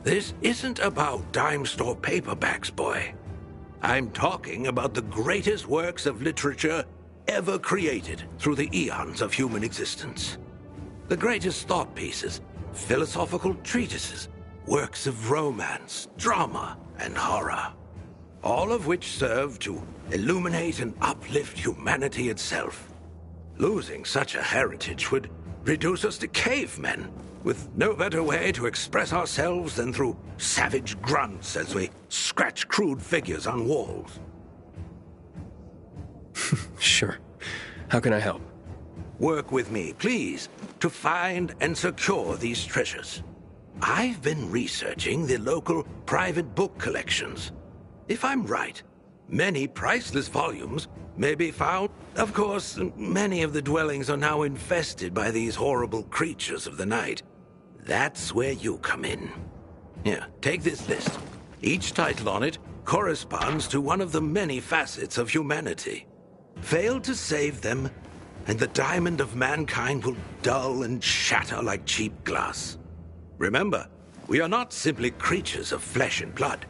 This isn't about dime store paperbacks, boy. I'm talking about the greatest works of literature ever created through the eons of human existence. The greatest thought pieces, philosophical treatises, works of romance, drama, and horror. All of which serve to illuminate and uplift humanity itself. Losing such a heritage would reduce us to cavemen, with no better way to express ourselves than through savage grunts as we scratch crude figures on walls. Sure. How can I help? Work with me, please, to find and secure these treasures. I've been researching the local private book collections. If I'm right, many priceless volumes may be found. Of course, many of the dwellings are now infested by these horrible creatures of the night. That's where you come in. Here, take this list. Each title on it corresponds to one of the many facets of humanity. Fail to save them, and the diamond of mankind will dull and shatter like cheap glass. Remember, we are not simply creatures of flesh and blood,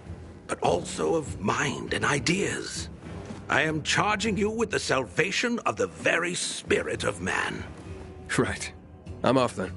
but also of mind and ideas. I am charging you with the salvation of the very spirit of man. Right. I'm off then.